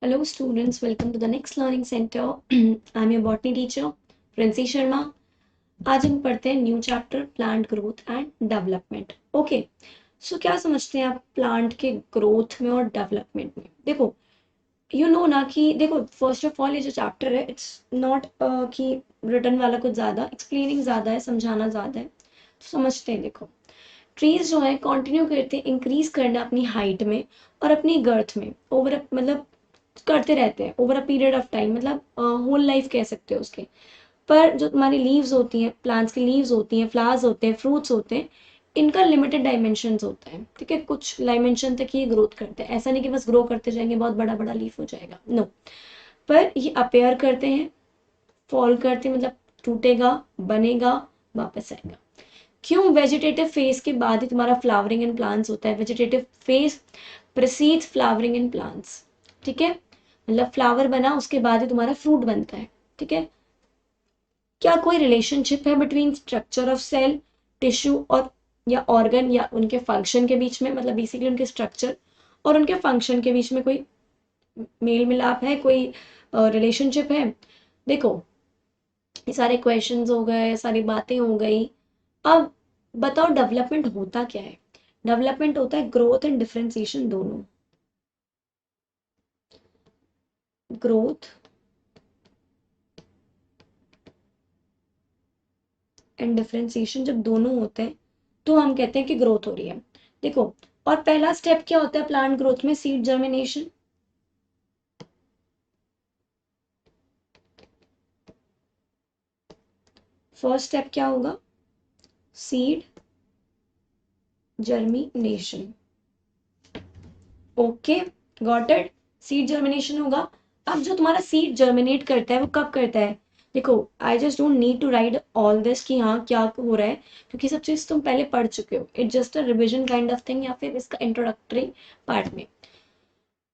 Hello students, welcome to the next learning center. I'm your botany teacher, Princy Sharma. आज हम पढ़ते हैं new chapter plant growth and development. Okay, so क्या समझते हैं आप प्लांट के ग्रोथ में और डेवलपमेंट में? देखो, ना कि देखो, फर्स्ट ऑफ ऑल ये जो चैप्टर है इट्स नॉट कि रिटर्न वाला कुछ ज़्यादा एक्सप्लेनिंग ज़्यादा है, समझाना ज़्यादा है. तो समझते हैं. देखो, ट्रीज जो है कंटिन्यू करते हैं इंक्रीज करना अपनी हाइट में और अपनी गर्थ में ओवर, मतलब करते रहते हैं over a period of time, मतलब होल लाइफ कह सकते हो उसके. पर जो तुम्हारी लीव्स होती हैं, प्लांट्स की लीव्स होती हैं, फ्लावर्स होते हैं, फ्रूट्स होते हैं, इनका लिमिटेड डायमेंशंस होता है. ठीक है, कुछ डायमेंशन तक ये ग्रोथ करते हैं. ऐसा नहीं कि बस ग्रो करते जाएंगे बहुत बड़ा बड़ा लीफ हो जाएगा, नो. पर ये अपेयर करते हैं, फॉल करते हैं, मतलब टूटेगा, बनेगा, वापस आएगा. क्यों? वेजिटेटिव फेज के बाद ही तुम्हारा फ्लावरिंग एंड प्लांट्स होता है. Vegetative phase precedes flowering and plants. ठीक है, मतलब फ्लावर बना उसके बाद ही तुम्हारा फ्रूट बनता है. ठीक है, क्या कोई रिलेशनशिप है between structure of cell, tissue और या ऑर्गन या उनके फंक्शन के बीच में? मतलब बेसिकली उनके स्ट्रक्चर और उनके फंक्शन के बीच में कोई मेल मिलाप है, कोई रिलेशनशिप है? देखो, ये सारे क्वेश्चंस हो गए, सारी बातें हो गई. अब बताओ डेवलपमेंट होता क्या है? डेवलपमेंट होता है ग्रोथ एंड डिफरेंशिएशन दोनों. ग्रोथ एंड डिफरेंशिएशन जब दोनों होते हैं तो हम कहते हैं कि ग्रोथ हो रही है. देखो, और पहला स्टेप क्या होता है प्लांट ग्रोथ में? Seed germination. फर्स्ट स्टेप क्या होगा? Seed germination. Okay, got it. Seed germination होगा. अब जो तुम्हारा सीड जर्मिनेट करता है वो कब करता है? देखो, I just don't need to write all this कि हाँ क्या हो रहा है, क्योंकि सब चीज तुम पहले पढ़ चुके हो. It's just a revision kind of thing, या फिर इसका इंट्रोडक्टरी पार्ट में.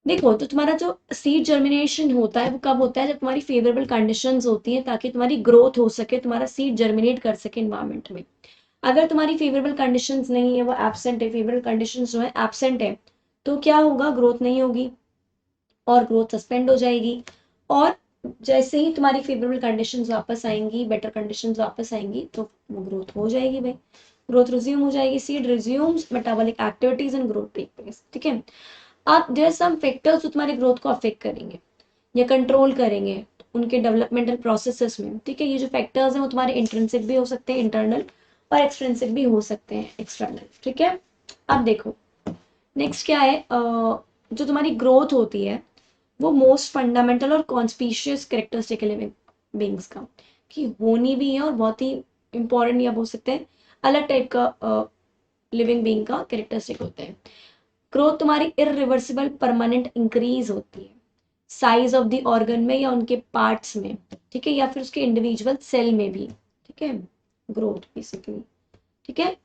देखो, तो तुम्हारा जो सीड जर्मिनेशन होता है वो कब होता है? जब तुम्हारी फेवरेबल कंडीशंस होती हैं ताकि तुम्हारी ग्रोथ हो सके, तुम्हारा सीड जर्मिनेट कर सके इन्वायरमेंट में. अगर तुम्हारी फेवरेबल कंडीशंस नहीं है, वो एब्सेंट है, फेवरेबल कंडीशंस जो है एब्सेंट है, तो क्या होगा? ग्रोथ नहीं होगी और ग्रोथ सस्पेंड हो जाएगी. और जैसे ही तुम्हारी फेवरेबल कंडीशंस वापस आएंगी, बेटर कंडीशंस वापस आएंगी, तो वो ग्रोथ हो जाएगी भाई. ग्रोथ रिज्यूम हो जाएगी. Seed resumes metabolic activities and growth take place. ठीक है, अब देयर सम फैक्टर्स जो तुम्हारी ग्रोथ को अफेक्ट करेंगे या कंट्रोल करेंगे उनके डेवलपमेंटल प्रोसेसेस में. ठीक है, ये जो फैक्टर्स हैं वो तुम्हारे इंट्रिंसिक भी हो सकते हैं, इंटरनल, और एक्सट्रिंसिक भी हो सकते हैं, एक्सटर्नल. ठीक है, अब देखो नेक्स्ट क्या है. जो तुम्हारी ग्रोथ होती है वो मोस्ट फंडामेंटल और कॉन्स्पिशियस करेक्टरिस्टिक है लिविंग बींग्स का, कि होनी भी है और बहुत ही इंपॉर्टेंट या बोल सकते हैं अलग टाइप का लिविंग बींग का करेक्टरिस्टिक होता है. ग्रोथ तुम्हारी इरिवर्सिबल परमानेंट इंक्रीज होती है साइज ऑफ द ऑर्गन में या उनके पार्ट्स में. ठीक है, या फिर उसके इंडिविजुअल सेल में भी. ठीक है, ग्रोथ बेसिकली. ठीक है,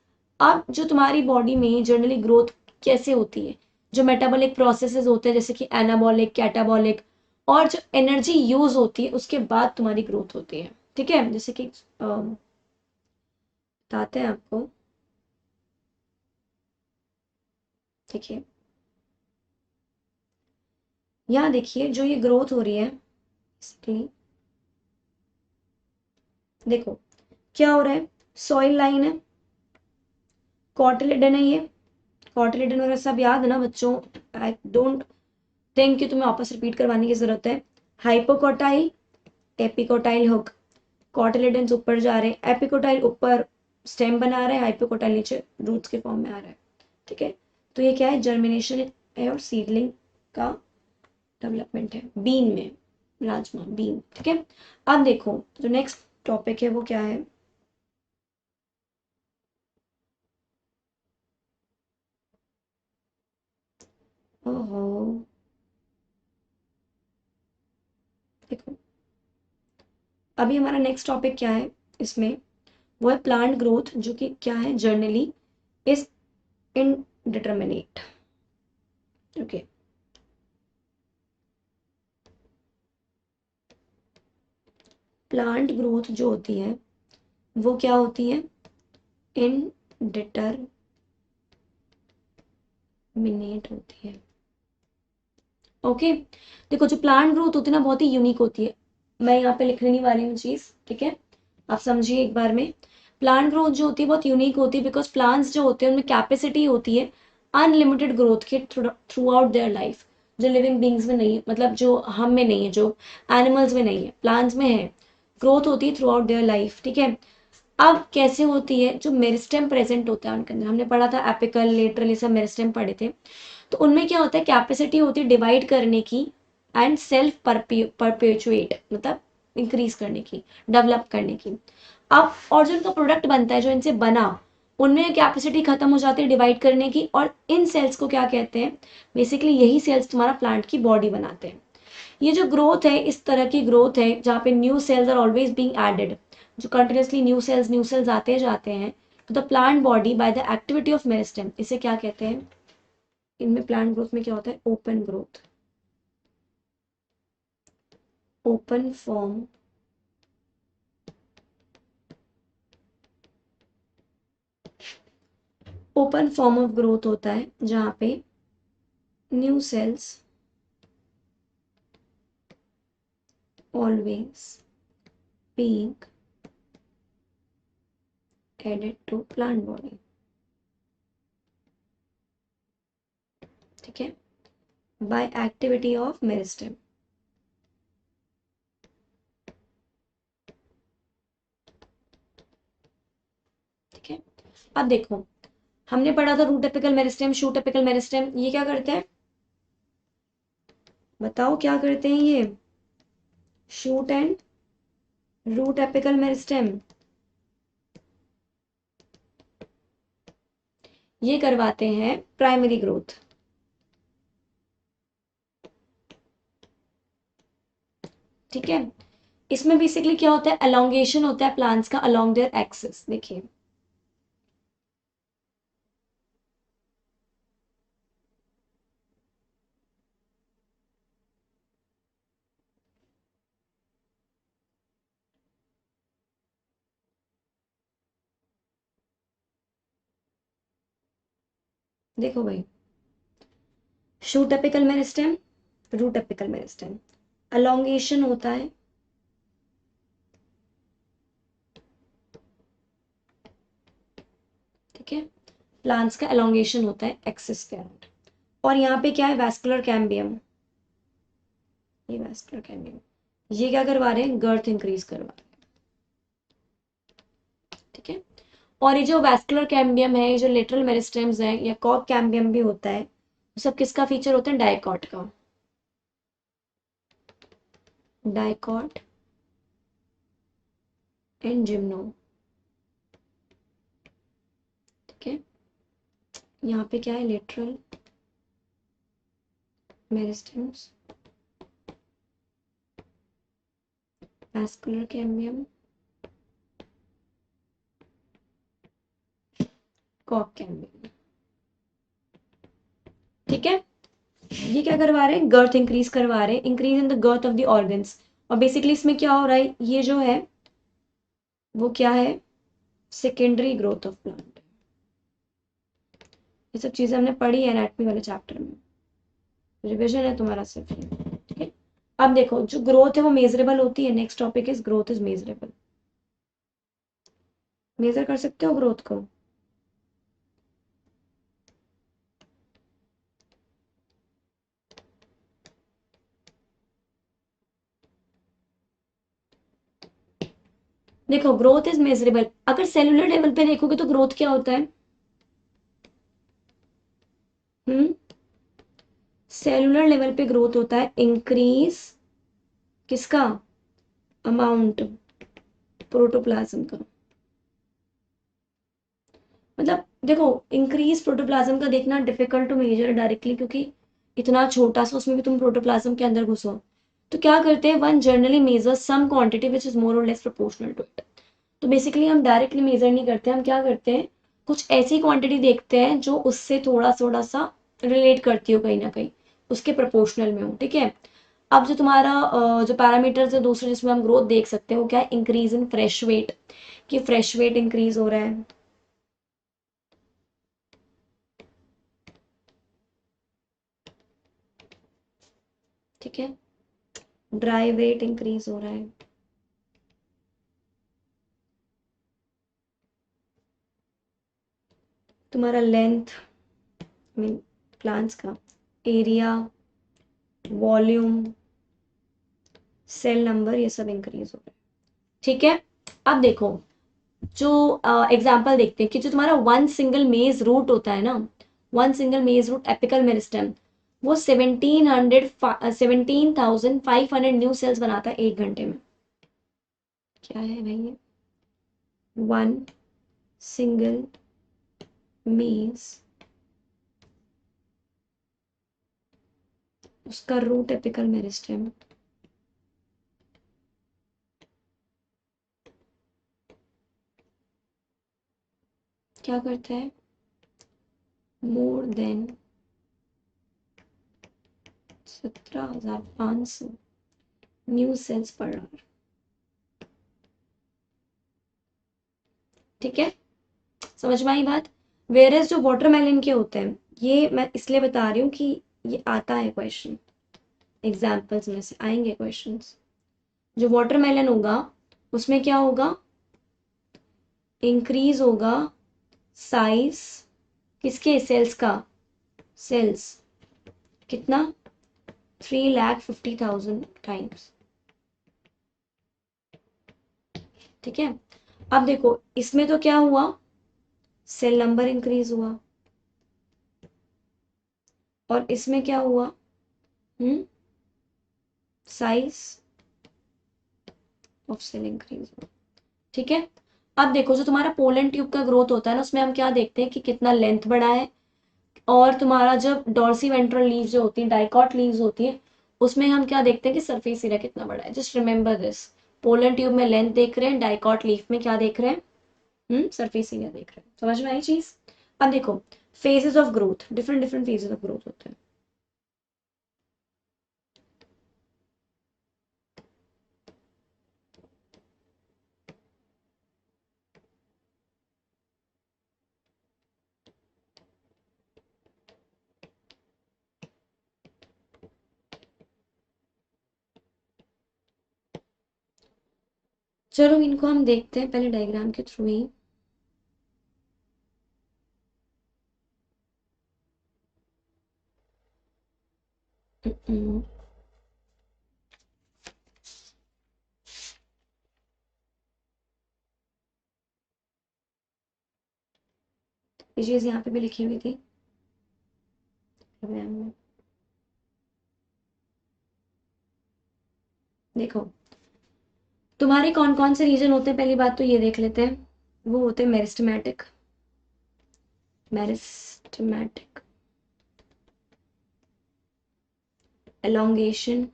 अब जो तुम्हारी बॉडी में जनरली ग्रोथ कैसे होती है? जो मेटाबॉलिक प्रोसेसेस होते हैं जैसे कि एनाबॉलिक, कैटाबॉलिक, और जो एनर्जी यूज होती है उसके बाद तुम्हारी ग्रोथ होती है. ठीक है, जैसे कि बताते हैं आपको. देखिए, यहाँ देखिए जो ये ग्रोथ हो रही है बेसिकली, देखो क्या हो रहा है. सॉइल लाइन है, कॉटिलेडन है ये. कॉटिलेडन वगैरह सब याद है ना बच्चों? आई डोंट थिंक कि तुम्हें वापस रिपीट करवाने की जरूरत है. Hypocotyl, epicotyl hook. कॉटिलेडन्स ऊपर जा रहे हैं, एपिकोटाइल ऊपर स्टेम बना रहा है, हाइपोकोटाइल नीचे रूट्स के फॉर्म में आ रहा है. ठीक है, तो ये क्या है? जर्मिनेशन है और सीडलिंग का डेवलपमेंट है बीन में, राजमा बीन. ठीक है, अब देखो जो नेक्स्ट टॉपिक है वो क्या है. ओहो, देखो अभी हमारा नेक्स्ट टॉपिक क्या है इसमें, वो है प्लांट ग्रोथ, जो कि क्या है generally is indeterminate. Okay, plant growth जो होती है वो क्या होती है? इनडिटर्मिनेट होती है. ओके। देखो जो प्लांट ग्रोथ होती है ना बहुत ही यूनिक होती है। मैं यहाँ पे लिखने वाली हूँ चीज, ठीक है, आप समझिए एक बार में। प्लांट ग्रोथ जो होती है बहुत यूनिक होती है बिकॉज प्लांट्स जो होते हैं उनमें कैपेसिटी होती है अनलिमिटेड ग्रोथ के थ्रू आउट देयर लाइफ, जो लिविंग बींग्स में नहीं है, मतलब जो हम में नहीं है, जो एनिमल्स में नहीं है, प्लांट्स में है। ग्रोथ होती है थ्रू आउट देयर लाइफ, ठीक है। अब कैसे होती है, जो मेरिस्टेम प्रेजेंट होता है उनके अंदर, हमने पढ़ा था एपिकल लेटरल ये सब मेरिस्टेम पढ़े थे। तो उनमें क्या होता है, कैपेसिटी होती है डिवाइड करने की एंड सेल्फ परपेचुएट, मतलब इंक्रीज करने की, डेवलप करने की। अब और जो इनका प्रोडक्ट बनता है, जो इनसे बना, उनमें कैपेसिटी खत्म हो जाती है डिवाइड करने की, और इन सेल्स को क्या कहते हैं, बेसिकली यही सेल्स तुम्हारा प्लांट की बॉडी बनाते हैं। ये जो ग्रोथ है, इस तरह की ग्रोथ है जहाँ पे new cells are always being added, जो कंटिन्यूसली न्यू सेल्स आते जाते हैं to the plant body by the activity of meristem. इसे क्या कहते हैं, इनमें प्लांट ग्रोथ में क्या होता है, open growth, open form open form of growth होता है जहाँ पे new cells always being added to plant body, ठीक है, बाय एक्टिविटी ऑफ मेरिस्टेम, ठीक है। अब देखो हमने पढ़ा था root apical meristem, shoot apical meristem, ये क्या करते हैं, बताओ क्या करते हैं ये, shoot and root apical meristem, ये करवाते हैं प्राइमरी ग्रोथ, ठीक है। इसमें बेसिकली क्या होता है, एलोंगेशन होता है प्लांट्स का अलोंग देयर एक्सिस, देखिए देखो भाई, shoot apical meristem, root apical meristem, elongation होता है, ठीक है, प्लांट्स का एलोंगेशन होता है एक्सिस के अराउंड। और यहाँ पे क्या है, वैस्कुलर कैम्बियम, ये वैस्कुलर कैम्बियम, ये क्या करवा रहे हैं, गर्थ इंक्रीज करवा रहे हैं, ठीक है। और ये जो वैस्कुलर कैम्बियम है, ये जो लेटरल मेरिस्टेम्स है, या कॉक कैम्बियम भी होता है, वो सब किसका फीचर होता है, डाइकॉट का, डाइकॉट एंड जिम्नो, ठीक है। यहाँ पे क्या है, लेटरल मेरिस्टेम्स, वैस्कुलर कैम्बियम, कॉक कैम्बियम, ठीक है। ये क्या करवा रहे हैं, गर्थ इंक्रीज करवा रहे हैं, increase in the girth of the organs. और बेसिकली इसमें क्या हो रहा है, ये जो है वो क्या है, सेकेंडरी ग्रोथ ऑफ प्लांट। ये सब चीजें हमने पढ़ी है एनाटॉमी वाले चैप्टर में, रिविजन है तुम्हारा सिर्फ ये, ठीक है। अब देखो जो ग्रोथ है वो मेजरेबल होती है, next topic is growth is measurable, measure कर सकते हो ग्रोथ को। देखो ग्रोथ इज मेजरेबल, अगर सेलुलर लेवल पे देखोगे तो ग्रोथ क्या होता है, हम्म, सेलुलर लेवल पे ग्रोथ होता है इंक्रीज किसका, अमाउंट प्रोटोप्लाज्म का, मतलब देखो इंक्रीज प्रोटोप्लाज्म का देखना डिफिकल्ट टू मेजर डायरेक्टली, क्योंकि इतना छोटा सा उसमें भी तुम प्रोटोप्लाज्म के अंदर घुसो। तो क्या करते हैं, one generally measure some quantity which is more or less proportional to it. तो बेसिकली हम डायरेक्टली मेजर नहीं करते, हम क्या करते हैं, कुछ ऐसी क्वांटिटी देखते हैं जो उससे थोड़ा थोड़ा सा रिलेट करती हो कहीं ना कहीं, उसके प्रोपोर्शनल में हो, ठीक है। अब जो तुम्हारा जो पैरामीटर्स है दूसरे जिसमें हम ग्रोथ देख सकते हैं वो क्या है, इंक्रीज इन फ्रेश वेट, कि फ्रेश वेट इंक्रीज हो रहा है, ठीक है, ड्राई वेट इंक्रीज हो रहा है। तुम्हारा लेंथ, मीन प्लांट्स का एरिया, वॉल्यूम, सेल नंबर, ये सब इंक्रीज हो रहा है। ठीक है, अब देखो जो एग्जाम्पल देखते हैं कि जो तुम्हारा वन सिंगल मेज रूट होता है ना, वन सिंगल मेज रूट एपिकल मेरिस्टेम, वो 17,500 न्यू सेल्स बनाता है 1 घंटे में। क्या है भाई ये? वन सिंगल मेज, उसका रूट एपिकल मेरिस्टेम, क्या करता है? More than 17,500 new sales per hour. ठीक है, समझ में आई बात? वेरेस जो वाटरमेलन के होते हैं, ये मैं इसलिए बता रही हूँ कि ये आता है क्वेश्चन, एग्जाम्पल्स में से आएंगे क्वेश्चंस। जो वाटरमेलन होगा उसमें क्या होगा? इंक्रीज होगा साइज किसके? सेल्स का। सेल्स कितना? 3,50,000 टाइम्स। ठीक है, अब देखो इसमें तो क्या हुआ? सेल नंबर इंक्रीज हुआ। और इसमें क्या हुआ? साइज ऑफ सेल इंक्रीज हुआ। ठीक है, अब देखो जो तुम्हारा पोलन ट्यूब का ग्रोथ होता है ना, उसमें हम क्या देखते हैं कि कितना लेंथ बढ़ा है। और तुम्हारा जब डॉर्सी वेंट्रल लीव जो होती है, डाइकॉट लीव्स होती है, उसमें हम क्या देखते हैं कि सरफेस एरिया कितना बड़ा है। Just remember this, pollen tube में लेंथ देख रहे हैं, डाइकॉट लीफ में क्या देख रहे हैं? सरफेस एरिया देख रहे हैं। समझ में आई चीज? अब देखो phases of growth, different different phases of growth होते हैं। चलो इनको हम देखते हैं पहले डायग्राम के थ्रू ही। ये चीज यहाँ पे भी लिखी हुई थी डायग्राम में। देखो तुम्हारे कौन कौन से रीजन होते हैं, पहली बात तो ये देख लेते हैं। वो होते हैं मेरिस्टेमेटिक, मेरिस्टेमेटिक, elongation,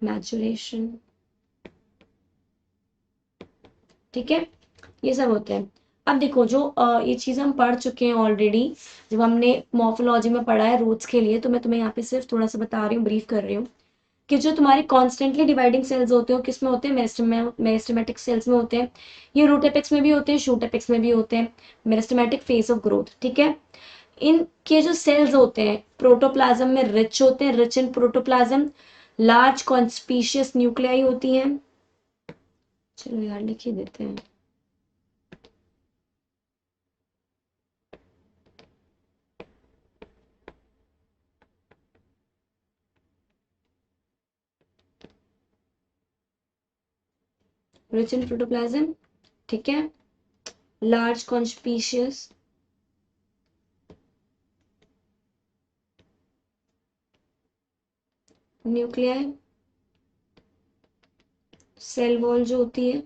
मैचुरेशन। ठीक है, ये सब होते हैं। अब देखो जो ये चीज हम पढ़ चुके हैं ऑलरेडी, जब हमने मॉर्फोलॉजी में पढ़ा है रूट्स के लिए, तो मैं तुम्हें यहाँ पे सिर्फ थोड़ा सा बता रही हूँ, ब्रीफ कर रही हूँ कि जो तुम्हारे कॉन्स्टेंटली डिवाइडिंग सेल्स होते हैं किस में होते हैं? मेरिस्टेमेटिक सेल्स में होते हैं। ये रूट एपेक्स में भी होते हैं, शूट एपेक्स में भी होते हैं। Meristematic phase of growth. ठीक है, इनके जो सेल्स होते हैं प्रोटोप्लाज्म में रिच होते हैं, rich in protoplasm. Large conspicuous nuclei होती हैं। चलो यार लिख ही देते हैं। रिच इन प्रोटोप्लाज्म, ठीक है। Large conspicuous nuclei. Cell wall जो होती है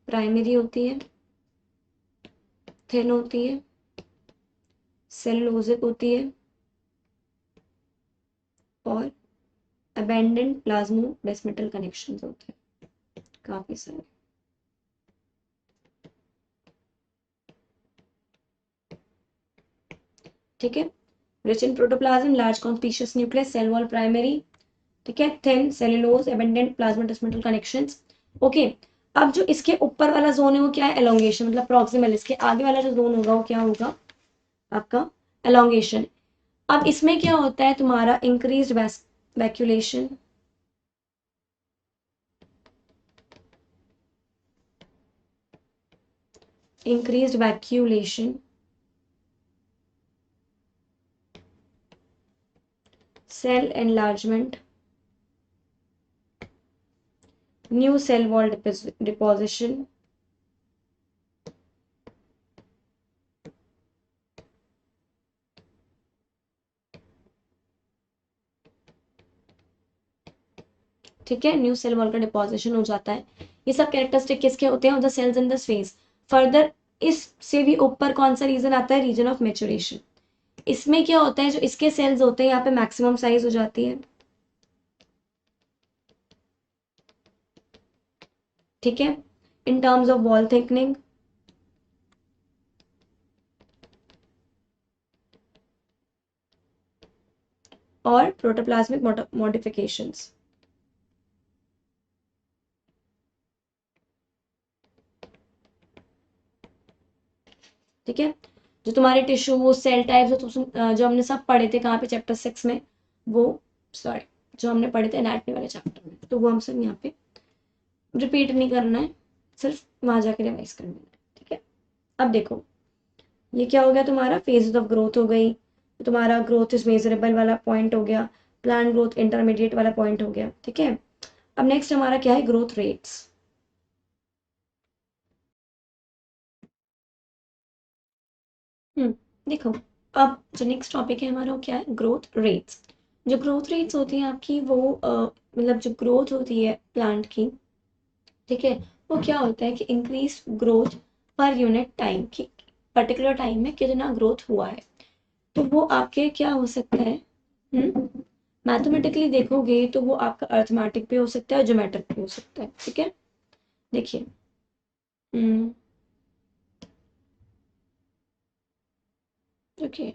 प्राइमरी होती है, थिन होती है, सेलुलोजिक होती है, और अबेंडेंट प्लाज्मोडेस्मेटल कनेक्शंस होते हैं काफी सारे। ठीक है, rich in protoplasm, large conspicuous nucleus, cell wall primary, ठीक है, thin cellulose, abundant plasmodesmatal connections. Okay, अब जो इसके ऊपर वाला जोन है वो क्या है? एलोंगेशन, मतलब प्रॉक्सिमल। इसके आगे वाला जो जोन होगा वो क्या होगा? आपका एलोंगेशन। अब इसमें क्या होता है तुम्हारा increase वैक्यूलेशन, increased vacuolation, cell enlargement, new cell wall deposition, ठीक है, न्यू सेल वॉल का डिपोजिशन हो जाता है। ये सब कैरेक्टरिस्टिक किसके होते हैं, of the cells in this phase. Further इससे भी ऊपर कौन सा रीजन आता है, रीजन ऑफ मेचुरेशन। इसमें क्या होता है, जो इसके सेल्स होते हैं यहाँ पे मैक्सिमम साइज हो जाती है, ठीक है, in terms of wall thickening, और प्रोटोप्लाज्मिक मॉडिफिकेशंस। ठीक है, जो तुम्हारे टिश्यू सेल टाइप्स जो हमने सब पढ़े थे कहाँ पे, चैप्टर 6 में, वो सॉरी जो हमने पढ़े थे एनाटॉमी वाले चैप्टर में, तो वो हम सब यहाँ पे रिपीट नहीं करना है, सिर्फ वहां जाके रिवाइज करना है। ठीक है, अब देखो ये क्या हो गया, तुम्हारा फेजेस ऑफ ग्रोथ हो गई, तुम्हारा ग्रोथ इज मेजरेबल वाला पॉइंट हो गया, प्लांट ग्रोथ इंटरमीडिएट वाला पॉइंट हो गया। ठीक है, अब नेक्स्ट हमारा क्या है, ग्रोथ रेट्स। देखो, अब जो नेक्स्ट टॉपिक है हमारा वो क्या है, ग्रोथ रेट्स। जो ग्रोथ रेट्स होती हैं आपकी वो मतलब जो ग्रोथ होती है प्लांट की, ठीक है, वो क्या होता है कि इंक्रीज ग्रोथ पर यूनिट टाइम की, पर्टिकुलर टाइम में कितना ग्रोथ हुआ है। तो वो आपके क्या हो सकता है, मैथमेटिकली देखोगे तो वो आपका अर्थमेटिक भी हो सकता है, ज्योमेट्रिक भी हो सकता है। ठीक है, देखिए, ओके,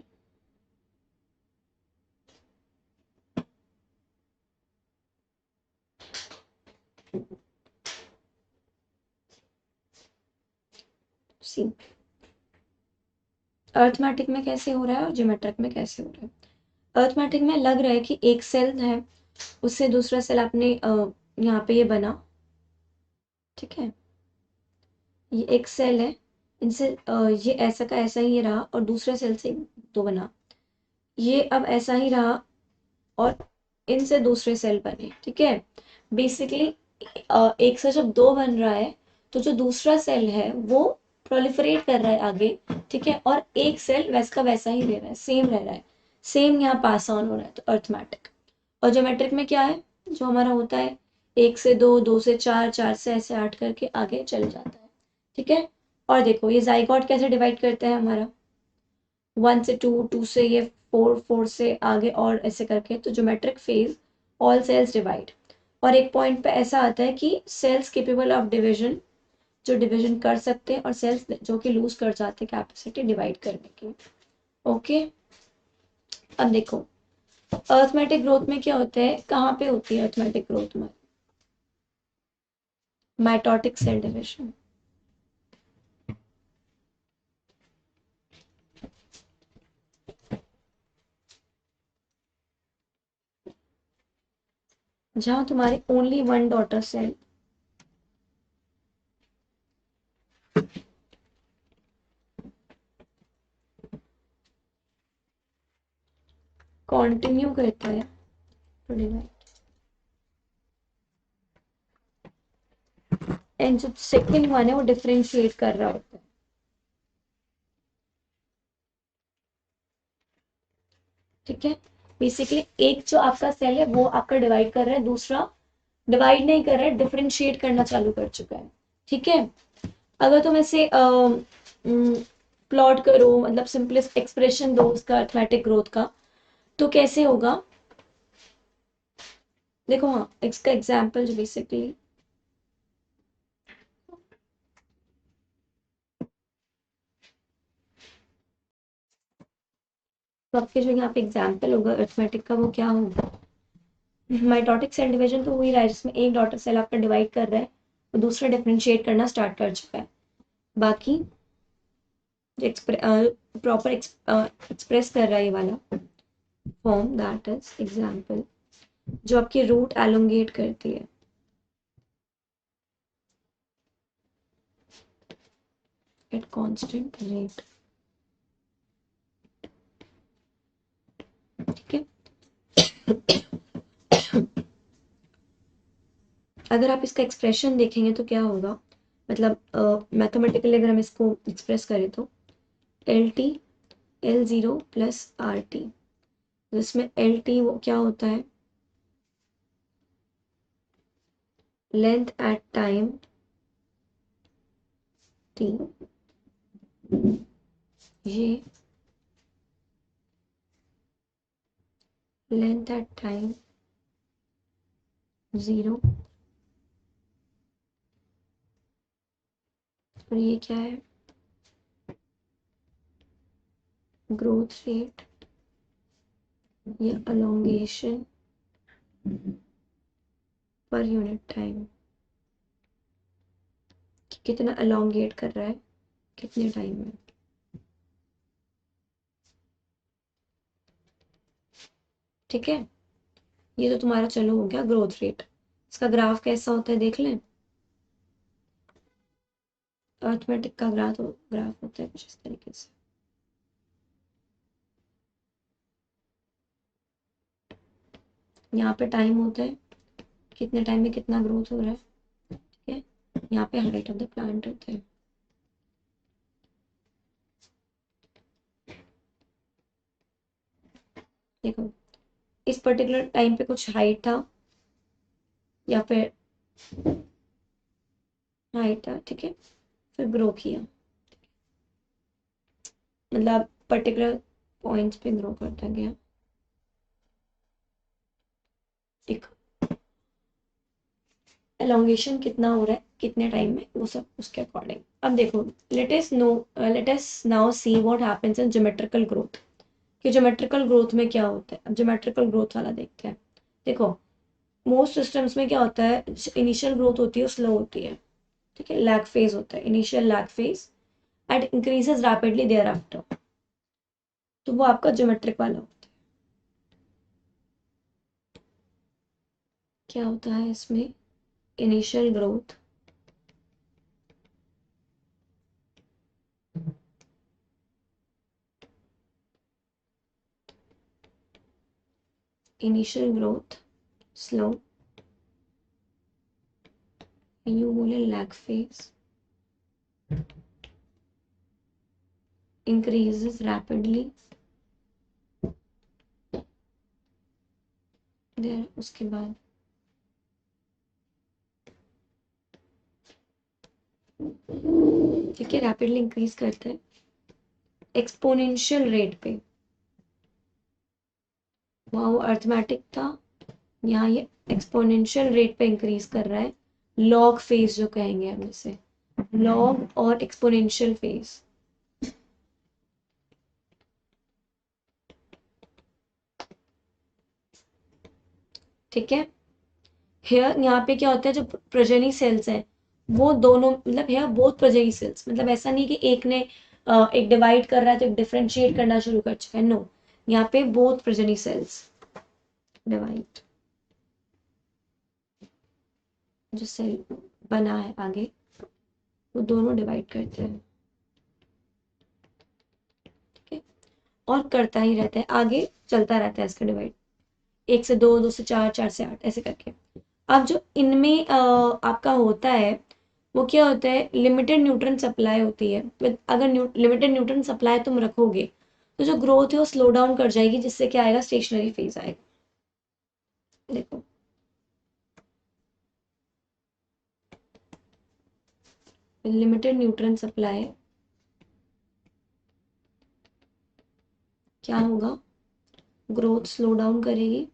सी अर्थमेटिक में कैसे हो रहा है और ज्योमेट्रिक में कैसे हो रहा है। अर्थमेटिक में लग रहा है कि एक सेल है, उससे दूसरा सेल आपने यहाँ पे ये बना, ठीक है, ये एक सेल है, इनसे ये ऐसा का ऐसा ही रहा, और दूसरे सेल से दो बना, ये अब ऐसा ही रहा, और इनसे दूसरे सेल बने। ठीक है, बेसिकली एक से जब दो बन रहा है तो जो दूसरा सेल है वो प्रोलिफरेट कर रहा है आगे, ठीक है, और एक सेल वैसा का वैसा ही रह रहा है, सेम रह रहा है, सेम यहाँ पास ऑन हो रहा है, तो अर्थमेटिक। और ज्योमेट्रिक में क्या है, जो हमारा होता है एक से दो, दो से चार, चार से ऐसे आठ करके आगे चल जाता है। ठीक है, और देखो ये जाइगोट कैसे डिवाइड करते हैं हमारा, वन से टू, टू से ये फोर, फोर से आगे, और ऐसे करके, तो geometric phase all cells divide. और एक पॉइंट पे ऐसा आता है कि सेल्स केपेबल ऑफ डिवीजन, जो डिवीजन कर सकते हैं, और सेल्स जो कि लूज कर जाते हैं कैपेसिटी डिवाइड करने की। ओके, अब देखो अर्थमेटिक ग्रोथ में क्या होता है, कहाँ पे होती है अर्थमेटिक ग्रोथ में, माइटोटिक सेल डिवीजन। जहां तुम्हारी only one daughter cell continue करता है टू डिवाइड, एंड जो सेकंड वन है वो डिफरेंशिएट कर रहा होता है। ठीक है, बेसिकली एक जो आपका सेल है वो आपका डिवाइड कर रहा है, दूसरा डिवाइड नहीं कर रहा है, डिफरेंशिएट करना चालू कर चुका है। ठीक है, अगर तुम ऐसे प्लॉट करो, मतलब सिंपलेस्ट एक्सप्रेशन दो उसका अर्थमेटिक ग्रोथ का, तो कैसे होगा, देखो, हाँ इसका एग्जाम्पल जो बेसिकली, तो आपके जो यहाँ पे एग्जाम्पल होगा अर्थमेटिक का वो क्या होगा, माइटोटिक सेल डिवीजन तो हो ही रहा है, जिसमें एक डॉटर सेल आपका डिवाइड कर रहा है और दूसरा डिफरेंशिएट करना स्टार्ट कर चुका है। बाकी जो प्रॉपर एक्सप्रेस कर रहा है ये वाला, फॉर्म दैट इज एग्जाम्पल, जो आपकी रूट एलोंगेट करती है। एट कांस्टेंट रेट, ठीक है। अगर आप इसका एक्सप्रेशन देखेंगे तो क्या होगा, मतलब मैथमेटिकली अगर हम इसको एक्सप्रेस करें तो L T L0 plus R T, जिसमें एल टी वो क्या होता है, लेंथ एट टाइम टी, ये लेंथ एट टाइम 0, और ये क्या है, ग्रोथ रेट या अलोंगेशन पर यूनिट टाइम, कितना अलोंगेट कर रहा है कितने टाइम में। ठीक है, ये तो तुम्हारा चलो हो गया ग्रोथ रेट। इसका ग्राफ कैसा होता है देख लें। अर्थमेटिक का ग्राफ होता है कुछ इस तरीके से। यहाँ पे टाइम होता है, कितने टाइम में कितना ग्रोथ हो रहा है, ठीक है। यहाँ पे हाइट ऑफ द प्लांट होता है। देखो इस पर्टिकुलर टाइम पे कुछ हाइट था या फिर हाइट था, ठीक है, फिर ग्रो किया, मतलब पर्टिकुलर पॉइंट्स पे ग्रो करता गया। एक एलोंगेशन कितना हो रहा है कितने टाइम में, वो सब उसके अकॉर्डिंग। अब देखो let us now see what happens in geometrical growth, कि ज्योमेट्रिकल ग्रोथ में क्या होता है। अब ज्योमेट्रिकल ग्रोथ वाला देखते हैं। देखो मोस्ट सिस्टम्स में क्या होता है, इनिशियल ग्रोथ होती है स्लो होती है, ठीक है, लैग फेज होता है, initial lag phase and increases rapidly thereafter, तो वो आपका ज्योमेट्रिक वाला होता है। क्या होता है इसमें, initial growth initial growth slow, you बोले लैग फेज increases rapidly देर उसके बाद ठीक है रैपिडली इंक्रीज करता है एक्सपोनेंशियल रेट पे। वहाँ वो अर्थमेटिक था, यहाँ ये एक्सपोनेंशियल रेट पे इंक्रीज कर रहा है, लॉग फेज जो कहेंगे हम इसे, लॉग और एक्सपोनेंशियल फेज। ठीक है, हेयर यहाँ पे क्या होता है, जो प्रोजेनी सेल्स हैं वो दोनों, मतलब हेयर बोथ प्रोजेनी सेल्स, मतलब ऐसा नहीं कि एक ने एक डिवाइड कर रहा है तो एक डिफरेंशिएट करना शुरू कर चुका है, नो, यहाँ पे बोथ प्रोजेनी सेल्स डिवाइड, जो सेल बना है आगे वो दोनों डिवाइड करते हैं, ठीक है, और करता ही रहता है, आगे चलता रहता है इसका डिवाइड, 1 से 2, 2 से 4, 4 से 8 ऐसे करके। अब जो इनमें आपका होता है वो क्या होता है, लिमिटेड न्यूट्रन सप्लाई होती है, अगर लिमिटेड न्यूट्रन सप्लाई तुम रखोगे तो जो ग्रोथ है वो स्लो डाउन कर जाएगी, जिससे क्या आएगा, स्टेशनरी फेज आएगा। देखो लिमिटेड न्यूट्रन सप्लाई क्या होगा, ग्रोथ स्लो डाउन करेगी,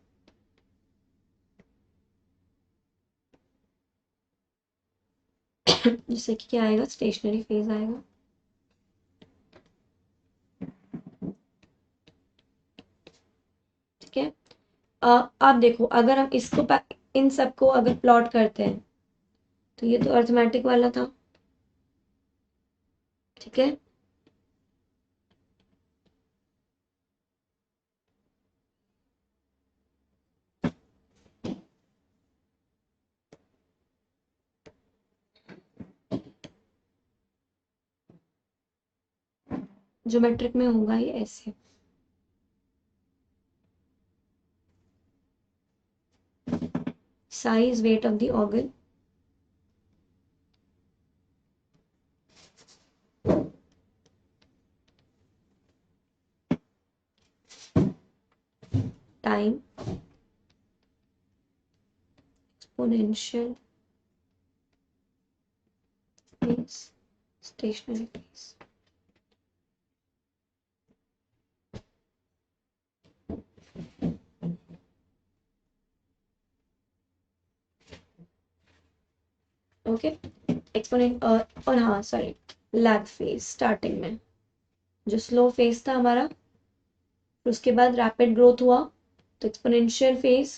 जिससे कि क्या आएगा, स्टेशनरी फेज आएगा। ठीक है, आप देखो अगर हम इसको इन सबको अगर प्लॉट करते हैं तो ये तो अर्थमेटिक वाला था, ठीक है, ज्योमेट्रिक में होगा ये ऐसे। Size weight of the organ, time, exponential phase, stationary phase. Okay, exponent और हाँ सॉरी, लैग फेज स्टार्टिंग में जो स्लो फेज था हमारा, फिर उसके बाद रैपिड ग्रोथ हुआ तो एक्सपोनेंशियल फेज,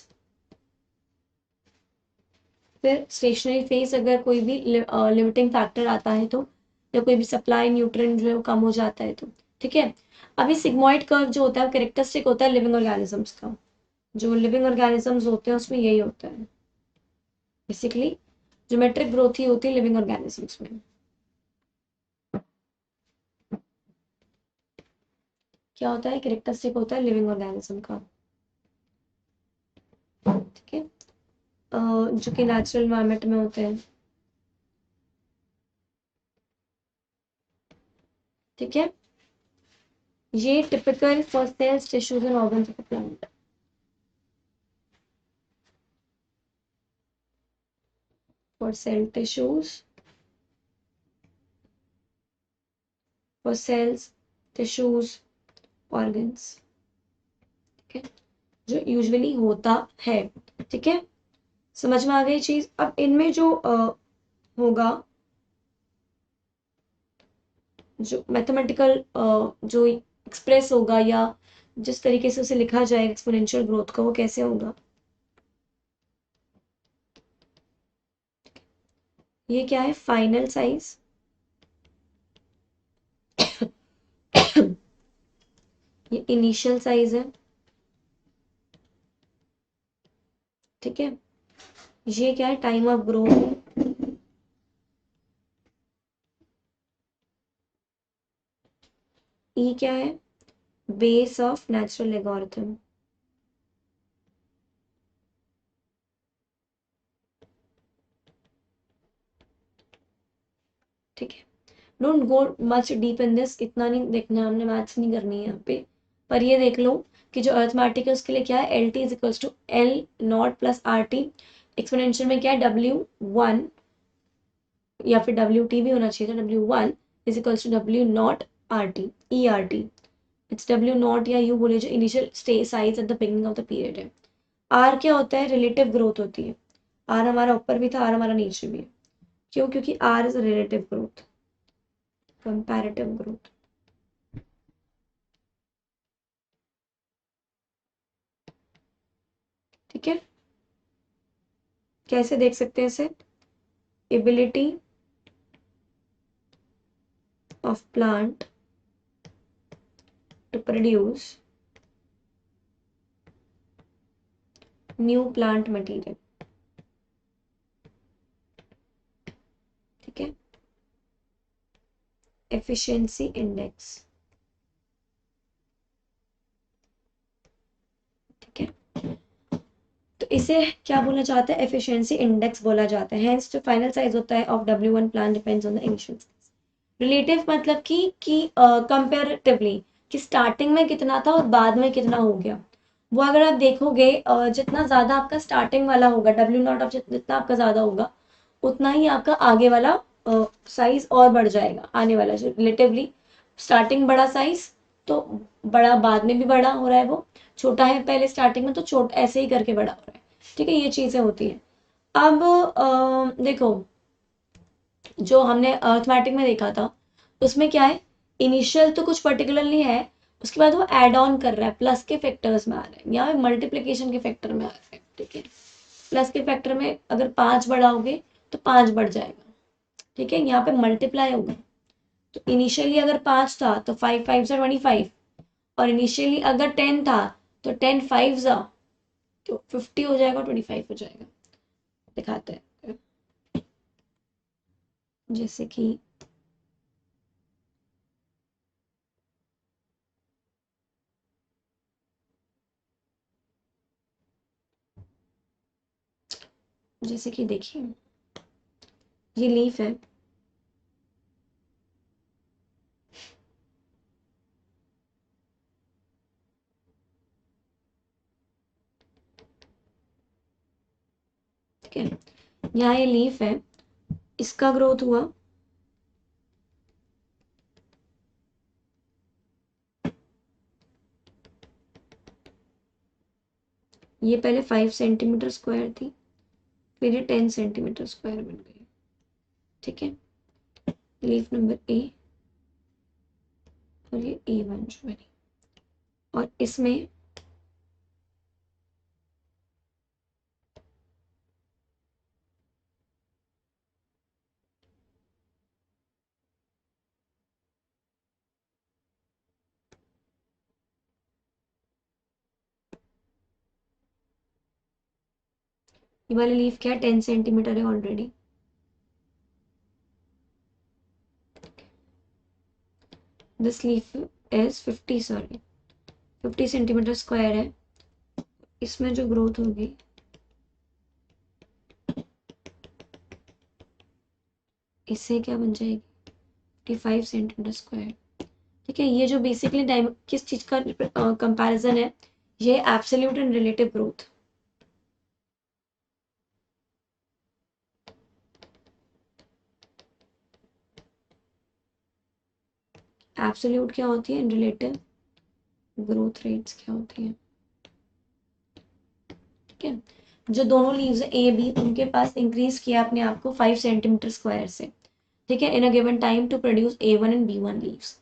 फिर स्टेशनरी फेज अगर कोई भी लिमिटिंग फैक्टर आता है तो, या कोई भी सप्लाई न्यूट्रिएंट जो है वो कम हो जाता है तो। ठीक है, अभी सिग्मॉइड कर्व जो होता है वो कैरेक्टरिस्टिक होता है लिविंग ऑर्गेनिजम्स का। जो लिविंग ऑर्गेनिजम्स होते हैं उसमें यही होता है बेसिकली, ज्योमेट्रिक ग्रोथ ही होती है लिविंग ऑर्गेनिजम्स में। क्या होता है, कैरेक्टरिस्टिक होता है लिविंग ऑर्गेनिज्म का। ठीक है, जो कि नेचुरल एनवायरनमेंट में होते हैं। ठीक है, ये typical for sales tissues and organs of the plant. For sale tissues, for sales tissues organs. ठीक है, जो यूजुअली होता है। ठीक है, समझ में आ गई चीज। अब इनमें जो होगा, जो मैथमेटिकल जो एक्सप्रेस होगा या जिस तरीके से उसे लिखा जाएगा एक्सपोनेंशियल ग्रोथ का, वो कैसे होगा। ये क्या है, फाइनल साइज ये इनिशियल साइज है। ठीक है, ये क्या है, टाइम ऑफ ग्रोथ है। ई क्या है, बेस ऑफ नेचुरल एल्गोरिथम। ठीक है, don't go much deep in this, इतना नहीं देखना, हमने मैथ्स नहीं करनी है यहाँ पे। पर ये देख लो कि जो अर्थमेटिक है उसके लिए क्या है, L T is equals to L nought plus R T. Exponential में क्या है, डब्ल्यू वन, या फिर डब्ल्यू टी भी होना चाहिए था, W one is equals to W nought R T, E R T. It's W nought या यू बोले जो initial stay size at the beginning of the period है। आर क्या होता है, रिलेटिव ग्रोथ होती है। आर हमारा ऊपर भी था, आर हमारा नीचे भी है। क्यों, क्योंकि R is relative growth, comparative growth. ठीक है, कैसे देख सकते हैं इसे, ability of plant to produce new plant material. ठीक है, एफिशिएंसी इंडेक्स। ठीक है, तो इसे क्या बोला जाता है, एफिशिएंसी इंडेक्स बोला जाता है। हेंस जो फाइनल साइज होता है of W one plant depends on the initial size. Relative मतलब कि कंपेरेटिवली, कि स्टार्टिंग में कितना था और बाद में कितना हो गया। वो अगर आप देखोगे, जितना ज्यादा आपका स्टार्टिंग वाला होगा, डब्ल्यू नॉट ऑफ जितना आपका ज्यादा होगा, उतना ही आपका आगे वाला साइज और बढ़ जाएगा। आने वाला जो रिलेटिवली स्टार्टिंग बड़ा साइज, तो बड़ा बाद में भी बड़ा हो रहा है, वो छोटा है पहले स्टार्टिंग में तो छोटा ऐसे ही करके बड़ा हो रहा है। ठीक है, ये चीजें होती हैं। अब देखो, जो हमने अर्थमेटिक में देखा था उसमें क्या है, इनिशियल तो कुछ पर्टिकुलरली है, उसके बाद वो एड ऑन कर रहा है, प्लस के फैक्टर्स में आ रहा है या मल्टीप्लीकेशन के फैक्टर में आ रहा है। ठीक है, प्लस के फैक्टर में अगर 5 बढ़ाओगे तो 5 बढ़ जाएगा। ठीक है, यहाँ पे मल्टीप्लाई होगा, तो इनिशियली अगर 5 था तो 5 5 से 25, और इनिशियली अगर 10 था तो 10 5 जा तो 50 हो जाएगा, 25 हो जाएगा। दिखाते हैं, जैसे कि जैसे कि देखिए ये लीफ है, ठीक है, यहाँ ये लीफ है, इसका ग्रोथ हुआ, ये पहले 5 सेंटीमीटर स्क्वायर थी, फिर ये 10 सेंटीमीटर स्क्वायर बन गई, ठीक है, लीफ नंबर ए, और ये A1 जो बनी, और इसमें ये वाली लीफ क्या है, 10 सेंटीमीटर है already, this leaf is 50 centimetre square है, इसमें जो ग्रोथ होगी इससे क्या बन जाएगी 55 सेंटीमीटर स्क्वायर, ठीक है। ये जो बेसिकली किस चीज का कंपैरिजन है, ये absolute and relative growth, absolute क्या होती है, रिलेटिव ग्रोथ रेट्स क्या होती है, ठीक है। जो दोनों लीव्स है ए बी, उनके पास इंक्रीज किया अपने आप को 5 सेंटीमीटर स्क्वायर से, ठीक है, in a given time to produce A1 and B1 leaves,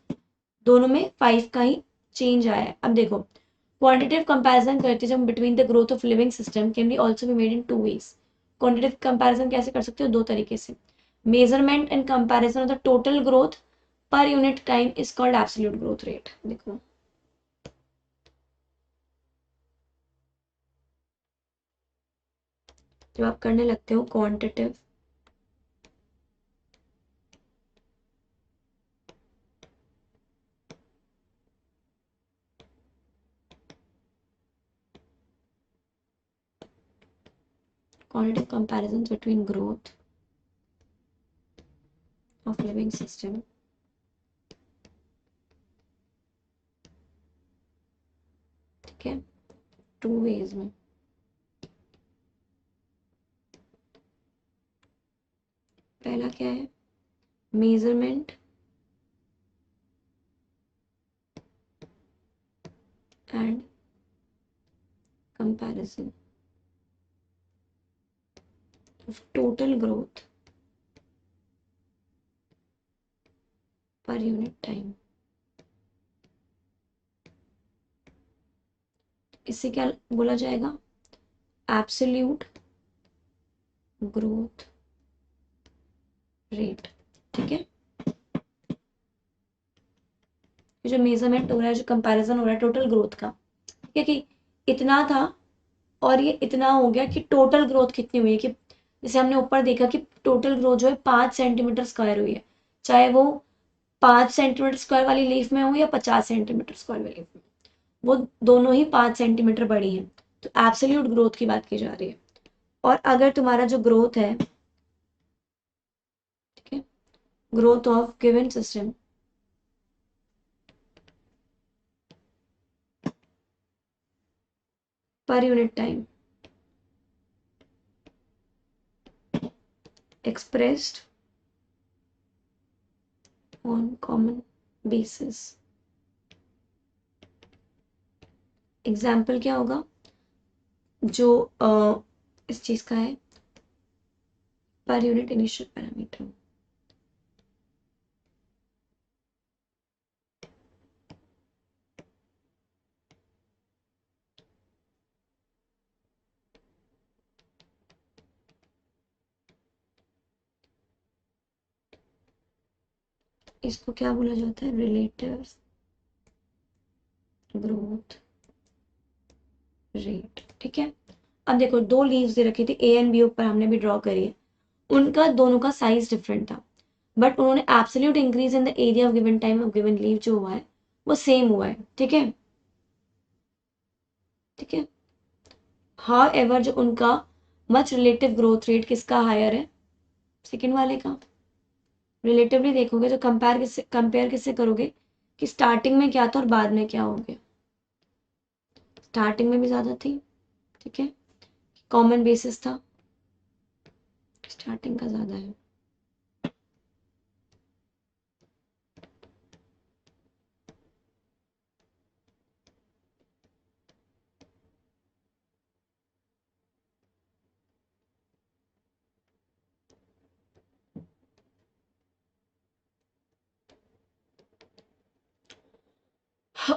दोनों में 5 का ही चेंज आया है। अब देखो क्वांटिटेटिव कंपैरिजन करते जब between the growth of living system can be also be made in 2 ways। Quantitative comparison कैसे कर सकते हो, 2 तरीके से, measurement and comparison of the total growth पर unit time is called absolute growth rate. देखो जब आप करने लगते हो quantitative quantitative comparisons between growth of living system, ठीक है, 2 ways में। पहला क्या है, measurement and comparison of total growth पर यूनिट टाइम, इससे क्या बोला जाएगा, एब्सोल्यूट ग्रोथ रेट, ठीक है। ये जो मेजरमेंट हो रहा है, जो कंपैरिजन हो रहा है टोटल ग्रोथ का, ठीक है, कि इतना था और ये इतना हो गया, कि टोटल ग्रोथ कितनी हुई है, कि जैसे हमने ऊपर देखा कि टोटल ग्रोथ जो है 5 सेंटीमीटर स्क्वायर हुई है, चाहे वो 5 सेंटीमीटर स्क्वायर वाली लीफ में हो या 50 सेंटीमीटर स्क्वायर वाली लीफ में, वो दोनों ही 5 सेंटीमीटर बड़ी है, तो एब्सोल्यूट ग्रोथ की बात की जा रही है। और अगर तुम्हारा जो ग्रोथ है, ठीक है, growth of given system per unit time expressed on common basis, example क्या होगा, जो इस चीज का है पर यूनिट इनिशियल पैरामीटर, इसको क्या बोला जाता है, रिलेटिव ग्रोथ रेट, ठीक है। अब देखो 2 लीव्स दे रखी थी ए एंड बी, ऊपर हमने भी ड्रॉ करी है, उनका दोनों का साइज डिफरेंट था, बट उन्होंने absolute increase in the area of given time of given leave जो हुआ है वो सेम हुआ है, ठीक है, ठीक है। हाउ एवर जो उनका मच रिलेटिव ग्रोथ रेट किसका हायर है? सेकेंड वाले का। रिलेटिवली देखोगे तो कंपेयर किससे करोगे कि स्टार्टिंग में क्या था और बाद में क्या हो गया। स्टार्टिंग में भी ज़्यादा थी, ठीक है, कॉमन बेसिस था, स्टार्टिंग का ज़्यादा है।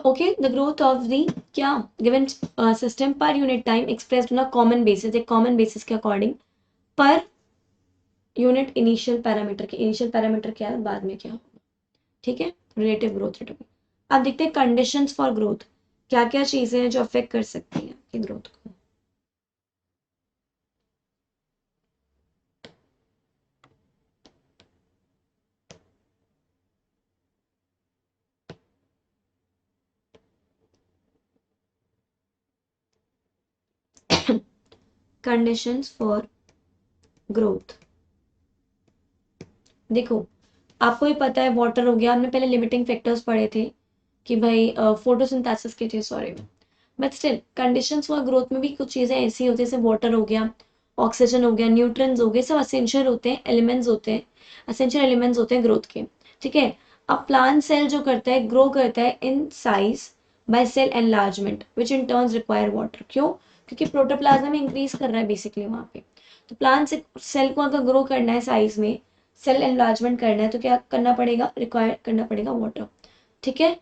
Okay, the growth of the क्या given system per unit time expressed on a common basis, एक कॉमन बेसिस के according per unit initial parameter के, इनिशियल पैरामीटर क्या है बाद में क्या होगा, ठीक है, रिलेटिव ग्रोथ रेट। अब देखते हैं कंडीशंस फॉर ग्रोथ, क्या क्या चीजें हैं जो अफेक्ट कर सकती हैं आपकी ग्रोथ को। कंडीशंस फॉर ग्रोथ, देखो आपको ही पता है, वाटर हो गया, हमने पहले लिमिटिंग फैक्टर्स पढ़े थे कि भाई फोटोसिंथेसिस के थे, sorry, but still conditions for growth में भी कुछ चीज़ें ऐसी होती है, जैसे वाटर हो गया, ऑक्सीजन हो गया, न्यूट्रंस हो गए, सब असेंशियल होते हैं, एलिमेंट्स होते हैं, असेंशियल एलिमेंट्स होते हैं ग्रोथ के, ठीक है। अब प्लांट सेल जो करता है, ग्रो करता है in size by cell enlargement which in turns require water, क्यों? क्योंकि प्रोटोप्लाज्म में इंक्रीज कर रहा है बेसिकली वहाँ पे। तो प्लांट सेल को अगर ग्रो करना है साइज में, सेल एनलार्जमेंट करना है, तो क्या करना पड़ेगा, रिक्वायर करना पड़ेगा वाटर, ठीक है।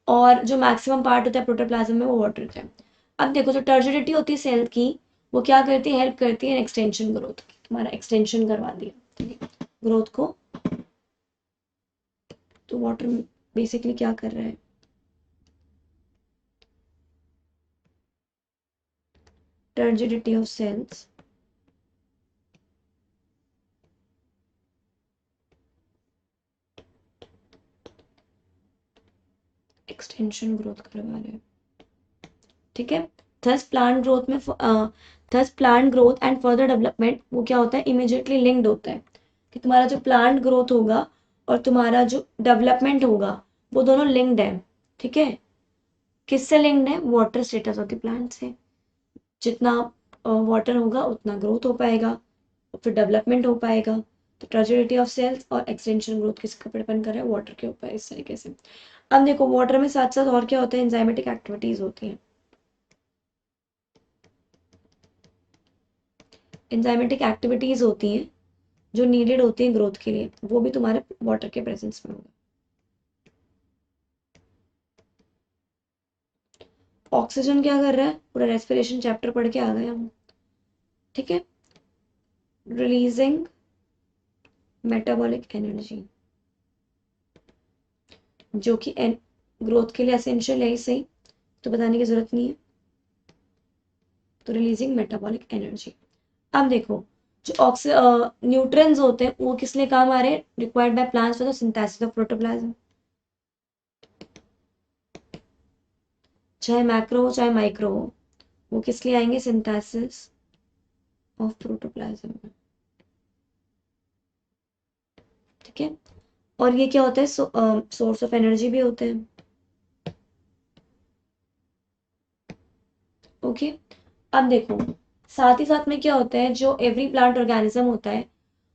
और जो मैक्सिमम पार्ट होता है प्रोटोप्लाज्म में वो वाटर होता है। अब देखो जो टर्जिडिटी होती है सेल की, वो क्या करती है, हेल्प करती है एक्सटेंशन ग्रोथ की, तुम्हारा एक्सटेंशन करवा दिया, ठीक है, ग्रोथ को। तो वाटर बेसिकली क्या कर रहा है, turgidity of cells, extension growth करवा रहे हैं, ठीक है। थस प्लांट ग्रोथ में thus plant growth and further development वो क्या होता है, इमीडिएटली लिंक्ड होता है, कि तुम्हारा जो प्लांट ग्रोथ होगा और तुम्हारा जो डेवलपमेंट होगा वो दोनों लिंक्ड है, ठीक है। किससे लिंक्ड है, water status of the plant से। जितना वाटर होगा उतना ग्रोथ हो पाएगा, फिर डेवलपमेंट हो पाएगा। तो टर्जिडिटी ऑफ सेल्स और एक्सटेंशन ग्रोथ किसके ऊपर डिपेंड कर रहा है, वाटर के ऊपर, इस तरीके से। अब देखो वाटर में साथ साथ और क्या होता है, एंजाइमेटिक एक्टिविटीज होती हैं। एंजाइमेटिक एक्टिविटीज होती हैं जो नीडेड होती हैं ग्रोथ के लिए, वो भी तुम्हारे वाटर के प्रेजेंस में होगा। ऑक्सीजन क्या कर रहा है, पूरा रेस्पिरेशन चैप्टर पढ़ के आ गए हम, ठीक है। रिलीजिंग मेटाबॉलिक एनर्जी, जो कि ग्रोथ के लिए एसेंशियल है ही सही, तो बताने की जरूरत नहीं है। तो रिलीजिंग मेटाबॉलिक एनर्जी। अब देखो जो न्यूट्रिएंट्स होते हैं वो किस लिए काम आ रहे हैं, required by plants for the synthesis of protoplasm, चाहे मैक्रो हो चाहे माइक्रो हो, वो किस लिए आएंगे, सिंथेसिस ऑफ प्रोटोप्लाज्म में, ठीक है। और ये क्या होता है, सोर्स ऑफ एनर्जी भी होते हैं, ओके। अब देखो साथ ही साथ में क्या होता है, जो एवरी प्लांट ऑर्गेनिज्म होता है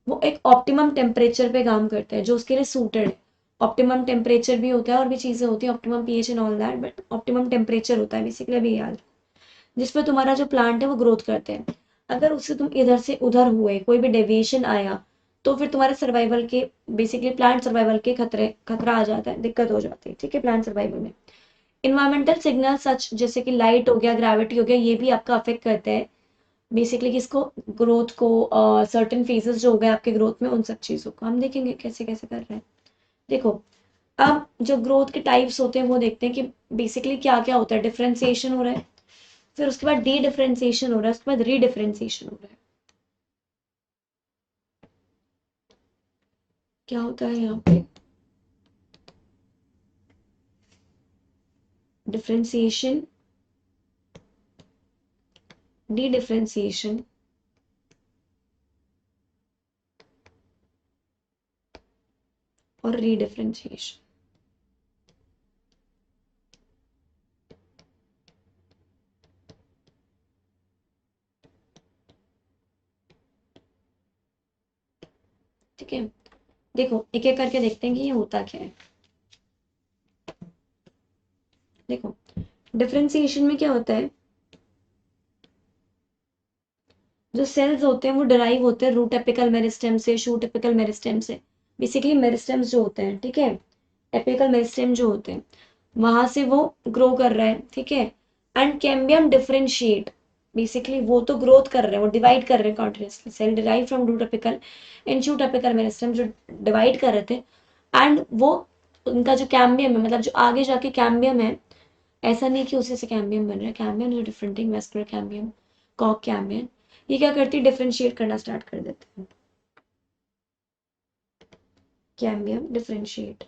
वो एक ऑप्टिमम टेम्परेचर पे काम करता है जो उसके लिए सूटेड है। ऑप्टिमम टेम्परेचर भी होता है और भी चीजें होती हैं, optimum pH and all that, but optimum temperature होता है बेसिकली, अभी याद, जिसपे तुम्हारा जो प्लांट है वो ग्रोथ करते हैं। अगर उससे तुम इधर से उधर हुए, कोई भी डेविएशन आया, तो फिर तुम्हारे सर्वाइवल के, बेसिकली प्लांट सर्वाइवल के खतरा आ जाता है, दिक्कत हो जाती है, ठीक है, प्लांट सर्वाइवल में। इन्वायरमेंटल सिग्नल सच जैसे कि लाइट हो गया, ग्रेविटी हो गया, ये भी आपका अफेक्ट करते हैं बेसिकली किसको, ग्रोथ को। सर्टेन फेजेस जो हो गए आपके ग्रोथ में, उन सब चीज़ों को हम देखेंगे कैसे कैसे कर रहे हैं। देखो अब जो ग्रोथ के टाइप्स होते हैं वो देखते हैं कि बेसिकली क्या क्या होता है, डिफरेंशिएशन हो रहा है, फिर उसके बाद डी डिफरेंशिएशन हो रहा है, उसके बाद रीडिफरेंशिएशन हो रहा है। क्या होता है यहाँ पे, डिफरेंशिएशन, डी डिफरेंशिएशन, और रीडिफरेंशिएशन। ठीक है, देखो एक एक करके देखते हैं कि ये होता क्या है। देखो डिफरेंशिएशन में क्या होता है, जो सेल्स होते हैं वो डिराइव होते हैं रूट एपिकल मेरिस्टेम से, शूट एपिकल मेरिस्टेम से। बेसिकली मेरिस्टेम्स जो होते हैं, ठीक है, एपिकल मेरिस्टेम जो होते हैं वहां से वो ग्रो कर रहा है, ठीक है। एंड कैम्बियम डिफरेंशिएट, बेसिकली वो तो ग्रोथ कर रहे हैं, वो डिवाइड कर रहे हैं continuously. Cell derive from root apical and shoot apical meristem जो डिवाइड कर रहे थे, एंड वो उनका जो कैम्बियम है, मतलब जो आगे जाके कैम्बियम है, ऐसा नहीं कि उसी से कैम्बियम बन रहा है, कैम्बियम जो डिफरेंटिंग वेस्कुलर कैम्बियम, कॉक कैम्बियम, ये क्या करती है, डिफरेंशिएट करना स्टार्ट कर देते हैं। कैम्बियम डिफरेंशिएट,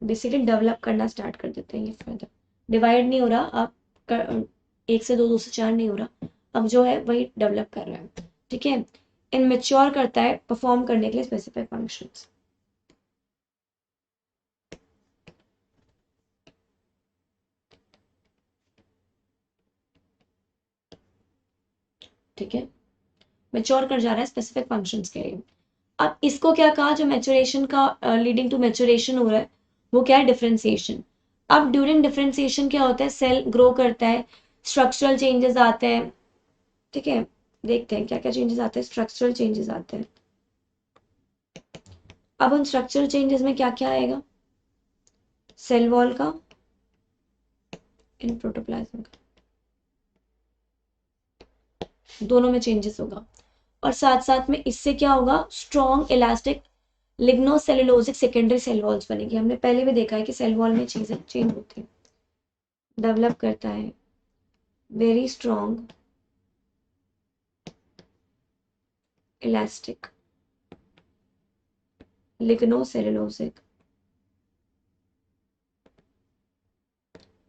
बेसिकली डेवलप करना स्टार्ट कर देते हैं। ये फर्दर डिवाइड नहीं हो रहा अब, एक से दो, दो से चार नहीं हो रहा, अब जो है वही डेवलप कर रहा है, ठीक है। इन मेच्योर करता है परफॉर्म करने के लिए स्पेसिफिक फंक्शंस। ठीक है, मेच्योर कर जा रहा है स्पेसिफिक फंक्शंस के लिए। अब इसको क्या कहा, जो मैच्योरेशन का लीडिंग टू मैच्योरेशन हो रहा है वो क्या है, डिफरेंशिएशन। अब ड्यूरिंग डिफरेंशिएशन क्या होता है, सेल ग्रो करता है, स्ट्रक्चरल चेंजेस आते हैं, ठीक है। देखते हैं क्या क्या चेंजेस आते हैं, स्ट्रक्चरल चेंजेस आते हैं। अब उन स्ट्रक्चरल चेंजेस में क्या क्या आएगा, सेल वॉल का, इन प्रोटोप्लाज्म का, दोनों में चेंजेस होगा। और साथ साथ में इससे क्या होगा, strong elastic lignocellulosic secondary cell walls बनेगी। हमने पहले भी देखा है कि सेल वॉल में चीजें चेंज होती हैं, डेवलप करता है very strong elastic lignocellulosic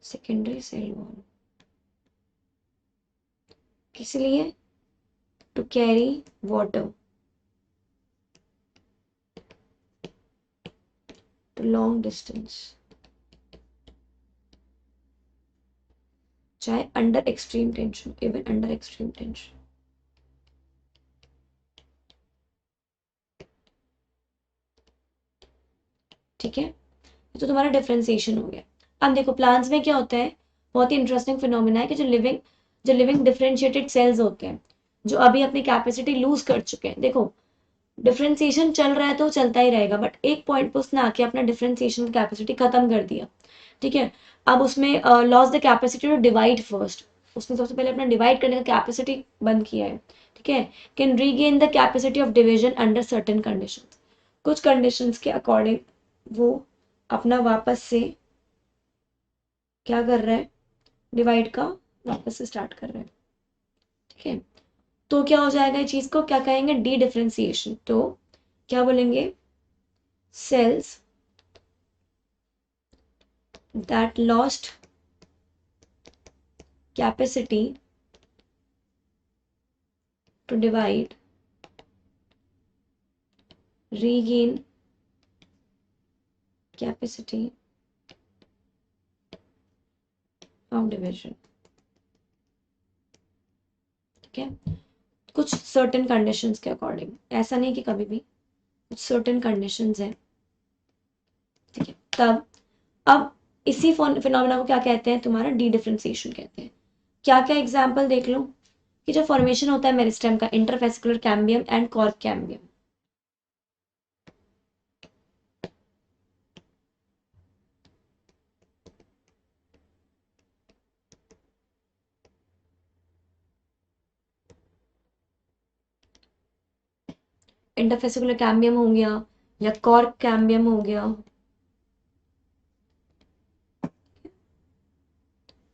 secondary cell wall, किस लिए, to carry water to long distance, चाहे under extreme tension, even under extreme tension. ठीक है, ये तो तुम्हारा डिफरेंशिएशन हो गया। अब देखो प्लांट्स में क्या होता है, बहुत ही इंटरेस्टिंग फिनोमिना है कि जो लिविंग डिफरेंशिएटेड सेल्स होते हैं, जो अभी अपनी कैपेसिटी लूज कर चुके हैं। देखो डिफरेंशिएशन चल रहा है तो चलता ही रहेगा, बट एक पॉइंट पर उसने आके अपना डिफरेंशिएशन की कैपेसिटी खत्म कर दिया, ठीक है। अब उसमें loss the capacity to divide first, उसने सबसे पहले अपना डिवाइड करने का कैपेसिटी बंद किया है, ठीक है। Can regain the capacity of division under certain conditions, कुछ कंडीशंस के अकॉर्डिंग वो अपना वापस से क्या कर रहा है, डिवाइड का वापस से स्टार्ट कर रहा है, ठीक है। तो क्या हो जाएगा, ये चीज को क्या कहेंगे, डी डिफरेंशिएशन। तो क्या बोलेंगे, cells that lost capacity to divide regain capacity of division। ठीक है, कुछ सर्टेन कंडीशंस के अकॉर्डिंग, ऐसा नहीं कि कभी भी, कुछ सर्टेन कंडीशंस है, ठीक है। तब अब इसी फिनोमेना को क्या कहते हैं, तुम्हारा डी डिफरेंशिएशन कहते हैं। क्या क्या एग्जाम्पल देख लो, कि जो फॉर्मेशन होता है मेरिस्टेम का, interfascicular cambium and cork cambium. Interfascicular cambium हो गया या कॉर्क कैम्बियम हो गया,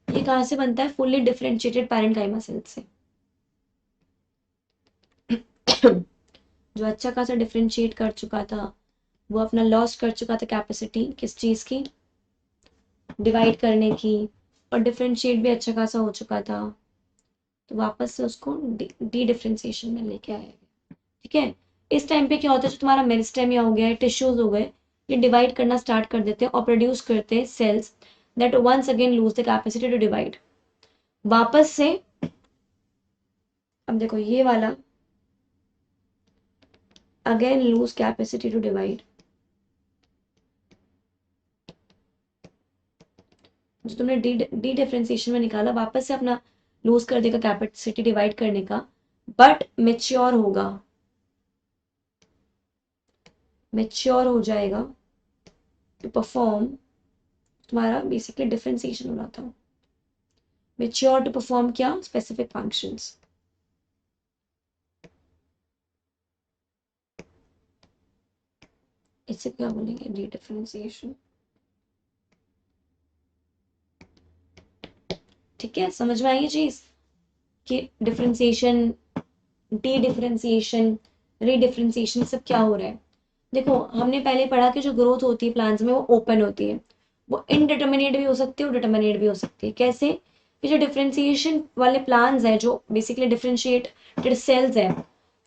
ये कहाँ से बनता है, फुल्ली डिफरेंशिएटेड पैरेंकाइमा सेल से। जो अच्छा खासा डिफरेंशिएट कर चुका था, वो अपना लॉस कर चुका था कैपेसिटी, किस चीज की, डिवाइड करने की, और डिफरेंशिएट भी अच्छा खासा हो चुका था, तो वापस से उसको डी डिफरेंशिएशन में लेके आएगा, ठीक है। इस टाइम पे क्या होता है, जो तुम्हारा मेरिस्टेम हो गया है, टिश्यूज हो गए, ये डिवाइड करना स्टार्ट कर देते हैं और प्रोड्यूस करते हैं cells that once again lose the capacity to divide. वापस से अब देखो ये वाला again lose capacity to divide, जो तुमने डी डिफरेंशिएशन में निकाला वापस से अपना लूज कर देगा कैपेसिटी डिवाइड करने का, बट मेच्योर होगा, मेच्योर हो जाएगा टू परफॉर्म, तुम्हारा बेसिकली डिफरेंशिएशन हो रहा था, मेच्योर टू परफॉर्म क्या, स्पेसिफिक फंक्शंस। इससे क्या बोलेंगे, डी डिफरेंशिएशन। ठीक है, समझ में आई ये चीज कि डिफरेंशिएशन, डी डिफरेंशिएशन, रीडिफरेंशिएशन सब क्या हो रहा है। देखो हमने पहले पढ़ा कि जो ग्रोथ होती है प्लांट्स में वो ओपन होती है, वो इनडिटर्मिनेट भी हो सकती है और डिटर्मिनेट भी हो सकती है। कैसे कि जो डिफरेंशिएशन वाले प्लांट्स हैं, जो बेसिकली डिफरेंशिएटेड सेल्स हैं,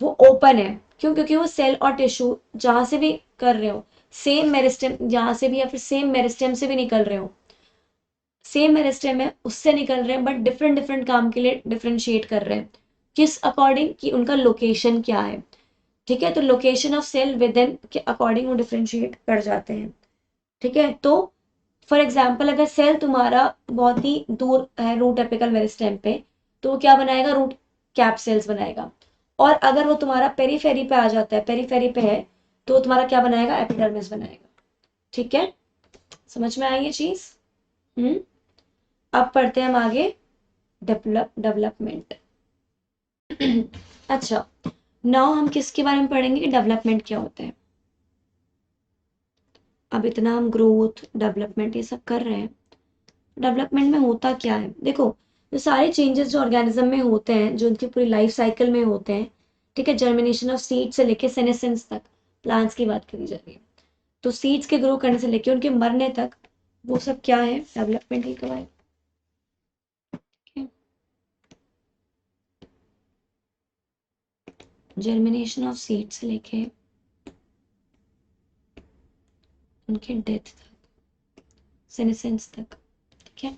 वो ओपन है। क्यों? क्योंकि वो सेल और टिश्यू जहां से भी कर रहे हो, सेम मेरिस्टेम जहां से भी या फिर सेम मेरिस्टेम से भी निकल रहे हो, सेम मेरिस्टेम है उससे निकल रहे हैं, बट डिफरेंट डिफरेंट काम के लिए डिफरेंशिएट कर रहे हैं। किस अकॉर्डिंग कि उनका लोकेशन क्या है। ठीक है, तो location of cell within के अकॉर्डिंग वो डिफरेंशिएट कर जाते हैं। ठीक है, तो फॉर एग्जाम्पल अगर सेल तुम्हारा बहुत ही दूर है रूट एपिकल मेरिस्टेम पे, तो वो क्या बनाएगा, रूट कैप सेल्स बनाएगा। और अगर वो तुम्हारा पेरीफेरी पे आ जाता है, पेरीफेरी पे है, तो वो तुम्हारा क्या बनाएगा, एपिडर्मिस बनाएगा। ठीक है, समझ में आई ये चीज। हम्म। अब पढ़ते हैं हम आगे, डेवलपमेंट। अच्छा, नाउ हम किसके बारे में पढ़ेंगे कि डेवलपमेंट क्या होता है। अब इतना हम ग्रोथ डेवलपमेंट ये सब कर रहे हैं, डेवलपमेंट में होता क्या है। देखो, जो सारे चेंजेस जो ऑर्गेनिज्म में होते हैं, जो उनकी पूरी लाइफ साइकिल में होते हैं, ठीक है, जर्मिनेशन ऑफ सीड से लेके सेनेसेंस तक, प्लांट्स की बात करी जा रही है, तो सीड्स के ग्रो करने से लेके उनके मरने तक, वो सब क्या है, डेवलपमेंट ही तो है। जर्मिनेशन ऑफ सीड से लेके उनके डेथ तक, सेनेसेंस तक, ठीक है,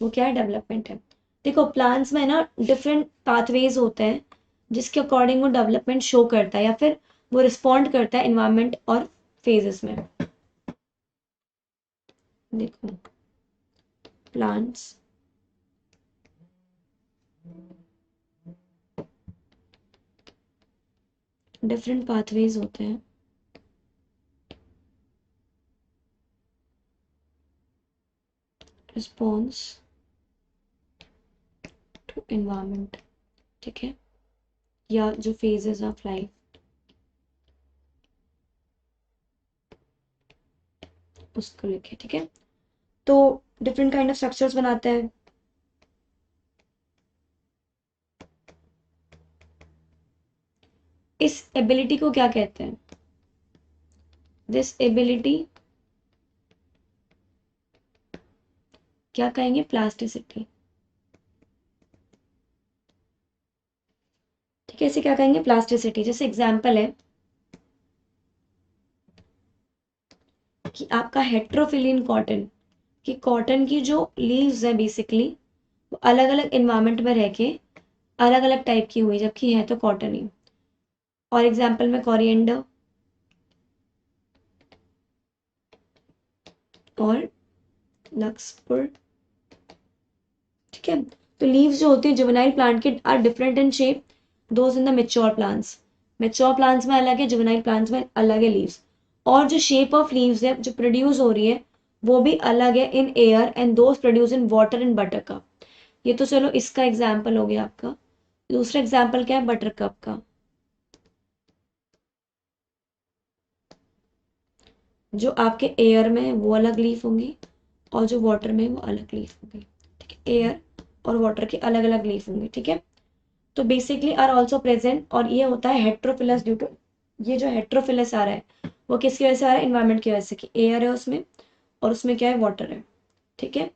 वो क्या है, डेवलपमेंट है। देखो प्लांट्स में ना डिफरेंट पाथवेज होते हैं जिसके अकॉर्डिंग वो डेवलपमेंट शो करता है या फिर वो रिस्पॉन्ड करता है इन्वायरमेंट और फेजेस में। देखो प्लांट्स डिफरेंट पाथवेज होते हैं रिस्पॉन्स टू इन्वायरमेंट, ठीक है, या जो फेजेस ऑफ लाइफ उसको लेके, ठीक है, तो डिफरेंट काइंड ऑफ स्ट्रक्चर्स बनाते हैं। इस एबिलिटी को क्या कहते हैं, दिस एबिलिटी क्या कहेंगे, प्लास्टिसिटी। ठीक है, इसे क्या कहेंगे, प्लास्टिसिटी। जैसे एग्जांपल है कि आपका हेट्रोफिलिन कॉटन, कि कॉटन की जो लीव्स है बेसिकली वो अलग अलग इन्वायरमेंट में रह के अलग अलग टाइप की हुई, जबकि है तो कॉटन ही। और एग्जांपल में कोरिएंडर और लक्सपुर। ठीक है, तो लीव्स जो होती है जुवेनाइल प्लांट के are different in shape, those in the mature plants, mature plants में अलग है, जुवेनाइल प्लांट्स में अलग है लीव्स। और जो शेप ऑफ लीव्स है जो प्रोड्यूस हो रही है वो भी अलग है in air and those produce in water and butter cup. ये तो चलो इसका एग्जाम्पल हो गया आपका। दूसरा एग्जाम्पल क्या है, बटर कप का। जो आपके एयर में वो अलग लीफ होंगी और जो वाटर में वो अलग लीफ होंगी। ठीक है, एयर और वाटर के अलग अलग लीफ होंगे। ठीक है, तो बेसिकली आर ऑल्सो प्रेजेंट, और ये होता है हेट्रोफिलस ड्यू टू, ये जो हेट्रोफिलस आ रहा है वो किसकी वजह से आ रहा है, इन्वायरमेंट की वजह से, कि एयर है उसमें और उसमें क्या है, वाटर है। ठीक है,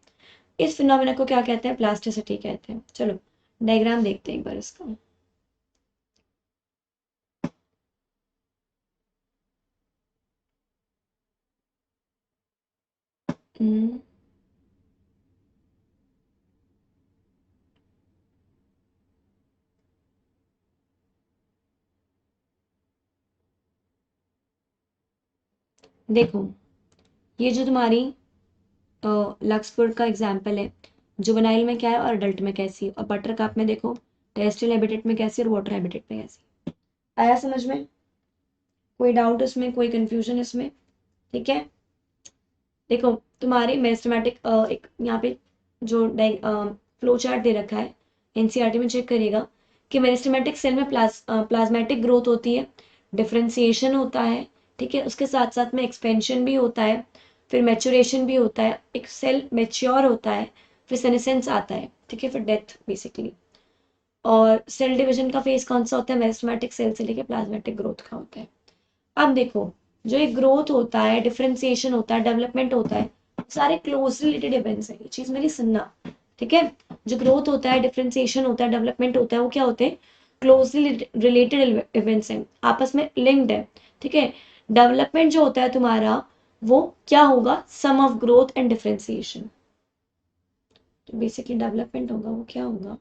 इस फिनोमेना को क्या कहते हैं, प्लास्टिसिटी कहते हैं। चलो डायग्राम देखते हैं एक बार इसका। हम्म, देखो ये जो तुम्हारी लक्सबर्ग का एग्जाम्पल है, जुवेनाइल में क्या है और अडल्ट में कैसी है, और बटर कप में देखो टेरेस्ट्रियल हैबिटेट में कैसी है और वाटर हैबिटेट में कैसी। आया समझ में? कोई डाउट इसमें, कोई कंफ्यूजन इसमें? ठीक है। देखो तुम्हारी मेरिस्टेमेटिक एक यहाँ पे जो फ्लो चार्ट दे रखा है, एनसीईआरटी में चेक करिएगा कि मेरिस्टेमेटिक सेल में प्लाज्मेटिक ग्रोथ होती है, डिफरेंशिएशन होता है, ठीक है, उसके साथ साथ में एक्सपेंशन भी होता है, फिर मैचुरेशन भी होता है, एक सेल मेच्योर होता है, फिर सेनेसेंस आता है, ठीक है, फिर डेथ बेसिकली। और सेल डिवीजन का फेज कौन सा होता है? मेरिस्टेमेटिक सेल से लेके प्लाज्मेटिक ग्रोथ का होता है। अब देखो जो एक ग्रोथ होता है, डिफरेंशिएशन होता है, डेवलपमेंट होता है, सारे क्लोजली रिलेटेड इवेंट्स हैं, ये चीज मेरी सुनना, ठीक है। जो ग्रोथ होता है, डिफरेंशिएशन होता है, डेवलपमेंट होता है, वो क्या होते हैं? क्लोजली रिलेटेड इवेंट्स हैं, आपस में लिंक्ड है, ठीक है। डेवलपमेंट जो होता है तुम्हारा, वो क्या होगा? सम ऑफ ग्रोथ एंड डिफरेंशिएशन। तो बेसिकली डेवलपमेंट होगा, वो क्या होगा?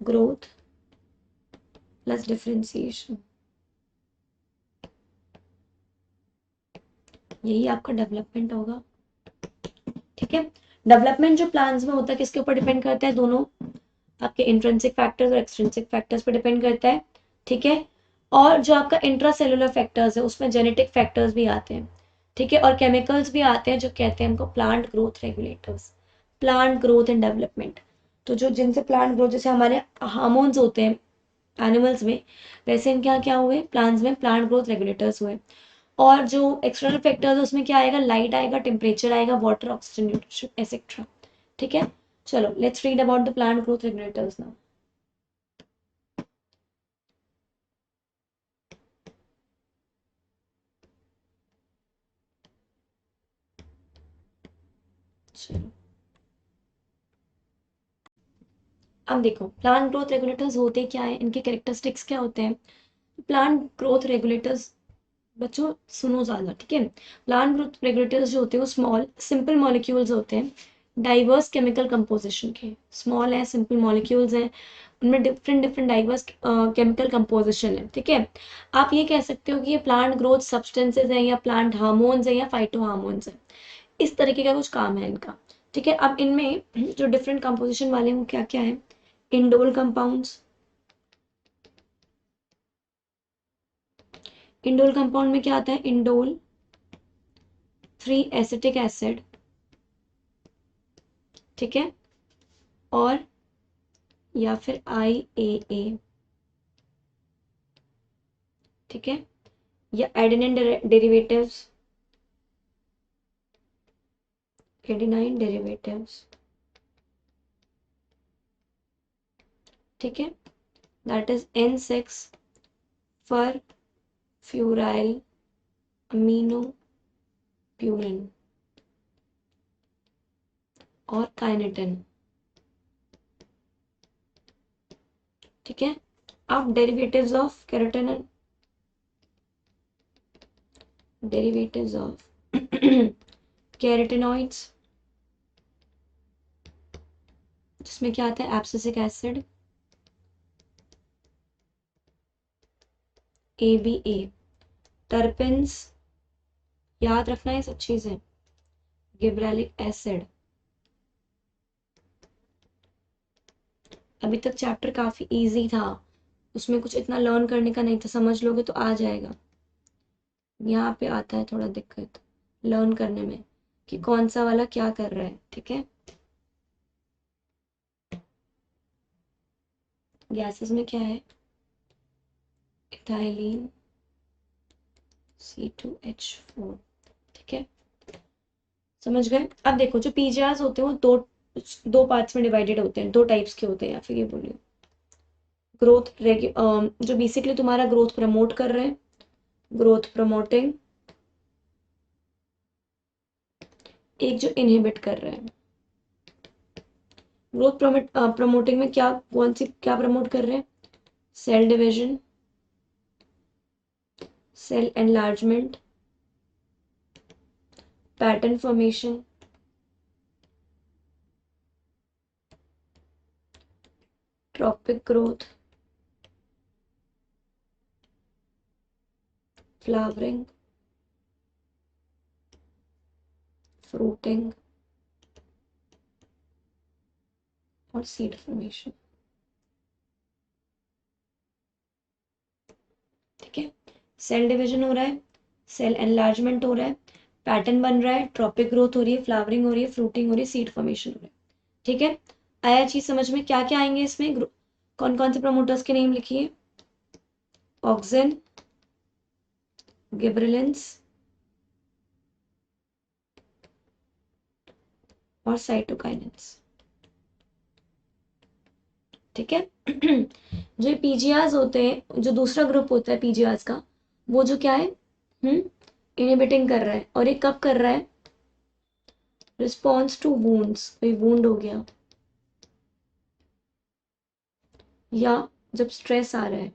ग्रोथ प्लस डिफरेंशिएशन, यही आपका डेवलपमेंट होगा, ठीक है। डेवलपमेंट जो प्लान्स में होता है किसके ऊपर डिपेंड करता है? दोनों आपके इंट्रिंसिक फैक्टर्स और एक्सट्रिंसिक फैक्टर्स पर डिपेंड करता है, ठीक है। और जो आपका इंट्रा सेलुलर फैक्टर्स है उसमें जेनेटिक फैक्टर्स भी आते हैं, ठीक है, और केमिकल्स भी आते हैं जो कहते हैं हमको plant growth regulators, plant growth and development. तो जो जिनसे प्लांट ग्रोथ, जैसे हमारे हार्मोन्स होते हैं एनिमल्स में, वैसे इनके यहाँ क्या हुए? प्लांट्स में प्लांट ग्रोथ रेगुलेटर्स हुए। और जो एक्सटर्नल फैक्टर्स है उसमें क्या आएगा? लाइट आएगा, टेम्परेचर आएगा, वाटर, ऑक्सीजन, न्यूट्रिशन एक्सेट्रा, ठीक है। चलो let's read about the plant growth regulators now. चलो अब देखो प्लांट ग्रोथ रेगुलेटर्स होते क्या है, इनके कैरेक्टरिस्टिक्स क्या होते हैं। प्लांट ग्रोथ रेगुलेटर्स, बच्चों सुनो ज़्यादा, ठीक है। प्लांट ग्रोथ रेगुलेटर्स जो होते हैं वो स्मॉल सिंपल मॉलिक्यूल्स होते हैं, डाइवर्स केमिकल कंपोजिशन के, स्मॉल है, सिंपल मॉलिक्यूल्स हैं, उनमें different different diverse chemical composition है, ठीक है। आप ये कह सकते हो कि ये प्लांट ग्रोथ सब्सटेंसेज हैं या प्लांट हार्मोन्स हैं या फाइटो हार्मोन्स हैं, इस तरीके का कुछ काम है इनका, ठीक है। अब इनमें जो डिफरेंट कंपोजिशन वाले हैं वो क्या क्या है? इंडोल कंपाउंड्स, इंडोल कंपाउंड में क्या आता है? इंडोल 3 एसिटिक एसिड, ठीक है, और या फिर IAA, ठीक है, या एडेनिन डेरिवेटिव्स, एडेनाइन डेरिवेटिव्स, ठीक है, that is N6 furfuryl amino purine और काइनेटिन, ठीक है। अब derivatives of carotene, derivatives of carotenoids, जिसमें क्या आता है? एब्सिसिक एसिड, ABA, टर्पेंस, याद रखना ये सब चीजें, गिबरेलिक एसिड। अभी तक चैप्टर काफी इजी था, उसमें कुछ इतना लर्न करने का नहीं था, समझ लोगे तो आ जाएगा। यहाँ पे आता है थोड़ा दिक्कत लर्न करने में कि कौन सा वाला क्या कर रहा है, ठीक है। गैसेस में क्या है? इथाइलिन C2H4, ठीक है, समझ गए। अब देखो जो पीजीआर्स होते हैं वो दो दो पार्ट्स में डिवाइडेड होते हैं, दो टाइप्स के होते हैं, या फिर ये बोलिए ग्रोथ जो बेसिकली तुम्हारा ग्रोथ प्रमोट कर रहे हैं, ग्रोथ प्रमोटिंग, एक जो इनहिबिट कर रहे हैं। ग्रोथ प्रमोटिंग में क्या, कौन सी क्या प्रमोट कर रहे हैं? Cell division, cell enlargement, pattern formation, tropic growth, flowering, fruiting और seed formation। ठीक है, सेल डिवीजन हो रहा है, सेल एनलार्जमेंट हो रहा है, पैटर्न बन रहा है, ट्रॉपिक ग्रोथ हो रही है, फ्लावरिंग हो रही है, फ्रूटिंग हो रही है, सीड फॉर्मेशन हो रहा है। ठीक है, आया चीज समझ में? क्या क्या आएंगे इसमें? कौन कौन से प्रमोटर्स के नेम लिखिए? ऑक्सिन, गिबरेलिंस और साइटोकाइनेंस। ठीक है जो पीजीआर्स होते हैं, जो दूसरा ग्रुप होता है पीजीआर्स का, वो जो क्या है, इनहिबिटिंग कर रहा है। और ये कब कर रहा है? रिस्पॉन्स टू वूंड्स, कोई वूंड हो गया या जब स्ट्रेस आ रहा है।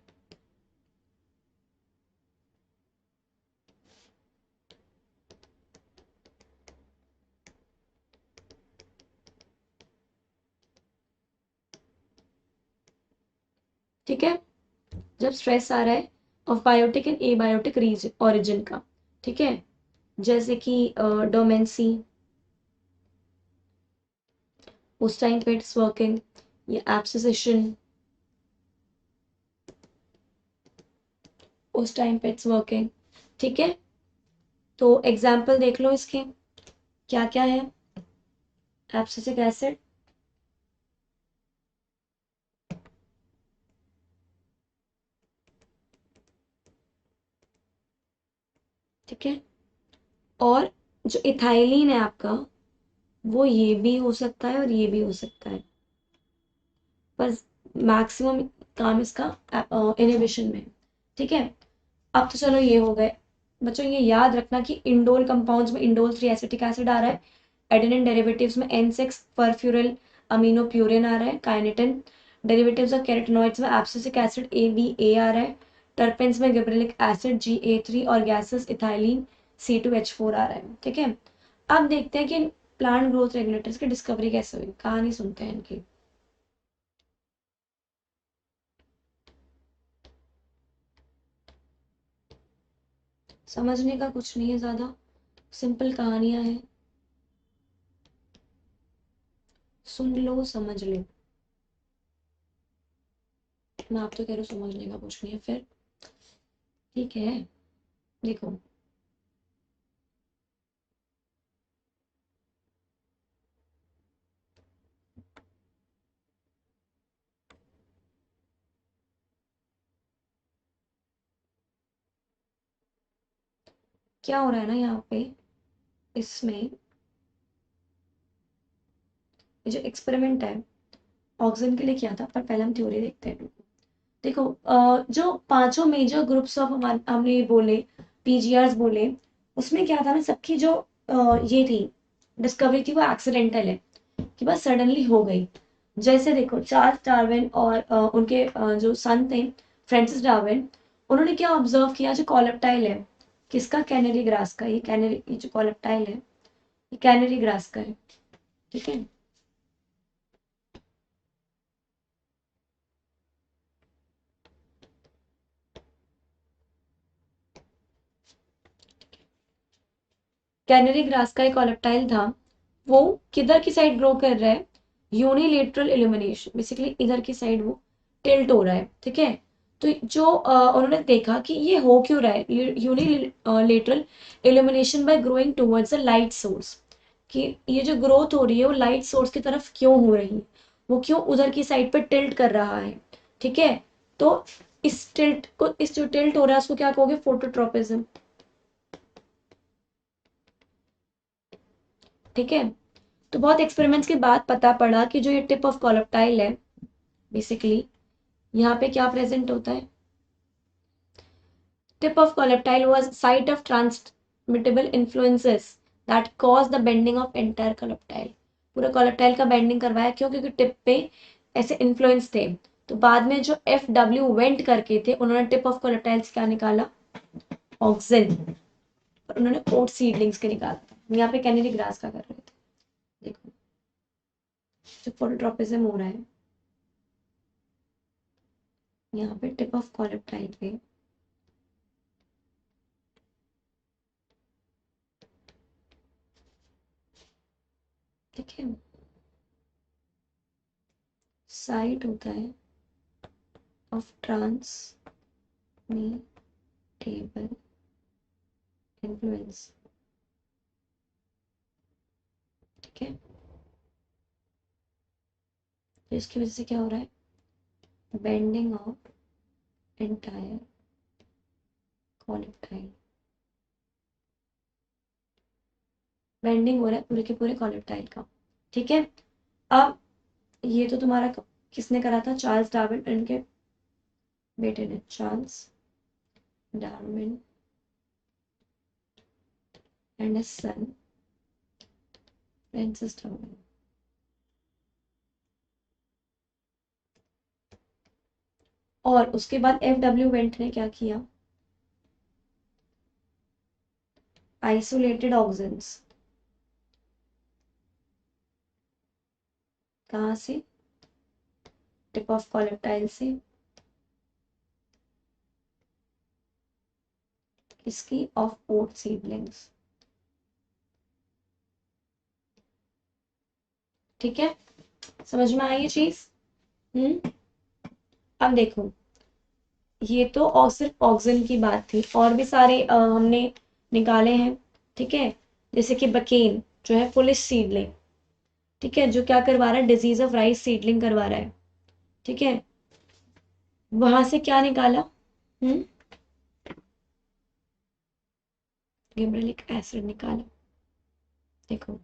ठीक है, जब स्ट्रेस आ रहा है of biotic and abiotic origin का। ठीक है, जैसे कि डोमेंसी, उस टाइम पे इट्स वर्किंग, या एब्सिशन, उस टाइम पे इट्स वर्किंग। ठीक है, तो एग्जाम्पल देख लो इसके क्या क्या है। एब्सिसिक एसिड, ठीक है, और जो इथाइलिन है आपका, वो ये भी हो सकता है और ये भी हो सकता है, पर मैक्सिमम काम इसका इनहिबिशन में। ठीक है, अब तो चलो ये हो गए बच्चों। ये याद रखना कि इंडोल कंपाउंड्स में इंडोल 3 एसिटिक एसिड आ रहा है, एडेनिन डेरिवेटिव्स में N6 परफ्यूरल अमीनो प्यूरिन आ रहा है, काइनेटिन डेरिवेटिव्स ऑफ कैरोटेनॉइड्स में एब्सिसिक एसिड ABA आ रहा है, टर्पेंस में गिबरेलिक एसिड GA3 और गैसेस इथाइलिन C2H4 आ रहा है। ठीक है, अब देखते हैं कि प्लांट ग्रोथ रेगुलेटर्स की डिस्कवरी कैसे हुई, कहानी सुनते हैं इनकी। समझने का कुछ नहीं है ज्यादा, सिंपल कहानियां हैं, सुन लो समझ लो। मैं आप तो कह रही हूँ समझने का कुछ नहीं है फिर। ठीक है, देखो क्या हो रहा है ना यहाँ पे, इसमें ये जो एक्सपेरिमेंट है ऑक्सीजन के लिए किया था, पर पहले हम थ्योरी देखते हैं। देखो जो पांचों मेजर ग्रुप्स ऑफ हमने ये बोले, पीजीआरस बोले, उसमें क्या था ना, सबकी जो ये थी डिस्कवरी थी, वो एक्सीडेंटल है कि बस सडनली हो गई। जैसे देखो चार्ल्स डार्विन और उनके जो सन थे फ्रांसिस डार्विन, उन्होंने क्या ऑब्जर्व किया, जो कॉलेप्टाइल है, किसका? कैनरी ग्रास का। ये कैनरी, ये जो कॉलेप्टाइल है ये कैनरी ग्रास का है। ठीक है, कैनरी ग्रास का एक कॉलेप्टाइल था, वो किधर की साइड ग्रो कर रहा है? यूनिलेटरल इल्यूमिनेशन, बेसिकली इधर की साइड वो टिल्ट हो रहा है। ठीक है, तो जो उन्होंने देखा कि ये हो क्यों रहा है unilateral illumination bye growing towards a light source, कि ये जो ग्रोथ हो रही है वो लाइट सोर्स की तरफ क्यों हो रही है, वो क्यों उधर की साइड पे टिल्ट कर रहा है। ठीक है, तो इस टिल्ट को, इस जो टिल्ट हो रहा है उसको क्या कहोगे? फोटोट्रोपिज्म। ठीक है, तो बहुत एक्सपेरिमेंट्स के बाद पता पड़ा कि जो ये टिप ऑफ कॉलेप्टाइल है, बेसिकली यहाँ पे क्या प्रेजेंट होता है? Tip of coleoptile was site of transmittable influences that cause the bending of entire coleoptile. पूरा कॉलेप्टाइल का बेंडिंग करवाया, क्यों? क्योंकि टिप पे ऐसे इन्फ्लुएंस थे। तो बाद में जो FW वेंट करके थे, उन्होंने टिप ऑफ कॉलेप्टाइल से क्या निकाला? ऑक्सिन, और उन्होंने ओट सीडलिंग्स के निकाला था। हम यहाँ पे कैनेडी ग्रास का कर रहे थे। देखो जो फोटोट्रॉपिज्म हो रहा है यहाँ पे टिप ऑफ कॉलेप्टाइल पे, ठीक है, साइट होता है ऑफ ट्रांसमिटेबल इन्फ्लुएंस, ठीक है। तो इसकी वजह से क्या हो रहा है, बेंडिंग ऑफ एंटायर कॉलेप्टाइल, बेंडिंग हो रहा है पूरे के पूरे कॉलेप्टाइल का, ठीक है। अब ये तो तुम्हारा किसने करा था, चार्ल्स डार्विन, इनके बेटे ने, Charles Darwin and his son Francis Darwin. और उसके बाद F.W. वेंट ने क्या किया, आइसोलेटेड ऑक्सिन्स, कहाँ से, टिप ऑफ कॉलेप्टाइल से, इसकी ऑफ ओट सीडलिंग्स, ठीक है। समझ में आई ये चीज? अब देखो ये तो सिर्फ ऑक्सिन की बात थी, और भी सारे हमने निकाले हैं, ठीक है। जैसे कि बकेन जो है फुलिश सीडलिंग, ठीक है, जो क्या करवा रहा है, डिजीज ऑफ राइस सीडलिंग करवा रहा है, ठीक है। वहां से क्या निकाला, गिबरेलिक एसिड निकाला। देखो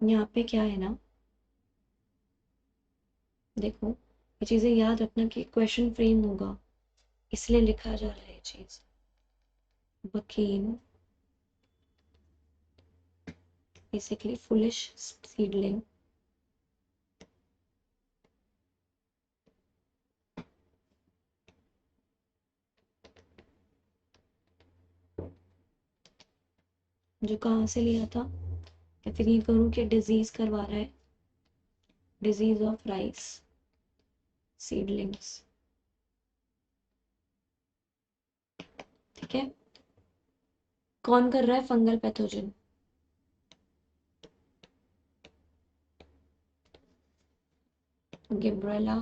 यहाँ पे क्या है ना, देखो ये चीजें याद रखना कि क्वेश्चन फ्रेम होगा, इसलिए लिखा जा रहा है ये चीज। बकेन बेसिकली फुलिश सीडलिंग, जो कहाँ से लिया था, या फिर ये करूँ कि डिजीज करवा रहा है, डिजीज ऑफ राइस सीडलिंग्स, ठीक है। कौन कर रहा है, fungal pathogen, Gibberella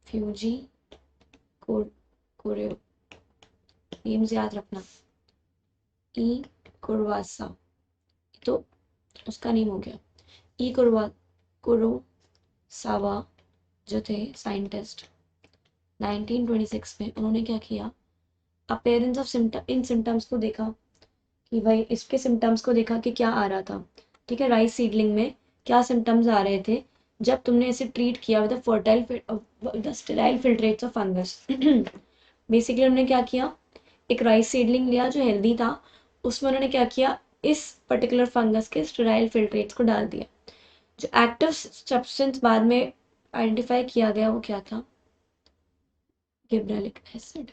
fujikuroi, names याद रखना, ई कुरवासा, तो उसका नेम हो गया ई कुरोसावा, जो थे साइंटिस्ट 1926 में, उन्होंने क्या किया, अपेयरेंस ऑफ इन सिम्टम्स को देखा, कि भाई इसके सिम्टम्स को देखा कि क्या आ रहा था, ठीक है, राइस सीडलिंग में क्या सिम्टम्स आ रहे थे जब तुमने इसे ट्रीट किया with with sterile filtrates of fungus. Basically उन्होंने क्या किया, एक राइस सीडलिंग लिया जो हेल्दी था, उसमें उन्होंने क्या किया, इस पर्टिकुलर फंगस के स्टेराइल फिल्ट्रेट्स को डाल दिया। जो एक्टिव सब्सटेंस बाद में आइडेंटिफाई किया गया वो क्या था, गिबरेलिक एसिड,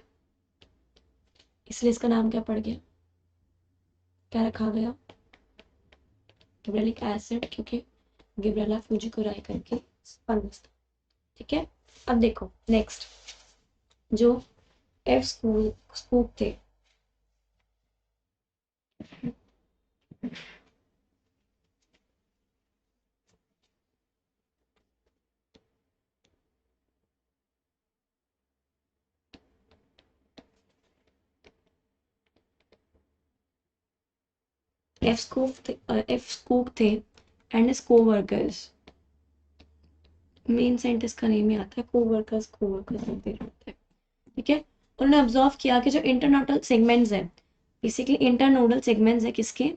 इसलिए इसका नाम क्या पड़ गया, क्या रखा गया, गिबरेलिक एसिड, क्योंकि गिब्रेला फ्यूजिकुराई करके फंगस था, ठीक है। अब देखो नेक्स्ट, जो एफ स्कूप थे, एफ स्कूप थे and is coworkers, main scientist का नेम ही आता है, कोवर्कर्स कोवर्कर्स होते रहते हैं, ठीक है। उन्होंने ऑब्जर्व किया कि जो इंटरनोडल सेगमेंट्स है, बेसिकली इंटरनोडल सेगमेंट्स है किसके,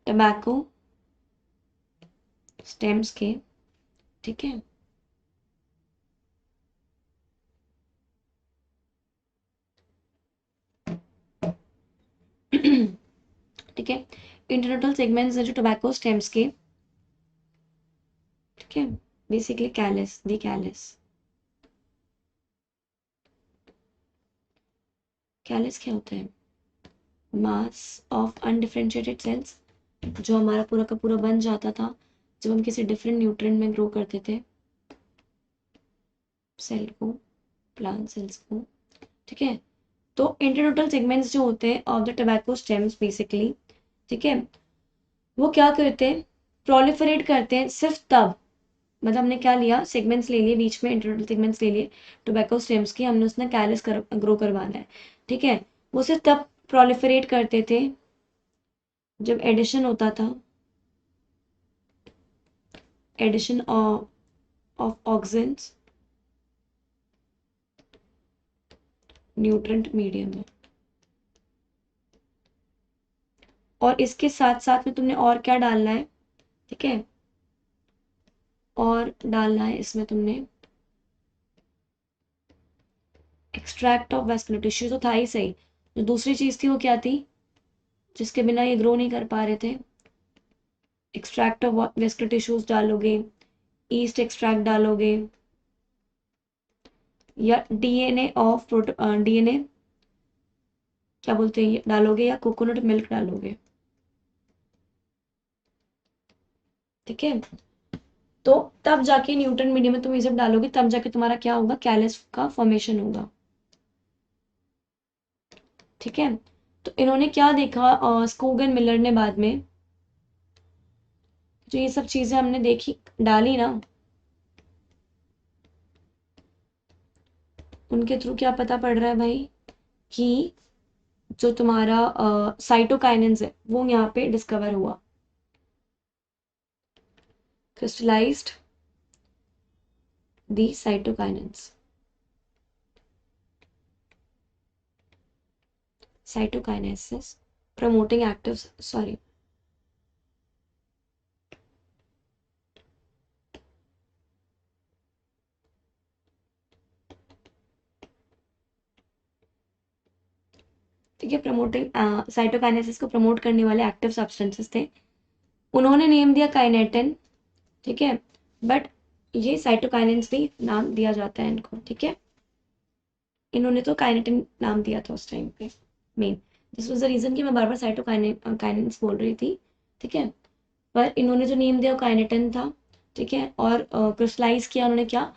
टबैको स्टेम्स के, ठीक है। ठीक है, इंटरनोटल सेगमेंट्स है जो टोबैको स्टेम्स के, ठीक है, बेसिकली कैलस, दी कैलस, कैलस क्या होता है? मास ऑफ अनडिफरेंशिएटेड सेल्स, जो हमारा पूरा का पूरा बन जाता था जब हम किसी डिफरेंट न्यूट्रिएंट में ग्रो करते थे सेल को, प्लांट सेल्स को, ठीक है। तो इंटरनोटल सेगमेंट्स जो होते हैं of the tobacco stems basically, ठीक है, वो क्या करते हैं, प्रोलिफरेट करते हैं सिर्फ तब, मतलब हमने क्या लिया, सेगमेंट्स ले लिए बीच में, इंटरनल सेगमेंट्स ले लिए टोबैको स्टेम्स की, हमने उसने कैलस ग्रो करवाना है, ठीक है। वो सिर्फ तब प्रोलिफरेट करते थे जब एडिशन होता था, addition of auxins nutrient medium में। और इसके साथ साथ में तुमने और क्या डालना है, ठीक है, और डालना है इसमें तुमने एक्सट्रैक्ट ऑफ वेस्कुलर टिश्यू, तो था ही सही। जो दूसरी चीज थी वो क्या थी, जिसके बिना ये ग्रो नहीं कर पा रहे थे, एक्सट्रैक्ट ऑफ वेस्कुलर टिश्यूज डालोगे, ईस्ट एक्सट्रैक्ट डालोगे, या डीएनए ऑफ डीएनए क्या बोलते हैं डालोगे, या कोकोनट मिल्क डालोगे, ठीक है। तो तब जाके न्यूट्रन मीडियम में तुम ये सब डालोगे, तब जाके तुम्हारा क्या होगा, कैलस का फॉर्मेशन होगा, ठीक है। तो इन्होंने क्या देखा, स्कोगन मिलर ने बाद में, जो ये सब चीजें हमने देखी डाली ना, उनके थ्रू क्या पता पड़ रहा है भाई, कि जो तुम्हारा साइटोकाइनेंस है वो यहाँ पे डिस्कवर हुआ, crystallised the cytokinins, cytokinesis promoting active, sorry, ठीक है, प्रमोटिंग साइटोकाइनेसिस को प्रमोट करने वाले एक्टिव सब्सटेंसेस थे, उन्होंने नेम दिया काइनेटिन, ठीक है, बट ये साइटोकाइनेंस भी नाम दिया जाता है इनको, ठीक है। इन्होंने तो काइनेटिन नाम दिया था उस टाइम पे man, this was the reason कि मैं बार बार साइटोकाइनेंस बोल रही थी, ठीक है। पर इन्होंने जो नेम दिया वो काइनेटिन था, ठीक है, और क्रिस्टलाइज किया उन्होंने क्या,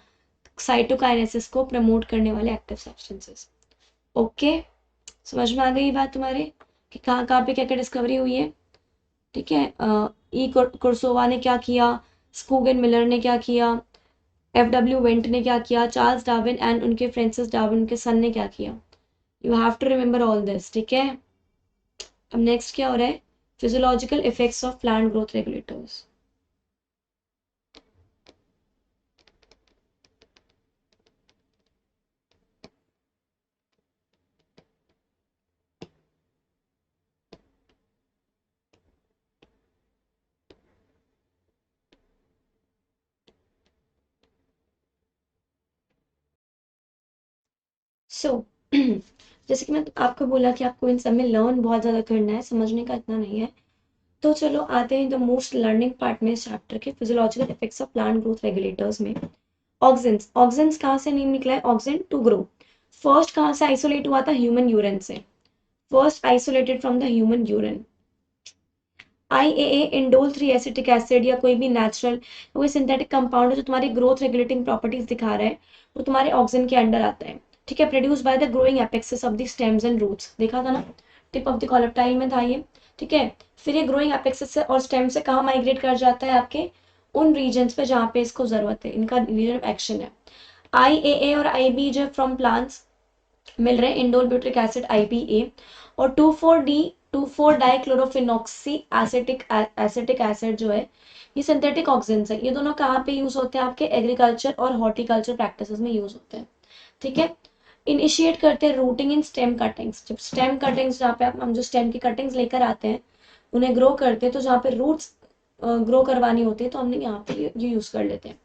साइटोकाइनेसिस को प्रमोट करने वाले एक्टिव सब्सटेंसेस। ओके, समझ में आ गई बात तुम्हारे, कि कहाँ कहाँ पे क्या क्या डिस्कवरी हुई है, ठीक है। ई कुर्सोवा ने क्या किया, स्कूगन मिलर ने क्या किया, एफ डब्ल्यू वेंट ने क्या किया, चार्ल्स डार्विन एंड उनके फ्रांसिस डार्विन उनके सन ने क्या किया, you have to remember all this, ठीक है। अब नेक्स्ट क्या हो रहा है, physiological effects of plant growth regulators. So जैसे कि मैं आपको बोला कि आपको इन सब में लर्न बहुत ज़्यादा करना है, समझने का इतना नहीं है, तो चलो आते हैं द मोस्ट लर्निंग पार्ट में इस चैप्टर के, physiological effects of plant growth regulators में। ऑक्सिन्स, ऑक्सिन्स कहाँ से नेम निकला है, ऑक्सिन टू ग्रो, फर्स्ट कहाँ से आइसोलेट हुआ था, ह्यूमन यूरिन से, first isolated from the human urine. IAA indole 3 acetic acid या कोई भी नेचुरल कोई सिंथेटिक कंपाउंड है जो तुम्हारी ग्रोथ रेगुलेटिंग प्रॉपर्टीज दिखा रहा है, वो तुम्हारे ऑक्सिन के अंडर आता है, ठीक है। Produce by the growing apexes of the stems and roots, देखा था ना, टिप ऑफ द कॉलेप्टाइल में था ये, ठीक है। फिर ये ग्रोइंग एपेक्सेस से और स्टेम से कहाँ माइग्रेट कर जाता है, आपके उन रीजन्स पे जहाँ पे इसको जरूरत है, इनका रीजन ऑफ एक्शन है। IAA और IB जो फ्रॉम प्लांट्स मिल रहे हैं, इंडोल ब्यूट्रिक एसिड IPA, और 2,4-D 2,4-डाइक्लोरोफिनॉक्सी एसिटिक एसिड जो है, ये सिंथेटिक ऑक्सिन्स है, ये दोनों कहाँ पे यूज होते हैं, आपके एग्रीकल्चर और हॉर्टिकल्चर प्रैक्टिसेस में यूज होते हैं, ठीक है। इनिशिएट करते हैं रूटिंग इन स्टेम कटिंग्स, जब स्टेम कटिंग्स जहाँ पे हम जो स्टेम की कटिंग्स लेकर आते हैं उन्हें ग्रो करते हैं, तो जहाँ पे रूट्स ग्रो करवानी होती है तो हमने यहाँ पे ये यूज कर लेते हैं,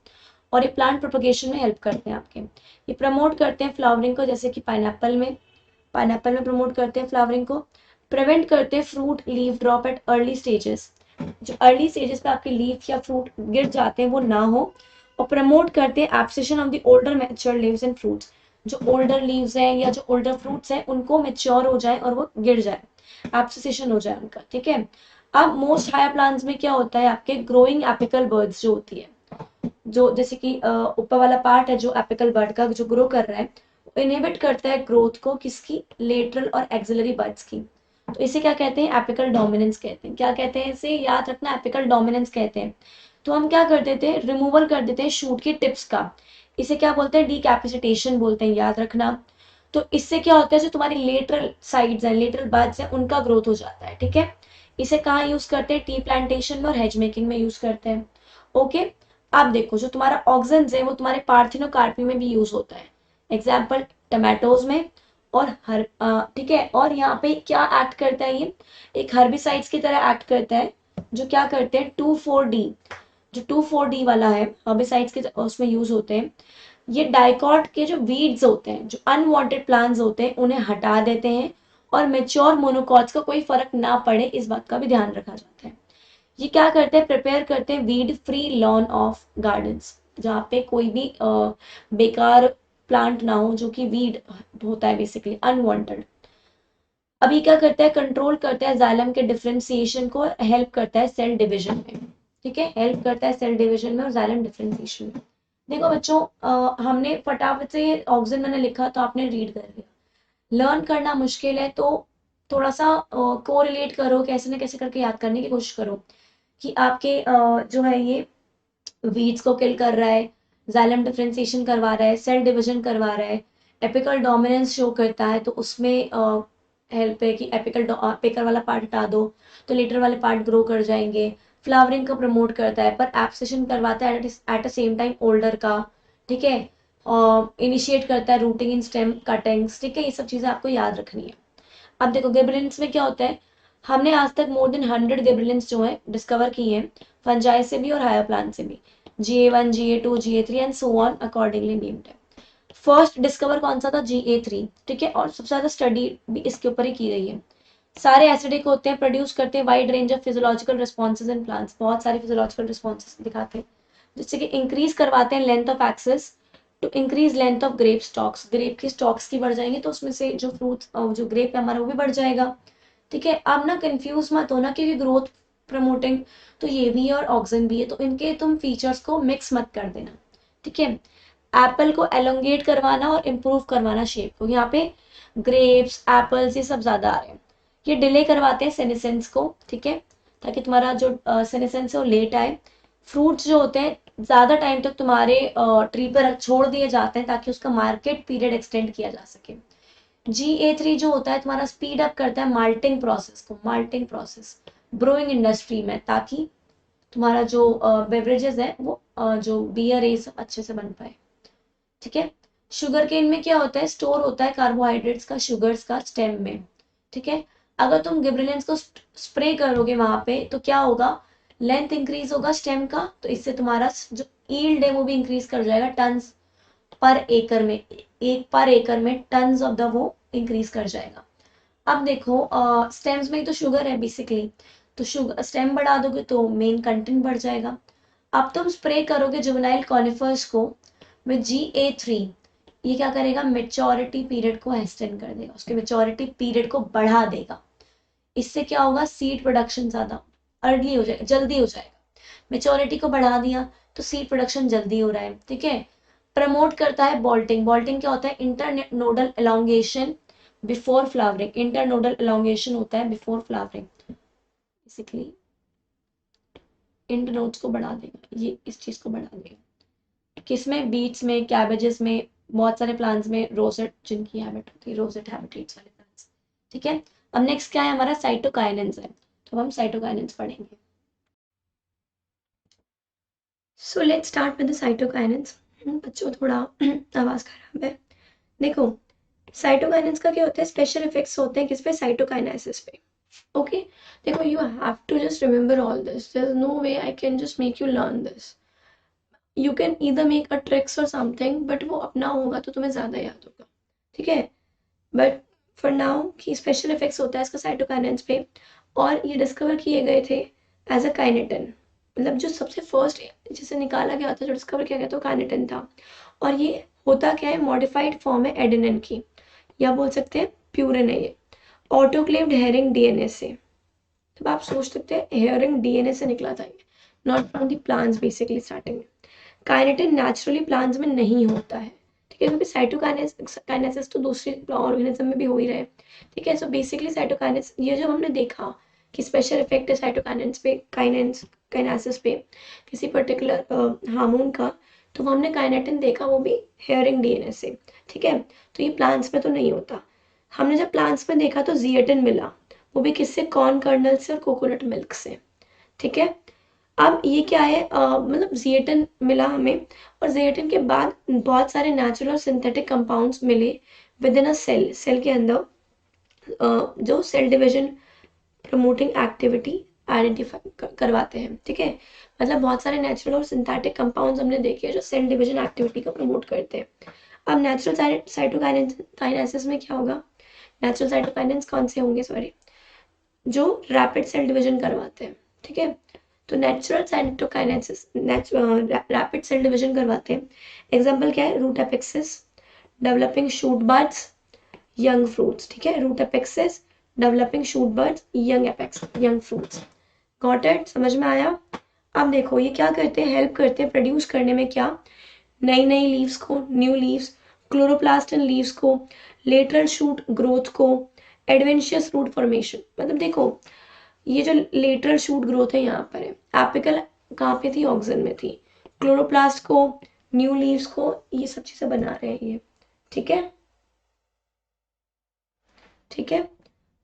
और ये प्लांट प्रोपगेशन में हेल्प करते हैं आपके, ये प्रमोट करते हैं फ्लावरिंग को, जैसे कि पाइनएप्पल में प्रमोट करते हैं फ्लावरिंग को, प्रिवेंट करते हैं fruit leaf drop at early stages, जो अर्ली स्टेजेस पे आपके लीफ या फ्रूट गिर जाते हैं वो ना हो। और प्रमोट करते हैं abscission of the older mature leaves and fruits, जो ओल्डर लीव्स हैं या जो ओल्डर फ्रूट्स हैं उनको मैच्योर हो जाए और वो गिर जाए, एब्सेशन हो जाए उनका, ठीक है। अब मोस्ट हायर प्लांट्स में क्या होता है, आपके ग्रोइंग एपिकल बर्ड्स जो होती है, जो जैसे कि ऊपर वाला पार्ट है जो एपिकल बर्ड का जो ग्रो कर रहा है, इनहिबिट करता है ग्रोथ को किसकी, लेटरल और एक्सिलरी बर्ड्स की। तो इसे क्या कहते हैं, एपिकल डोमिनेंस कहते हैं। क्या कहते हैं इसे, याद रखना, एपिकल डोमिनेंस कहते हैं। तो हम क्या कर देते हैं, रिमूवल कर देते हैं शूट की टिप्स का, इसे क्या बोलते हैं, डीकैपिसिटेशन बोलते हैं, याद रखना। तो इससे क्या होता है, जो तुम्हारी लेटरल साइड्स हैं, लेटरल बर्ड्स हैं, उनका ग्रोथ हो जाता है, ठीक है। इसे कहाँ यूज करते हैं, टी प्लांटेशन में और हेज मेकिंग में यूज करते हैं। ओके। आप देखो जो तुम्हारा ऑक्सेंस है वो तुम्हारे पार्थिनोकार्पी में भी यूज होता है, एग्जाम्पल टमाटोज में और हर, ठीक है। और यहाँ पे क्या एक्ट करता है, ये एक हर्बिसाइड्स की तरह एक्ट करता है, जो क्या करते हैं 2,4-D, जो 2,4-D वाला है हर्बिसाइड्स के उसमें यूज होते हैं। ये डाइकॉट के जो वीड्स होते हैं, जो अनवांटेड प्लांट्स होते हैं, उन्हें हटा देते हैं और मेच्योर मोनोकॉट्स का कोई फर्क ना पड़े इस बात का भी ध्यान रखा जाता है। ये क्या करते हैं, प्रिपेयर करते हैं weed free lawn of gardens, जहाँ पे कोई भी बेकार प्लांट ना हो जो कि वीड होता है, बेसिकली अनवांटेड। अभी क्या करता है, कंट्रोल करता है जाइलम के डिफरेंशिएशन को, हेल्प करता है सेल डिवीजन में, ठीक है, हेल्प करता है सेल डिवीजन में और जाइलम डिफरेंशिएशन में। देखो बच्चों, हमने फटाफट से ऑक्सीजन मैंने लिखा तो आपने रीड कर लिया। लर्न करना मुश्किल है तो थोड़ा सा कोरिलेट करो, कैसे ना कैसे करके याद करने की कोशिश करो कि आपके जो है ये वीड्स को किल कर रहा है, जाइलम डिफरेंशिएशन करवा रहा है, सेल डिवीजन करवा रहा है, एपिकल डोमिनेंस शो करता है, तो उसमें हेल्प है कि एपिकल वाला पार्ट हटा दो तो लेटर वाले पार्ट ग्रो कर जाएंगे। फ्लावरिंग को प्रमोट करता है, पर एब्सेशन करवाता है at a same time older का, ठीक है। इनिशिएट करता है रूटिंग इन स्टेम कटिंग्स, ठीक है। ये सब चीजें आपको याद रखनी है। अब देखो गिबरेलिंस में क्या होता है, हमने आज तक मोर देन 100 गिबरेलिंस जो है डिस्कवर किए हैं, फंजाई से भी और हायर प्लांट से भी, GA1, GA2, GA3 and so on accordingly named है। फर्स्ट डिस्कवर कौन सा था, GA3, ठीक है। और सबसे ज्यादा स्टडी भी इसके ऊपर ही की गई है। सारे एसिडिक होते हैं, प्रोड्यूस करते हैं wide range of physiological responses in plants, बहुत सारे फिजियोलॉजिकल रिस्पॉन्सेज दिखाते हैं, जिससे कि इंक्रीज करवाते हैं length of axes to increase length of grape stalks, grape की स्टॉक्स की बढ़ जाएंगे तो उसमें से जो फ्रूट्स जो ग्रेप है हमारा वो भी बढ़ जाएगा, ठीक है। अब ना कंफ्यूज मत होना क्योंकि ग्रोथ प्रमोटिंग तो ये भी है और ऑक्सीजन भी है, तो इनके तुम फीचर्स को मिक्स मत कर देना, ठीक है। एप्पल को एलोंगेट करवाना और इम्प्रूव करवाना शेप को, यहाँ पे ग्रेप्स एप्पल्स ये सब ज्यादा आ रहे हैं। ये डिले करवाते हैं सेनेसेंस को, ठीक है, ताकि तुम्हारा जो सेनेसेंस है वो लेट आए। फ्रूट्स जो होते हैं ज्यादा टाइम तक तुम्हारे ट्री पर छोड़ दिए जाते हैं ताकि उसका मार्केट पीरियड एक्सटेंड किया जा सके। GA3 जो होता है तुम्हारा स्पीड अप करता है माल्टिंग प्रोसेस को, माल्टिंग प्रोसेस ब्रोइंग इंडस्ट्री में, ताकि तुम्हारा जो बेवरेजेस है वो जो बियर है सब अच्छे से बन पाए, ठीक है। शुगर केन में क्या होता है, स्टोर होता है कार्बोहाइड्रेट्स का, शुगर्स का स्टेम में, ठीक है। अगर तुम गिबरेलिंस को स्प्रे करोगे वहां पे तो क्या होगा, लेंथ इंक्रीज होगा स्टेम का, तो इससे तुम्हारा जो ईल्ड है वो भी इंक्रीज कर जाएगा, टन्स पर एकड़ में, एक पर एकड़ में टन्स ऑफ द वो इंक्रीज कर जाएगा। अब देखो स्टेम्स में ही तो शुगर है बेसिकली, तो शुगर स्टेम बढ़ा दोगे तो मेन कंटेंट बढ़ जाएगा। अब तुम स्प्रे करोगे जुवेनाइल कॉनिफर्स को में GA3, ये क्या करेगा, मेच्योरिटी पीरियड को एक्सटेंड कर देगा, उसके मेच्योरिटी पीरियड को बढ़ा देगा। इससे क्या होगा, सीड प्रोडक्शन ज्यादा अर्ली हो जाएगा, जल्दी हो जाएगा। मेच्योरिटी को बढ़ा दिया तो सीड प्रोडक्शन जल्दी हो रहा है, ठीक है। प्रमोट करता है बॉल्टिंग, बॉल्टिंग क्या होता है, internodal elongation before flowering, internodal elongation होता है बिफोर फ्लावरिंग, बेसिकली इंटरनोड्स को बढ़ा देगा, ये इस चीज को बढ़ा देगा। किसमें, बीट्स में, कैबेजेस में, बहुत सारे प्लांट्स में, रोसेट जिनकी हैबिट होती है, रोसेट हैबिटेट्स वाले प्लांट्स, ठीक है। अब नेक्स्ट क्या है हमारा, साइटोकाइनेंस है, तो हम साइटोकाइनेंस पढ़ेंगे। So let's start with the cytokinins. बच्चों थोड़ा आवाज खराब है। देखो साइटोकाइनेंस का क्या होता है, स्पेशल इफेक्ट्स होते हैं किस पे, साइटोकाइनेसिस पे, ओके। देखो you have to just remember all this, there is no way I can just make you learn this. You can either make a tricks or something, but वो अपना होगा तो तुम्हें ज्यादा याद होगा, ठीक है। बट फॉर नाउ कि स्पेशल इफेक्ट्स होता है इसका साइटोकाइनेंस पे, और ये डिस्कवर किए गए थे एज अ काइनेटिन, मतलब जो सबसे फर्स्ट जिसे निकाला गया था, जो डिस्कवर किया गया था वो काइनेटिन था। और ये होता क्या है, मॉडिफाइड फॉर्म है एडेनिन की, या बोल सकते हैं प्यूरिन है ये, ऑटोक्लेव्ड हेरिंग डीएनए से। तो आप सोच सकते हैं हेयरिंग डीएनए से निकला था ये, not from the plants basically starting में। काइनेटिन नेचुरली प्लांट्स में नहीं होता है, ठीक है, क्योंकि साइटोकाइनेसिस तो दूसरे ऑर्गेनिज्म में भी हो ही रहे, ठीक है। सो बेसिकली साइटोकाइनेस, ये जो हमने देखा कि स्पेशल इफेक्ट है साइटोकाइनेंस पे, काइनेसिस पे किसी पर्टिकुलर हार्मोन का, तो वो हमने काइनेटिन देखा, वो भी हेयरिंग डीएनए से, ठीक है। तो ये प्लांट्स में तो नहीं होता। हमने जब प्लांट्स में देखा तो जिएटिन मिला, वो भी किससे, कॉर्न कर्नल से और कोकोनट मिल्क से, ठीक है। अब ये क्या है, मतलब जिएटिन मिला हमें, और जिएटिन के बाद बहुत सारे नेचुरल और सिंथेटिक कंपाउंड्स मिले within a cell, cell के अंदर, जो cell division promoting activity identify करवाते हैं, ठीक है। मतलब बहुत सारे नेचुरल और सिंथेटिक कंपाउंड्स हमने देखे जो सेल डिवीजन एक्टिविटी को प्रमोट करते हैं। अब नेचुरल साइटोकाइनेसिस में क्या होगा, नेचुरल साइटोकाइनेंस कौन से होंगे, सॉरी, जो रैपिड सेल डिवीजन करवाते हैं, ठीक है। तो natural cytokinesis rapid cell division करवाते हैं। एग्जांपल क्या है, root apices, developing shoot buds, young fruits, ठीक है, root apices, developing shoot buds, young fruits. Got it, समझ में आया। अब देखो ये क्या करते हैं, हेल्प करते हैं प्रोड्यूस करने में, क्या, नई नई लीव्स को, new leaves, chloroplast in leaves को, लेटरल शूट ग्रोथ को, एडवेंशियस रूट फॉर्मेशन। मतलब देखो ये जो लेटरल शूट ग्रोथ है यहाँ पर है, एपिकल कहाँ पे थी, ऑक्सिन में थी, क्लोरोप्लास्ट को, न्यू लीव्स को, ये सब चीजें बना रहे हैं ये, ठीक है, ठीक है।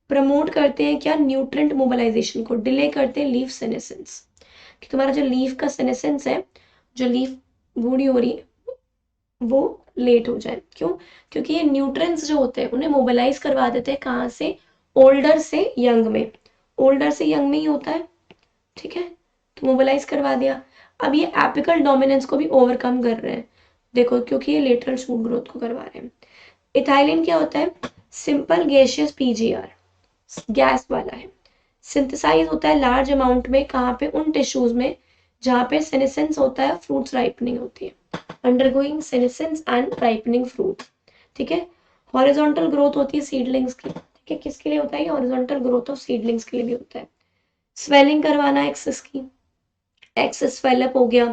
प्रमोट करते हैं क्या, न्यूट्रेंट मोबिलाइजेशन को, डिले करते हैं लीफ सेनेसेंस, कि तुम्हारा जो लीफ का सेनेसेंस है, जो लीफ बूढ़ी हो रही है वो लेट हो जाए, क्यों, क्योंकि ये न्यूट्रिएंट्स जो होते हैं उन्हें मोबिलाइज करवा देते हैं, कहाँ से, ओल्डर से यंग में, ओल्डर से यंग में ही होता है, ठीक है। तो मोबिलाइज करवा दिया। अब ये एपिकल डोमिनेंस को भी ओवरकम कर रहे हैं, देखो, क्योंकि ये लेटरल शूट ग्रोथ को करवा रहे हैं। इथाइलिन क्या होता है, सिंपल गैसियस पीजीआर, गैस वाला है, सिंथेसाइज होता है लार्ज अमाउंट में, कहाँ पे, उन टिश्यूज में जहाँ पे सेनेसेंस होता है, फ्रूट्स राइपनिंग होती है, undergoing senescence and ripening fruit, ठीक है। हॉरिजॉन्टल ग्रोथ होती है सीडलिंग्स की, ठीक है, किसके लिए होता है, हॉरिजॉन्टल ग्रोथ ऑफ सीडलिंग्स के लिए भी होता है। स्वेलिंग करवाना एक्सेस की, एक्सेस स्वेलअप हो गया।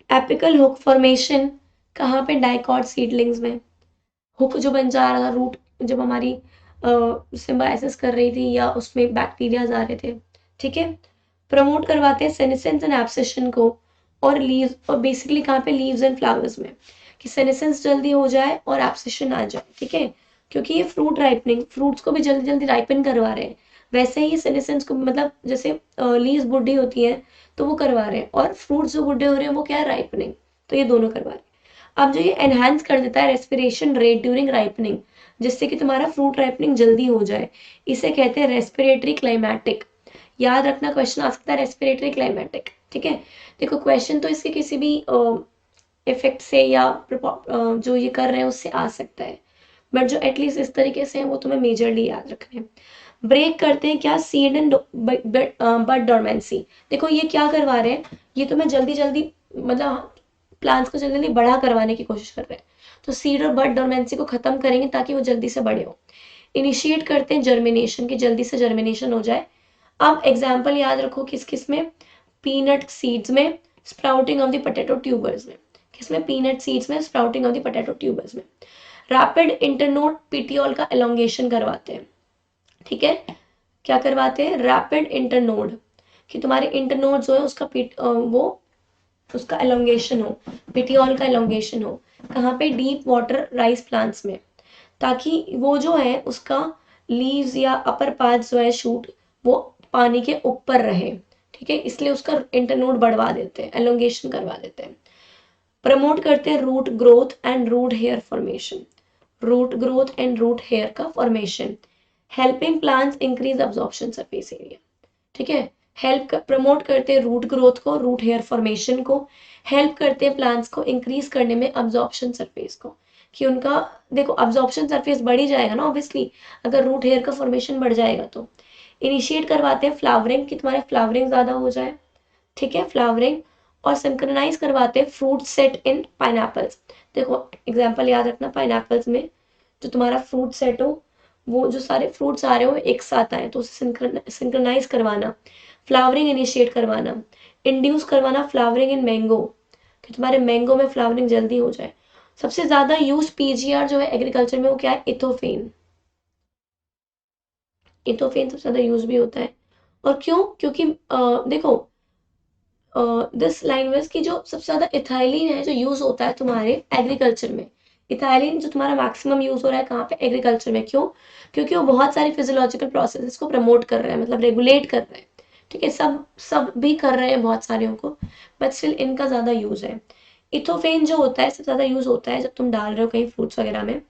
एपिकल हुक फॉर्मेशन, कहाँ पे, डाइकॉट सीडलिंग्स में, हुक जो बन जा रहा था, रूट जब हमारी सिम्बायोसिस कर रही थी या उसमें बैक्टीरिया आ रहे थे, ठीक है। प्रमोट करवाते हैं सेनेसेंस एंड एब्सेशन को, और लीव्स, और बेसिकली कहाँ पे, लीव्स एंड फ्लावर्स में, कि सेनेसेंस जल्दी हो जाए और एब्सेशन आ जाए, ठीक है, क्योंकि ये फ्रूट राइपनिंग, फ्रूट्स को भी जल्दी जल्दी राइपन करवा रहे हैं, वैसे ही सेनेसेंस को, मतलब जैसे लीव्स बुढ़ी होती है तो वो करवा रहे हैं, और फ्रूट्स जो बुढ़े हो रहे हैं वो क्या है, राइपनिंग, तो ये दोनों करवा रहे हैं। अब जो ये एनहांस कर देता है रेस्पिरेशन रेट ड्यूरिंग राइपनिंग, जिससे कि तुम्हारा फ्रूट राइपनिंग जल्दी हो जाए, इसे कहते हैं रेस्पिरेटरी क्लाइमैटिक। याद रखना, क्वेश्चन आ सकता है रेस्पिरेटरी क्लाइमैटिक, ठीक है। देखो क्वेश्चन तो इसके किसी भी इफेक्ट से या जो ये कर रहे हैं उससे आ सकता है, बट जो एटलीस्ट इस तरीके से है वो तुम्हें मेजरली याद रखने हैं। ब्रेक करते हैं क्या, सीड एंड बड डोरमेंसी। देखो ये क्या करवा रहे हैं, ये तुम्हें जल्दी जल्दी, मतलब प्लांट्स को जल्दी जल्दी बड़ा करवाने की कोशिश कर रहे हैं, तो सीड और बड डोरमेंसी को खत्म करेंगे ताकि वो जल्दी से बड़े हो। इनिशिएट करते हैं जर्मिनेशन की, जल्दी से जर्मिनेशन हो जाए। अब एग्जाम्पल याद रखो किस किस में, पीनट सीड्स में, sprouting of the potato tubers में, किसमें, पीनट सीड्स में, sprouting of the potato tubers में। रैपिड इंटरनोड पीटियोल का एलोंगेशन करवाते हैं, ठीक है, क्या करवाते हैं, रैपिड इंटरनोड, कि तुम्हारे इंटरनोड जो है उसका वो उसका एलोंगेशन हो, पिटियोल का एलोंगेशन हो, कहाँ पे, डीप वाटर राइस प्लांट्स में, ताकि वो जो है उसका लीव्स या अपर पार्ट जो है शूट, वो पानी के ऊपर रहे, ठीक है, इसलिए उसका इंटरनोड बढ़वा देते हैं, एलोंगेशन करवा देते हैं। प्रमोट करते हैं root growth and root hair formation, root growth and root hair का formation, helping plants increase absorption surface area, ठीक है। हेल्प प्रमोट करते हैं रूट ग्रोथ को, रूट हेयर फॉर्मेशन को, हेल्प करते हैं प्लांट्स को इंक्रीज करने में अब्जॉर्प्शन सरफेस को, कि उनका देखो अब्जॉर्प्शन सरफेस बढ़ ही जाएगा ना ऑब्वियसली, अगर रूट हेयर का फॉर्मेशन बढ़ जाएगा तो। इनिशिएट करवाते हैं फ्लावरिंग कि तुम्हारे फ्लावरिंग ज़्यादा हो जाए, ठीक है, फ्लावरिंग। और सिंक्रोनाइज करवाते हैं फ्रूट सेट इन पाइनएप्पल्स। देखो एग्जांपल याद रखना, पाइनएप्पल्स में जो तुम्हारा फ्रूट सेट हो, वो जो सारे फ्रूट्स आ रहे हो एक साथ आए, तो उसे सिंक्रोनाइज करवाना, फ्लावरिंग इनिशिएट करवाना, इंड्यूस करवाना फ्लावरिंग इन मैंगो, कि तुम्हारे मैंगो में फ्लावरिंग जल्दी हो जाए। सबसे ज्यादा यूज पीजीआर जो है एग्रीकल्चर में वो क्या है, इथोफेन। इथोफेन सबसे ज्यादा यूज भी होता है। और क्यों, क्योंकि देखो दिस लैंग्वेज की जो सबसे ज्यादा इथाइलिन है जो यूज होता है तुम्हारे एग्रीकल्चर में। इथाइलिन जो तुम्हारा मैक्सिमम यूज हो रहा है कहाँ पे, एग्रीकल्चर में। क्यों, क्योंकि वो बहुत सारी फिजियोलॉजिकल प्रोसेसेस को प्रमोट कर रहा है, मतलब रेगुलेट कर रहा है, ठीक है। सब सब भी कर रहे हैं बहुत सारे को, बट स्टिल इनका ज्यादा यूज है। इथोफेन जो होता है सबसे ज्यादा यूज होता है जब तुम डाल रहे हो कहीं फ्रूट्स वगैरह में।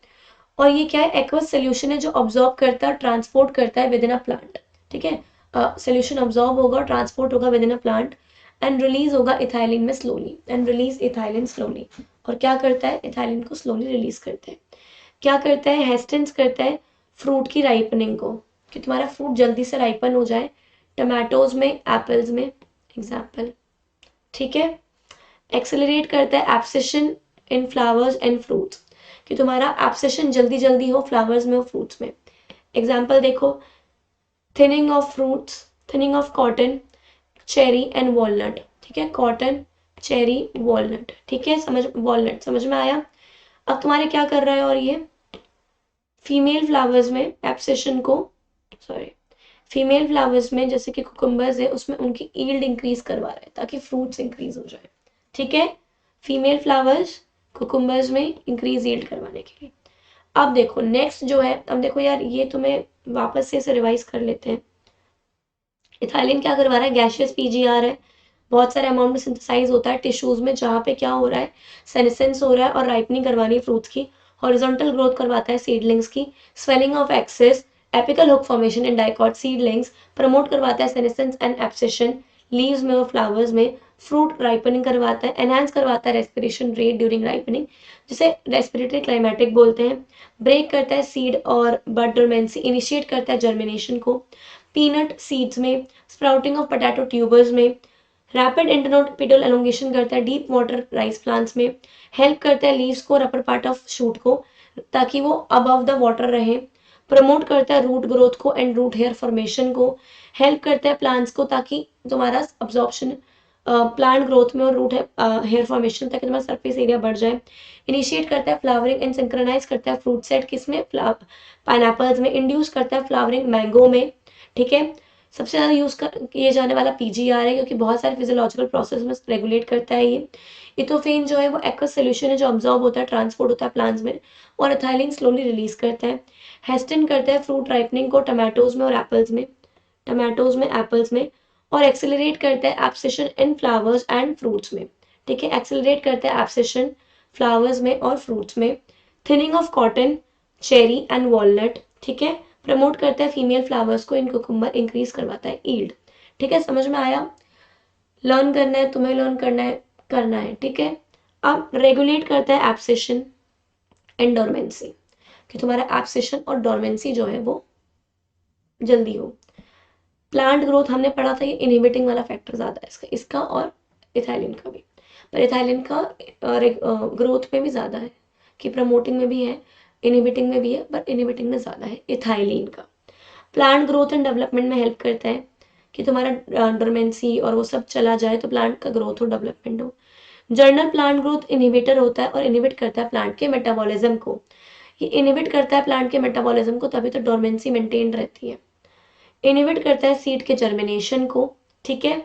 और ये क्या है, एक्वस सोल्यूशन है जो ऑब्जॉर्ब करता है, ट्रांसपोर्ट करता है विद इन अ प्लांट, ठीक है। सोल्यूशन ऑब्जॉर्ब होगा, ट्रांसपोर्ट होगा with in a plant, and release होगा इथाइलिन में slowly, and release ethylene slowly. और क्या करता है, इथाइलिन को स्लोली रिलीज करते हैं। क्या करता है, हेस्टेंस करता है फ्रूट की राइपनिंग को, कि तुम्हारा फ्रूट जल्दी से राइपन हो जाए, टमाटोज में, एप्पल्स में एग्जाम्पल, ठीक है। एक्सेलरेट करता है abscission in flowers and fruits, कि तुम्हारा एब्सेशन जल्दी जल्दी हो फ्लावर्स में और फ्रूट्स में। एग्जाम्पल देखो, thinning of fruits, thinning of cotton, cherry and walnut, ठीक है, कॉटन, चेरी, वॉलनट, ठीक है, समझ, वॉलनट समझ में आया। अब तुम्हारे क्या कर रहा है, और ये फीमेल फ्लावर्स में एब्सेशन को, सॉरी, फीमेल फ्लावर्स में जैसे कि कुकुम्बर्स है उसमें उनकी ईल्ड इंक्रीज करवा रहा है ताकि फ्रूट्स इंक्रीज हो जाए, ठीक है। फीमेल फ्लावर्स कुकुम्बर्स में इंक्रीज ईल्ड करवाने के लिए। अब देखो नेक्स्ट जो है, अब देखो यार ये तुम्हें वापस से इसे रिवाइज कर लेते हैं। इथाइलिन क्या करवा रहा है, गैशियस पीजीआर है, बहुत सारे अमाउंट में सिंथेसाइज होता है टिश्यूज में, जहाँ पे क्या हो रहा है, सेनेसेंस हो रहा है और राइपनिंग करवानी है फ्रूट्स की, हॉरिजॉन्टल ग्रोथ करवाता है सीडलिंग्स की, swelling of axes, apical hook formation in dicot seedlings, promote करवाता है सेनेसेंस एंड एब्सेशन लीव्स में और फ्लावर्स में, फ्रूट राइपनिंग करवाता है, एनहांस करवाता है रेस्पिरेशन रेट ड्यूरिंग राइपनिंग, जिसे रेस्पिरेटरी क्लाइमेटिक बोलते हैं, ब्रेक करता है सीड और बड डोरमेंसी, इनिशिएट करता है जर्मिनेशन को, पीनट सीड्स में, स्प्राउटिंग ऑफ पोटैटो ट्यूबर्स में, रैपिड इंटरनोपिडल एलोंगेशन करता है डीप वाटर राइस प्लांट्स में, हेल्प करता है लीव्स को और अपर पार्ट ऑफ शूट को ताकि वो अबव द वाटर रहे, प्रमोट करता है रूट ग्रोथ को एंड रूट हेयर फॉर्मेशन को, हेल्प करता है प्लांट्स को ताकि तुम्हारा अब्जॉर्प्शन प्लांट ग्रोथ में और रूट हेयर फॉर्मेशन ताकि तुम्हारा सरफेस एरिया बढ़ जाए, इनिशिएट करता है फ्लावरिंग एंड सिंक्रोनाइज करता है फ्रूट सेट किसमें, पाइनएप्पल्स में, इंड्यूस करता है फ्लावरिंग मैंगो में, ठीक है। सबसे ज़्यादा यूज़ किए जाने वाला पीजीआर है क्योंकि बहुत सारे फिजियोलॉजिकल प्रोसेस में रेगुलेट करता है ये। इथोफेन जो है वो एक्वस सोल्यूशन है जो ऑब्जॉर्ब होता है, ट्रांसपोर्ट होता है प्लांट्स में, और इथाइलिन स्लोली रिलीज करता है। हेस्टिन करता है फ्रूट राइपनिंग को टमाटोज में और एप्पल्स में, टमाटोज में, एप्पल्स में, और एक्सेलरेट करता है abscission in flowers and fruits में, ठीक है, एक्सेलरेट करता है एब्सेशन फ्लावर्स में और फ्रूट्स में। Thinning of cotton, cherry and walnut, ठीक है, प्रमोट करता है फीमेल फ्लावर्स को, इन कुकुम्बर इंक्रीज करवाता है ईल्ड, ठीक है, समझ में आया। लर्न करना है तुम्हें, लर्न करना है, ठीक है। अब रेगुलेट करता है एब्सेशन एंड डोरमेंसी, कि तुम्हारा एब्सेशन और डोरमेंसी जो है वो जल्दी हो। प्लांट ग्रोथ हमने पढ़ा था, ये इनहिबिटिंग वाला फैक्टर ज्यादा है इसका, इसका और इथाइलिन का भी, पर इथाइलिन का ग्रोथ में भी ज्यादा है, कि प्रमोटिंग में भी है, इनहिबिटिंग में भी है, पर इनहिबिटिंग में ज्यादा है इथाइलिन का। प्लांट ग्रोथ एंड डेवलपमेंट में हेल्प करता है कि तुम्हारा डोरमेंसी और वो सब चला जाए तो प्लांट का ग्रोथ हो, डेवलपमेंट हो। जर्नल प्लांट ग्रोथ इनहिबिटर होता है और इनहिबिट करता है प्लांट के मेटाबॉलिज्म को, ये इनहिबिट करता है प्लांट के मेटाबॉलिज्म को, तभी तो डोरमेंसी मेंटेन रहती है। इनहिबिट करता है सीड के जर्मिनेशन को, ठीक है।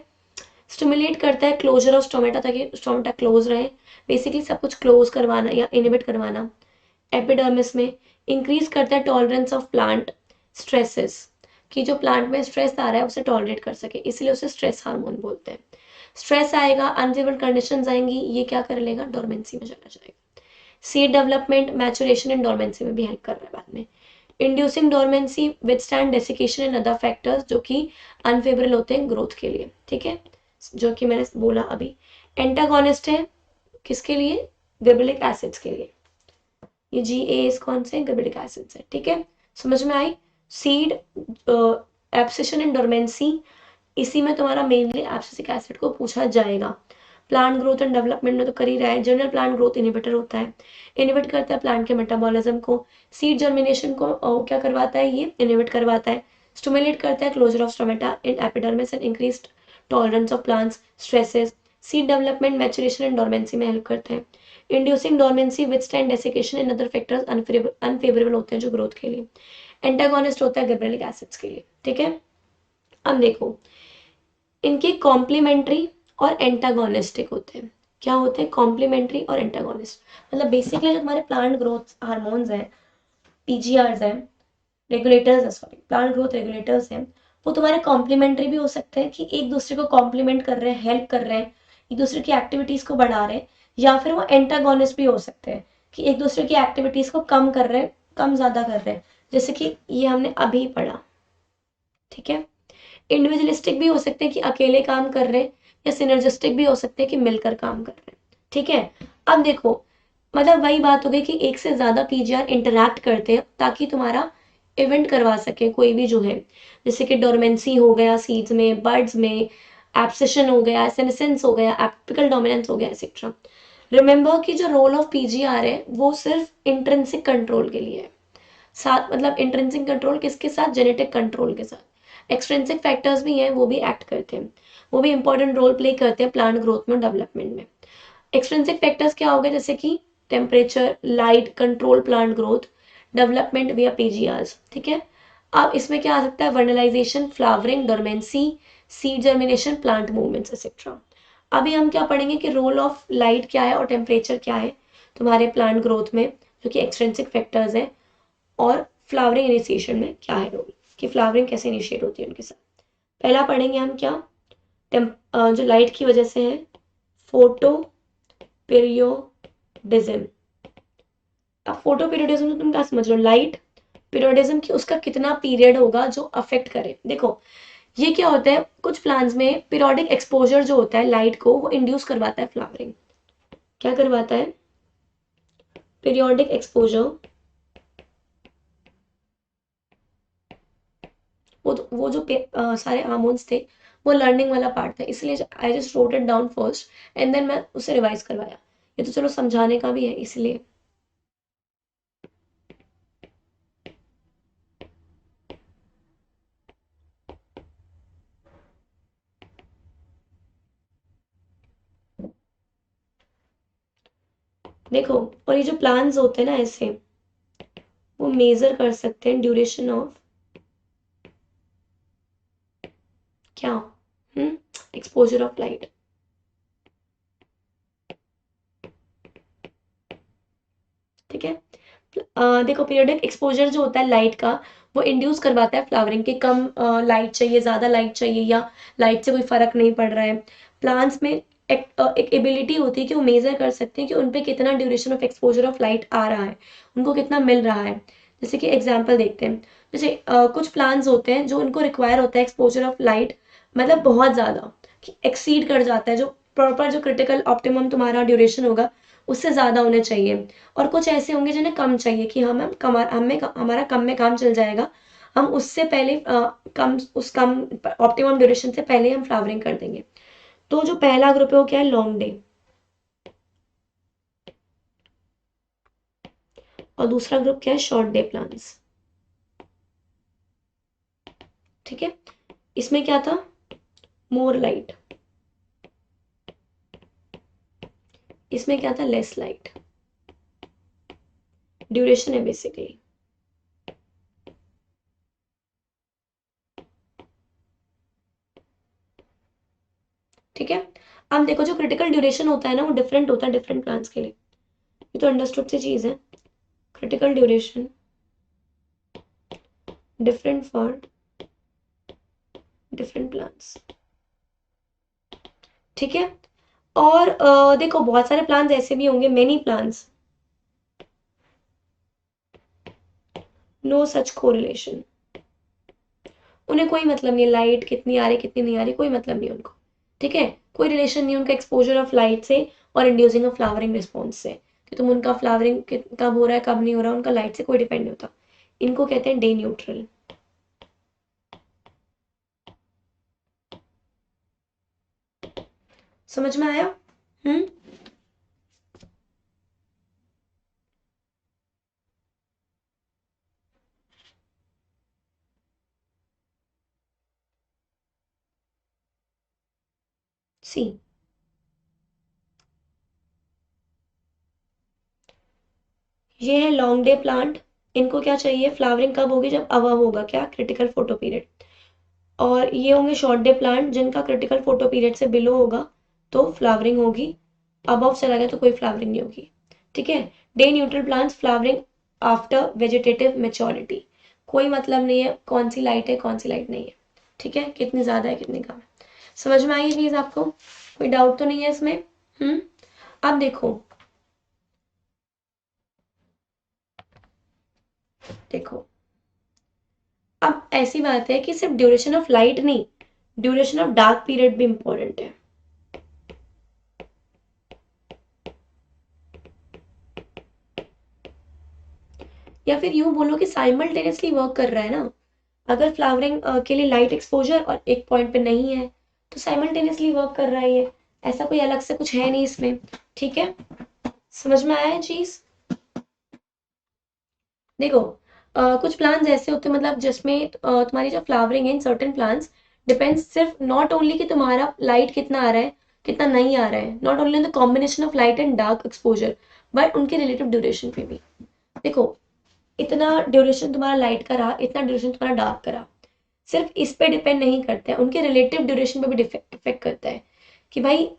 स्टिमुलेट करता है क्लोजर ऑफ स्टोमेटा ताकि स्टोमेटा क्लोज रहे, बेसिकली सब कुछ क्लोज करवाना या इनहिबिट करवाना। एपिडर्मिस में इंक्रीज करता है टॉलरेंस ऑफ प्लांट स्ट्रेसेस, कि जो प्लांट में स्ट्रेस आ रहा है उसे टॉलरेट कर सके, इसलिए उसे स्ट्रेस हार्मोन बोलते हैं। स्ट्रेस आएगा, अनफेवरेबल कंडीशंस आएंगी, ये क्या कर लेगा, डोरमेंसी में चला जाएगा। Seed development, maturation and dormancy में भी हेल्प कर रहा है बाद में। Inducing dormancy, withstand desiccation and other factors जो कि अनफेवरेबल होते हैं ग्रोथ के लिए, ठीक है, जो कि मैंने बोला अभी। एंटागोनिस्ट है किसके लिए, गिबरेलिक एसिड्स के लिए। ये GAs कौन से गिबरेलिक एसिड्स है, ठीक है, समझ में आई। सीड एब्सिशन एंड डोरमेंसी, इसी में तुम्हारा मेनली एब्सिसिक एसिड को पूछा जाएगा। प्लांट ग्रोथ एंड डेवलपमेंट में तो कर ही रहा है, जनरल प्लांट ग्रोथ इनिबिटर होता है, इनिबिट करता है प्लांट के मेटाबॉलिज्म को। सीड जर्मिनेशन को क्या करवाता है, ये इनिबिट करवाता है। स्टिमुलेट करता है closure of stomata in epidermis and increased tolerance of plants stresses. Seed development maturation and dormancy में हेल्प करते हैं। Inducing dormancy withstand desiccation and other factors unfavourable होते हैं जो ग्रोथ के लिए। एंटागोनिस्ट होता है गिबरेलिक एसिड्स के लिए, ठीक है। अब देखो इनके कॉम्प्लीमेंट्री और एंटागोनिस्टिक होते हैं। क्या होते हैं, कॉम्प्लीमेंट्री और एंटागोनिस्ट। मतलब बेसिकली जो हमारे प्लांट ग्रोथ हार्मोन्स हैं, PGRs हैं, रेगुलेटर्स हैं, सॉरी प्लांट ग्रोथ रेगुलेटर्स हैं, वो तुम्हारे कॉम्प्लीमेंट्री भी हो सकते हैं कि एक दूसरे को कॉम्प्लीमेंट कर रहे हैं, हेल्प कर रहे हैं, एक दूसरे की एक्टिविटीज को बढ़ा रहे हैं, या फिर वो एंटागोनिस्ट भी हो सकते हैं कि एक दूसरे की एक्टिविटीज को कम कर रहे हैं, कम ज्यादा कर रहे हैं, जैसे कि ये हमने अभी पढ़ा, ठीक है। इंडिविजुअलिस्टिक भी हो सकते हैं कि अकेले काम कर रहे हैं, या सिनर्जिस्टिक भी हो सकते हैं कि मिलकर काम कर रहे हैं, ठीक है। अब देखो मतलब वही बात हो गई कि एक से ज्यादा PGR इंटरैक्ट करते हैं ताकि तुम्हारा इवेंट करवा सके कोई भी जो है, जैसे कि डोरमेंसी हो गया सीड्स में, बर्ड्स में, एब्सिशन हो गया, सेनेसेंस हो गया, एपिकल डोमिनेंस हो गया, एक्सेट्रा। रिमेंबर कि जो रोल ऑफ PGR है वो सिर्फ इंट्रिंसिक कंट्रोल के लिए है, साथ मतलब इंट्रिंसिक कंट्रोल किसके साथ, जेनेटिक कंट्रोल के साथ। एक्सट्रिंसिक फैक्टर्स भी हैं, वो भी एक्ट करते हैं, वो भी इंपॉर्टेंट रोल प्ले करते हैं प्लांट ग्रोथ में, डेवलपमेंट में। एक्सट्रिंसिक फैक्टर्स क्या हो गए, जैसे कि temperature, light, control plant growth, development विया PGRs, ठीक है। अब इसमें क्या आ सकता है, vernalization, flowering, dormancy, seed germination, plant movements etcetera. अभी हम क्या पढ़ेंगे कि रोल ऑफ लाइट क्या है और टेम्परेचर क्या है तुम्हारे प्लांट ग्रोथ में, जो कि एक्सट्रिंसिक फैक्टर्स हैं, और फ्लावरिंग इनिशिएशन में क्या है रोल, कि फ्लावरिंग कैसे इनिशिएट होती है उनके साथ। पहला पढ़ेंगे हम क्या, जो लाइट की वजह से है, फोटो पीरियोडिज्म। अब फोटो पीरियोडिज्म तो तुम क्या समझ लो, लाइट पीरियोडिज्म की उसका कितना पीरियड होगा जो अफेक्ट करे। देखो ये क्या होता है, कुछ प्लांट्स में पीरियोडिक एक्सपोजर जो होता है लाइट को, वो इंड्यूस करवाता है फ्लावरिंग। क्या करवाता है, पीरियोडिक एक्सपोजर, वो जो सारे हार्मोन्स थे, वो लर्निंग वाला पार्ट था, इसलिए I just wrote it down first and then मैं उसे रिवाइज करवाया। ये तो चलो समझाने का भी है इसलिए। देखो और ये जो प्लान्स होते हैं ना ऐसे, वो मेजर कर सकते हैं ड्यूरेशन ऑफ क्या, एक्सपोजर ऑफ लाइट, ठीक है। देखो पीरियोडिक एक्सपोजर जो होता है लाइट का, वो इंड्यूस करवाता है फ्लावरिंग के, कम लाइट चाहिए, ज़्यादा लाइट चाहिए, या लाइट से कोई फर्क नहीं पड़ रहा है। प्लांट्स में एक एबिलिटी होती है कि वो मेजर कर सकते हैं कि उन पे कितना duration of exposure of light आ रहा है, उनको कितना मिल रहा है। जैसे कि एग्जाम्पल देखते हैं, जैसे कुछ प्लांट्स होते हैं जो उनको रिक्वायर होता है एक्सपोजर ऑफ लाइट, मतलब बहुत ज़्यादा, कि एक्सीड कर जाता है, जो प्रॉपर जो क्रिटिकल ऑप्टिमम तुम्हारा ड्यूरेशन होगा उससे ज़्यादा होने चाहिए। और कुछ ऐसे होंगे जिन्हें कम चाहिए कि हमारा कम में काम चल जाएगा, हम उससे पहले कम ऑप्टिमम ड्यूरेशन से पहले हम फ्लावरिंग कर देंगे। तो जो पहला ग्रुप है वो क्या है, लॉन्ग डे, और दूसरा ग्रुप क्या है, शॉर्ट डे प्लांट्स, ठीक है। इसमें क्या था, मोर लाइट, इसमें क्या था, लेस लाइट, ड्यूरेशन है बेसिकली, ठीक है। अब देखो जो क्रिटिकल ड्यूरेशन होता है ना, वो डिफरेंट होता है डिफरेंट प्लांट्स के लिए, ये तो अंडरस्टूड सी चीज है। Critical duration different for different plants, ठीक है। और देखो बहुत सारे प्लांट्स ऐसे भी होंगे, many plants, no such correlation, उन्हें कोई मतलब नहीं लाइट कितनी आ रही कितनी नहीं आ रही, कोई मतलब नहीं उनको, ठीक है, कोई रिलेशन नहीं उनका एक्सपोजर ऑफ लाइट से और इंड्यूसिंग ऑफ फ्लावरिंग रिस्पॉन्स से, कि तुम उनका फ्लावरिंग कब हो रहा है कब नहीं हो रहा, उनका लाइट से कोई डिपेंड नहीं होता। इनको कहते हैं डे न्यूट्रल। समझ में आया? हम्म। सी, ये है लॉन्ग डे प्लांट। इनको क्या चाहिए, फ्लावरिंग कब होगी, जब अबव होगा क्या, क्रिटिकल फोटो पीरियड। और ये होंगे शॉर्ट डे प्लांट जिनका क्रिटिकल फोटो पीरियड से बिलो होगा तो फ्लावरिंग होगी, अबव चला गया तो कोई फ्लावरिंग नहीं होगी। ठीक है। Day neutral plants flowering after vegetative maturity. कोई मतलब नहीं है कौन सी लाइट है कौन सी लाइट नहीं है। ठीक है, कितनी ज्यादा है कितनी कम है। समझ में आई ये चीज आपको? कोई डाउट तो नहीं है इसमें? हम्म। अब देखो, देखो अब ऐसी बात है कि सिर्फ ड्यूरेशन ऑफ लाइट नहीं, ड्यूरेशन ऑफ डार्क पीरियड भी इंपॉर्टेंट है। या फिर यूं बोलो कि साइमल्टेनियसली वर्क कर रहा है ना। अगर फ्लावरिंग के लिए लाइट एक्सपोजर और एक पॉइंट पे नहीं है तो साइमल्टेनियसली वर्क कर रहा है ये, ऐसा कोई अलग से कुछ है नहीं इसमें। ठीक है, समझ में आया है चीज? देखो कुछ प्लांट्स ऐसे होते हैं मतलब जिसमें तुम्हारी जो फ्लावरिंग है इन सर्टेन प्लांट्स डिपेंड्स सिर्फ नॉट ओनली कि तुम्हारा लाइट कितना आ रहा है कितना नहीं आ रहा है, not only in the combination of light and dark exposure, but उनके रिलेटिव ड्यूरेशन पे भी। देखो इतना ड्यूरेशन तुम्हारा लाइट का रहा, इतना ड्यूरेशन तुम्हारा डार्क का रहा, सिर्फ इस पे डिपेंड नहीं करता है, उनके रिलेटिव ड्यूरेशन पे भी इफेक्ट करता है कि भाई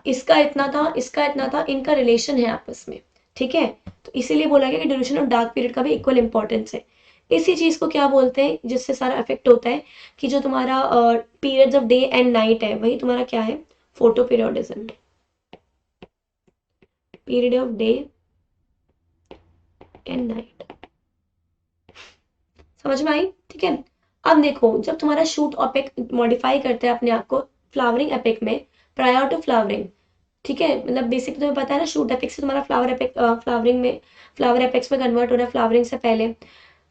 इसका इतना था इसका इतना था, इनका रिलेशन है आपस में। ठीक है, तो इसीलिए बोला गया कि ड्यूरेशन ऑफ डार्क पीरियड का भी इक्वल इंपॉर्टेंस है। इसी चीज को क्या बोलते हैं जिससे सारा इफेक्ट होता है कि जो तुम्हारा periods of day and night है वही तुम्हारा क्या है, photo periodism, period of day and night. समझ में आई? ठीक है। अब देखो जब तुम्हारा शूट अपेक मॉडिफाई करता है अपने आप को फ्लावरिंग एपेक में प्रायर टू फ्लावरिंग, ठीक है, मतलब बेसिक तुम्हें पता है ना शूट एपेक्स से तुम्हारा फ्लावर एपेक फ्लावरिंग में फ्लावर एपेक्स में कन्वर्ट हो रहा है फ्लावरिंग से पहले,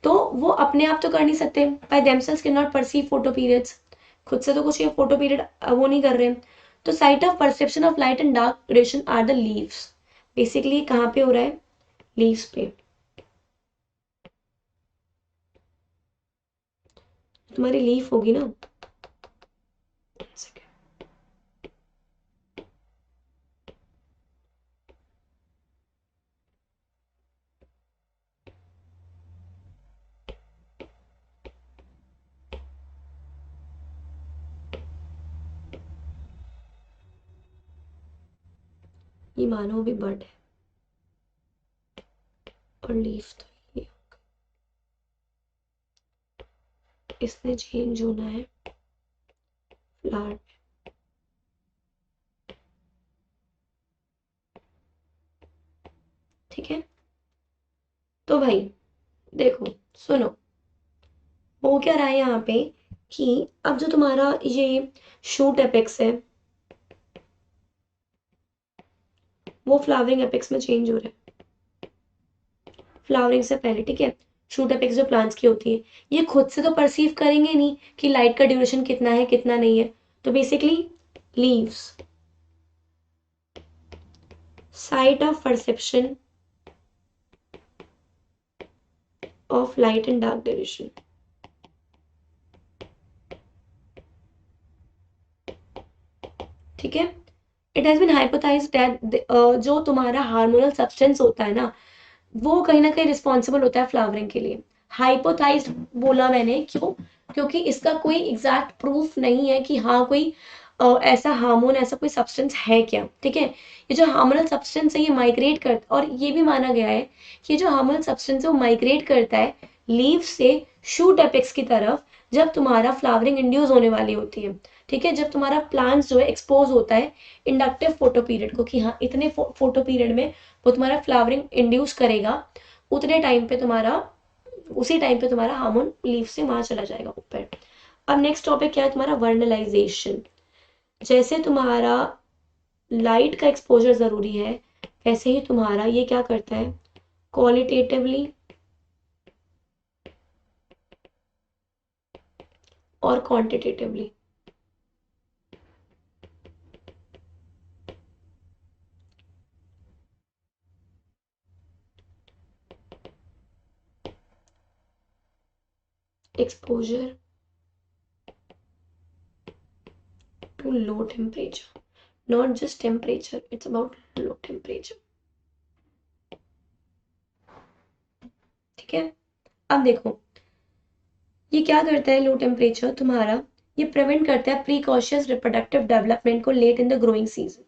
तो वो अपने आप तो कर नहीं सकते, by themselves can not perceive photo periods, खुद से तो कुछ ये फोटो पीरियड वो नहीं कर रहे। तो site of perception of light and dark duration are the leaves. Basically कहाँ पे हो रहा है, लीव्स पे। तुम्हारी लीफ होगी ना, ये मानो भी बर्ड है और लीफ तो ये, इसने चेंज होना है फ्लावर। ठीक है, तो भाई देखो सुनो, हो क्या रहा है यहाँ पे कि अब जो तुम्हारा ये शूट एपेक्स है वो फ्लावरिंग एपेक्स में चेंज हो रहा है फ्लावरिंग से पहले। ठीक है, शूट एपेक्स जो प्लांट्स की होती है ये खुद से तो परसीव करेंगे नहीं कि लाइट का ड्यूरेशन कितना है कितना नहीं है, तो basically leaves site of perception of light and dark duration. ठीक है, इट हैज बीन हाइपोथेसाइज्ड दैट जो तुम्हारा हार्मोनल सब्सटेंस होता है ना वो कहीं ना कहीं रिस्पॉन्सिबल होता है फ्लावरिंग के लिए। हाइपोथाइज्ड बोला मैंने क्यों, क्योंकि इसका कोई एग्जैक्ट प्रूफ नहीं है कि हाँ कोई ऐसा हार्मोन ऐसा कोई सब्सटेंस है क्या। ठीक है, ये जो हार्मोनल सब्सटेंस है ये माइग्रेट करता, और ये भी माना गया है कि ये जो हार्मोनल सब्सटेंस है वो माइग्रेट करता है लीव से शूट एपेक्स की तरफ जब तुम्हारा फ्लावरिंग इंड्यूस होने वाली होती है। ठीक है, जब तुम्हारा प्लांट जो है एक्सपोज होता है इंडक्टिव फोटो पीरियड को कि हाँ इतने फोटो पीरियड में वो तुम्हारा फ्लावरिंग इंड्यूस करेगा, उतने टाइम पे तुम्हारा उसी टाइम पे तुम्हारा हार्मोन लीफ से वहां चला जाएगा ऊपर। अब नेक्स्ट टॉपिक क्या है तुम्हारा, वर्नलाइजेशन। जैसे तुम्हारा लाइट का एक्सपोजर जरूरी है ऐसे ही तुम्हारा ये क्या करता है, क्वालिटेटिवली और quantitatively. Exposure to low temperature, not just temperature, it's about low temperature. ठीक है, अब देखो ये क्या करता है लो टेम्परेचर तुम्हारा, ये प्रिवेंट करता है प्रीकॉशियस रिप्रोडक्टिव डेवलपमेंट को late in the growing season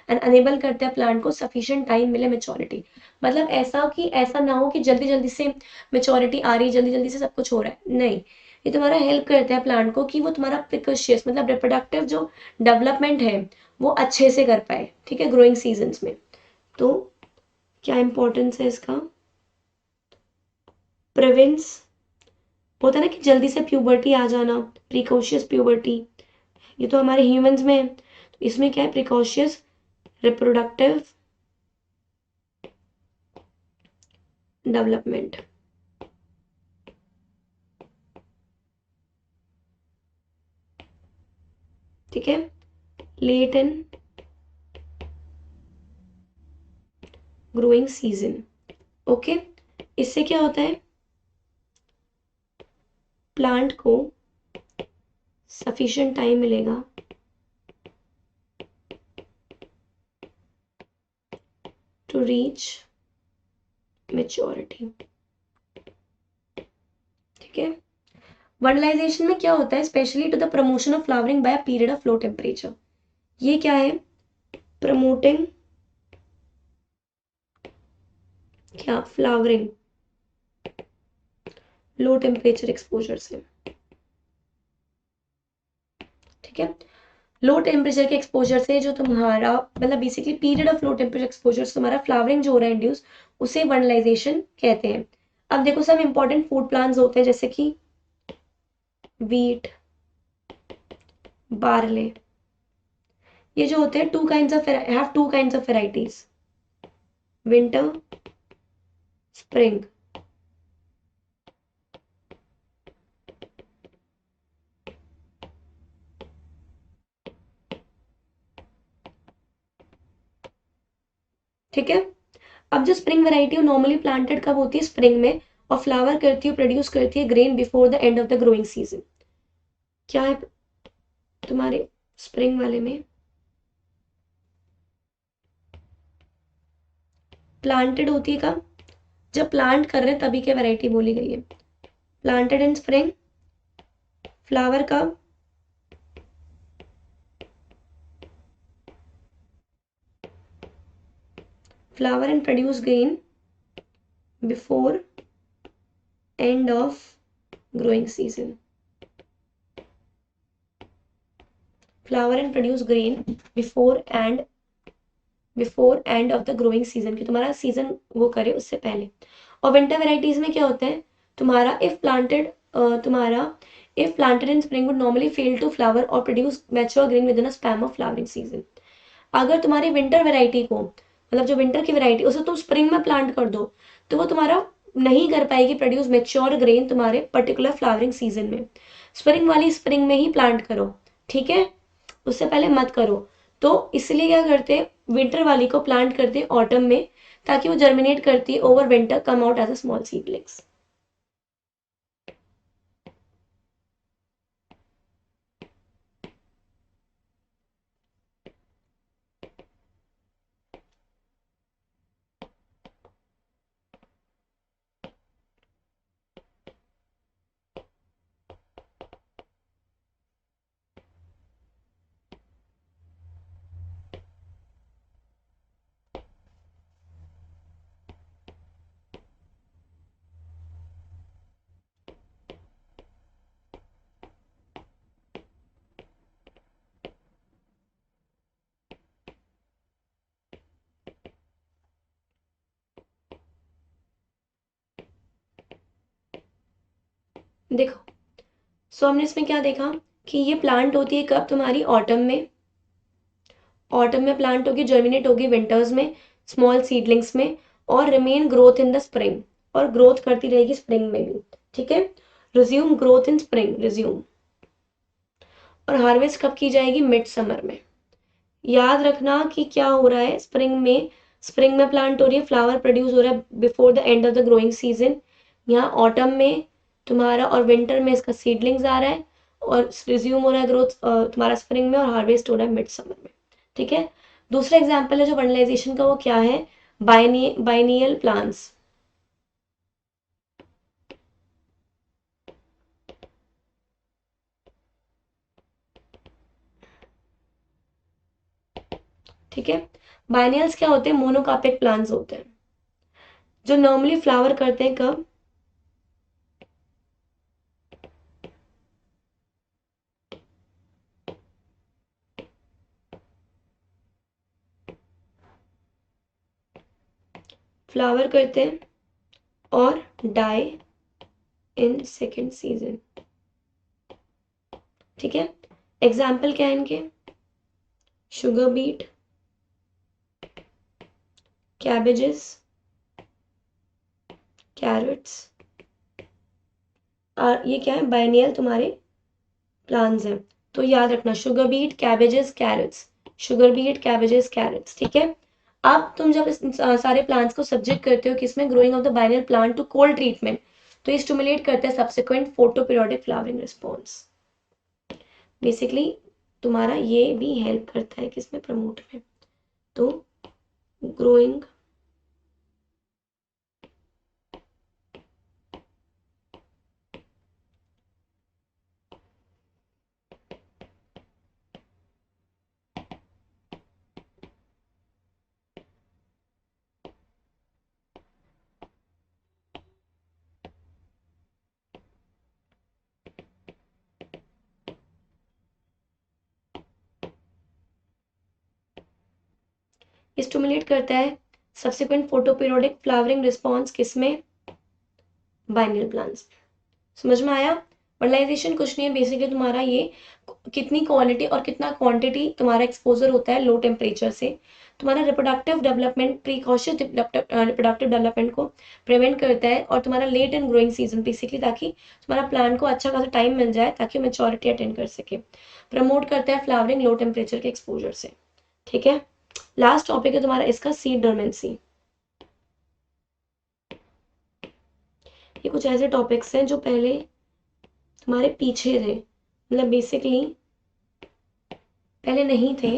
and enable करता है प्लांट को सफिशिएंट टाइम मिले मेच्योरिटी। मतलब ऐसा कि ऐसा ना हो कि जल्दी जल्दी से मेच्योरिटी आ रही, जल्दी जल्दी से सब कुछ हो रहा है, नहीं। ये तुम्हारा हेल्प करता है प्लांट को कि वो तुम्हारा प्रिकॉशियस मतलब रिप्रोडक्टिव जो डेवलपमेंट है वो अच्छे से कर पाए, ठीक है, ग्रोइंग सीजन्स में। तो क्या इंपॉर्टेंस है इसका, प्रिवेंस, होता है ना कि जल्दी से प्यूबर्टी आ जाना, प्रिकॉशियस प्यूबर्टी, ये तो हमारे ह्यूमंस में है। तो इसमें क्या है, प्रिकॉशियस रिप्रोडक्टिव डेवलपमेंट। ठीक है, late in growing season. Okay, इससे क्या होता है, प्लांट को सफिशिएंट टाइम मिलेगा टू रीच मेच्योरिटी। ठीक है, वर्नलाइजेशन में क्या होता है, specially to the promotion of flowering by a period of low temperature. ये क्या है, प्रमोटिंग क्या, फ्लावरिंग लो टेम्परेचर एक्सपोजर से। ठीक है, लो टेम्परेचर के एक्सपोजर से जो तुम्हारा मतलब basically period of low temperature exposure से तुम्हारा फ्लावरिंग जो हो रहा है इंड्यूस, उसे वर्नलाइजेशन कहते हैं। अब देखो सब इंपॉर्टेंट फूड प्लांट्स होते हैं जैसे कि वीट, बार्ले, ये जो होते हैं two kinds of have two kinds of varieties, winter, spring. ठीक है, अब जो स्प्रिंग वैरायटी नॉर्मली प्लांटेड कब होती है, स्प्रिंग में, और फ्लावर करती है, प्रोड्यूस करती है grain before the end of the growing season. क्या है तुम्हारे स्प्रिंग वाले में, प्लांटेड होती है कब, जब प्लांट कर रहे हैं तभी के वैरायटी बोली गई है। प्लांटेड इन स्प्रिंग, फ्लावर कब, flower and produce grain before end of growing season. Flower and produce grain before end of the growing season, कि तुम्हारा सीजन वो करे उससे पहले। और विंटर वेराइटीज में क्या होता है तुम्हारा, if planted in spring would normally fail to flower और produce mature grain within a span of flowering season. अगर तुम्हारी विंटर वेराइटी को मतलब जो विंटर की वेराइटी उसे तुम स्प्रिंग में प्लांट कर दो तो वो तुम्हारा नहीं कर पाएगी प्रोड्यूस मेच्योर ग्रेन तुम्हारे पर्टिकुलर फ्लावरिंग सीजन में। स्प्रिंग वाली स्प्रिंग में ही प्लांट करो, ठीक है, उससे पहले मत करो। तो इसलिए क्या करते, विंटर वाली को प्लांट करते ऑटम में, ताकि वो जर्मिनेट करती है over winter, come out as a small seedlings. देखो, सो हमने इसमें क्या देखा कि ये प्लांट होती है कब, तुम्हारी ऑटम में, ऑटम में प्लांट होगी, जर्मिनेट होगी विंटर्स में, स्मॉल सीडलिंग्स में, और remain growth in the spring, और ग्रोथ करती रहेगी स्प्रिंग में भी, ठीक है। Resume growth in spring, resume. और हार्वेस्ट कब की जाएगी? मिड समर में। याद रखना कि क्या हो रहा है स्प्रिंग में, स्प्रिंग में प्लांट हो रही है, फ्लावर प्रोड्यूस हो रहा है before the end of the growing season. यहाँ ऑटम में तुम्हारा और विंटर में इसका सीडलिंग्स आ रहा है, और रिज्यूम हो रहा है ग्रोथ तुम्हारा स्प्रिंग में, और हार्वेस्ट हो रहा है मिड समर में, ठीक है। दूसरा एग्जाम्पल है जो वर्नलाइजेशन का, वो क्या है? Biennial plants. ठीक है, बाइनियल्स क्या होते हैं? मोनोकार्पिक प्लांट्स होते हैं जो नॉर्मली फ्लावर करते हैं कब? फ्लावर करते हैं और डाई इन सेकेंड सीजन, ठीक है। एग्जाम्पल क्या है इनके? शुगर बीट, कैबेजेस, कैरेट्स, और ये क्या है? बाइनियल तुम्हारे प्लांट्स हैं। तो याद रखना, sugar beet, cabbages, carrots, sugar beet, cabbages, carrots, ठीक है। अब तुम जब इस सारे प्लांट्स को सब्जेक्ट करते हो किसमें? Growing of the biennial plant to cold treatment, तो ये स्टिमुलेट करता है subsequent photoperiodic flowering response. Basically तुम्हारा ये भी हेल्प करता है किसमें? प्रमोट में। तो ग्रोइंग स्टिमुलेट करता है subsequent photoperiodic flowering response किसमें? Biennial plants. समझ में आया? फर्टिलाइजेशन कुछ नहीं है, बेसिकली तुम्हारा ये कितनी क्वालिटी और कितना क्वांटिटी तुम्हारा एक्सपोजर होता है लो टेम्परेचर से, तुम्हारा reproductive development, precocious reproductive development को प्रिवेंट करता है, और तुम्हारा late and growing season basically, ताकि तुम्हारा प्लांट को अच्छा खासा टाइम मिल जाए ताकि मेच्योरिटी अटेंड कर सके। प्रमोट करता है फ्लावरिंग लो टेम्परेचर के एक्सपोजर से, ठीक है। लास्ट टॉपिक है तुम्हारा इसका सीड डोरमेंसी। ये कुछ ऐसे टॉपिक्स हैं जो पहले तुम्हारे पीछे थे, मतलब बेसिकली पहले नहीं थे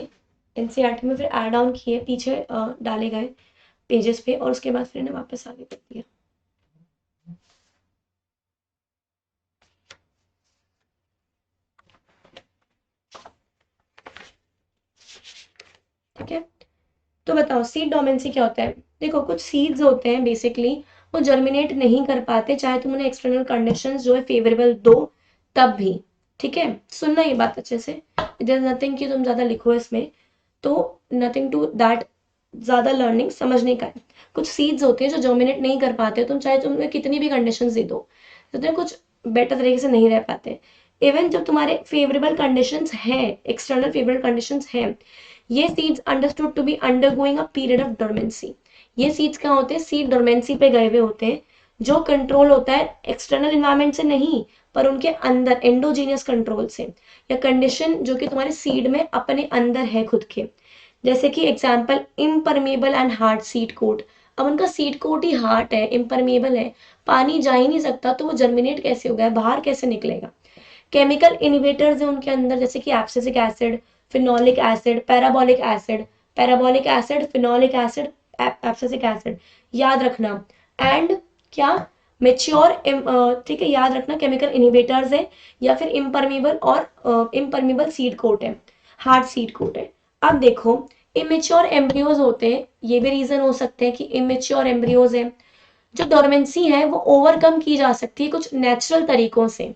एनसीईआरटी में, फिर ऐड ऑन किए, पीछे डाले गए पेजेस पे, और उसके बाद फिर इन्हें वापस आगे कर दिया। ठीक है, तो बताओ सीड डोमेंसी क्या होता है? देखो कुछ सीड्स होते हैं बेसिकली वो जर्मिनेट नहीं कर पाते चाहे तुम उन्हें एक्सटर्नल कंडीशंस जो है फेवरेबल दो तब भी, ठीक है। सुनना ये बात अच्छे से, इधर नथिंग कि तुम ज्यादा लिखो इसमें, तो नथिंग टू दैट, ज्यादा लर्निंग समझने का है। कुछ सीड्स होते हैं जो जर्मिनेट नहीं कर पाते, तुम चाहे तुम कितनी भी कंडीशंस दे दो, तो कुछ बेटर तरीके से नहीं रह पाते। इवन जब तुम्हारे फेवरेबल कंडीशंस हैं, एक्सटर्नल फेवरेबल कंडीशंस हैं, ये seeds understood to be undergoing a period of dormancy. ये सीड्स क्या होते हैं? सीड डोरमेंसी पे गए हुए होते हैं, जो कंट्रोल होता है एक्सटर्नल इन्वायरमेंट से नहीं, पर उनके अंदर एंडोजीनियस कंट्रोल से, या कंडीशन जो कि तुम्हारे सीड में अपने अंदर है खुद के। जैसे कि example impermeable and hard seed coat. अब उनका सीड कोट ही हार्ड है, इम्परमेबल है, पानी जा ही नहीं सकता, तो वो जर्मिनेट कैसे होगा, बाहर कैसे निकलेगा? केमिकल इनिवेटर्स है उनके अंदर, जैसे कि abscisic acid, phenolic acid, parabolic acid, phenolic acid, abscisic acid, याद रखना। एंड क्या? मेच्योर, ठीक है, याद रखना केमिकल इनिवेटर्स है, या फिर इम्परमेबल, और इम्परमेबल सीड कोट है, हार्ड सीड कोट है। अब देखो इमेच्योर एम्ब्रियोज होते हैं, ये भी रीजन हो सकते हैं कि इमेच्योर एम्ब्रियोज है, जो डोरमेंसी है वो ओवरकम की जा सकती है कुछ नेचुरल तरीकों से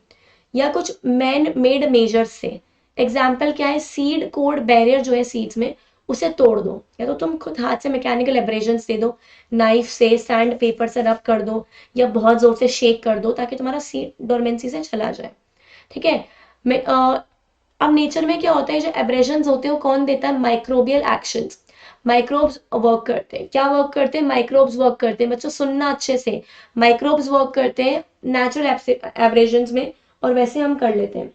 या कुछ मैन मेड मेजर्स से। एग्जाम्पल क्या है? सीड कोड बैरियर जो है सीड्स में, उसे तोड़ दो, या तो तुम खुद हाथ से मैकेनिकल एब्रेजन्स दे दो, नाइफ से, सैंड पेपर से रब कर दो, या बहुत जोर से शेक कर दो ताकि तुम्हारा सीड डोरमेंसी से चला जाए, ठीक है। अब नेचर में क्या होता है, जो एब्रेजन्स होते हैं वो कौन देता है? Microbial actions. माइक्रोब्स वर्क करते हैं। क्या वर्क करते हैं? माइक्रोब्स वर्क करते हैं। बच्चों सुनना अच्छे से, माइक्रोब्स वर्क करते हैं नेचुरल एब्रेजन्स में, और वैसे हम कर लेते हैं।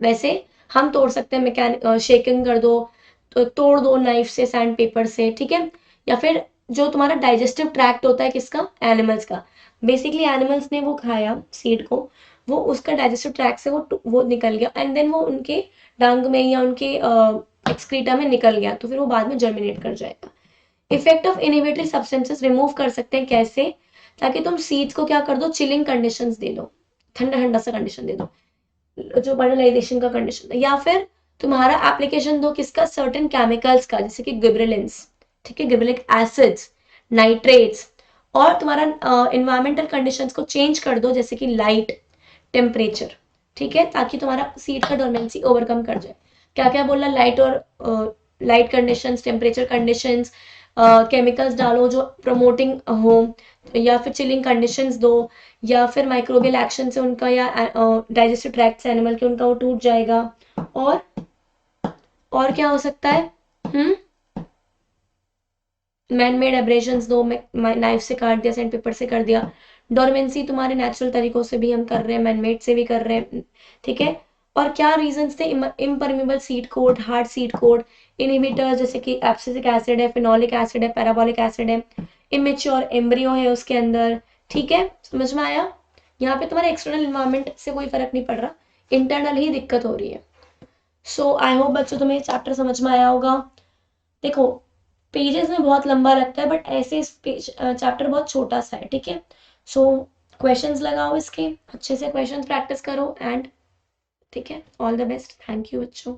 वैसे हम तोड़ सकते हैं, शेकिंग कर दो, तो तोड़ दो नाइफ से, सैंड पेपर से, ठीक है। या फिर जो तुम्हारा डाइजेस्टिव ट्रैक्ट होता है किसका? एनिमल्स का। बेसिकली एनिमल्स ने वो खाया सीड को, वो उसका डाइजेस्टिव ट्रैक्ट से वो निकल गया, एंड देन वो उनके डंग में या उनके एक्सक्रीटा में निकल गया, तो फिर वो बाद में जर्मिनेट कर जाएगा। Effect of inhibitory substances remove कर सकते हैं कैसे? ताकि तुम सीड्स को क्या कर दो? चिलिंग कंडीशंस दे दो, ठंडा ठंडा सा कंडीशन दे दो, जो बर्नलाइजेशन का कंडीशन है। या फिर तुम्हारा एप्लीकेशन दो किसका? सर्टेन केमिकल्स का, जैसे कि गिबरेलिन्स, ठीक है, गिबरेलिक एसिड्स, नाइट्रेट्स। और तुम्हारा इन्वायरमेंटल कंडीशंस को चेंज कर दो, जैसे कि लाइट, टेम्परेचर, ठीक है, ताकि तुम्हारा सीड का डोरमेंसी ओवरकम कर जाए। क्या क्या बोला? लाइट और light conditions, temperature conditions, chemicals डालो जो प्रमोटिंग हो, या फिर चिलिंग कंडीशंस दो, या फिर माइक्रोबियल एक्शन से उनका, या डाइजेस्टिव ट्रैक्ट से एनिमल के उनका वो टूट जाएगा। और और क्या हो सकता है? मैन मेड एब्रेशंस दो, नाइफ से काट दिया, सैंड पेपर से कर दिया। डोरमेंसी तुम्हारे नेचुरल तरीकों से भी हम कर रहे हैं, मैन मेड से भी कर रहे हैं, ठीक है। और क्या रीजंस थे? Impermeable seed coat, hard seed coat, inhibitors जैसे कि एब्सिसिक एसिड है, फिनोलिक एसिड है, पैराबोलिक एसिड है, इमेच्योर एम्ब्रियो है उसके अंदर, ठीक है। समझ में आया? यहाँ पे तुम्हारे एक्सटर्नल इन्वायरमेंट से कोई फर्क नहीं पड़ रहा, इंटरनल ही दिक्कत हो रही है। सो आई होप बच्चों तुम्हें चैप्टर समझ में आया होगा। देखो पेजेस में बहुत लंबा लगता है, बट ऐसे चैप्टर बहुत छोटा सा है, ठीक है। सो क्वेश्चंस लगाओ इसके, अच्छे से क्वेश्चंस प्रैक्टिस करो, एंड ठीक है, all the best. Thank you बच्चों।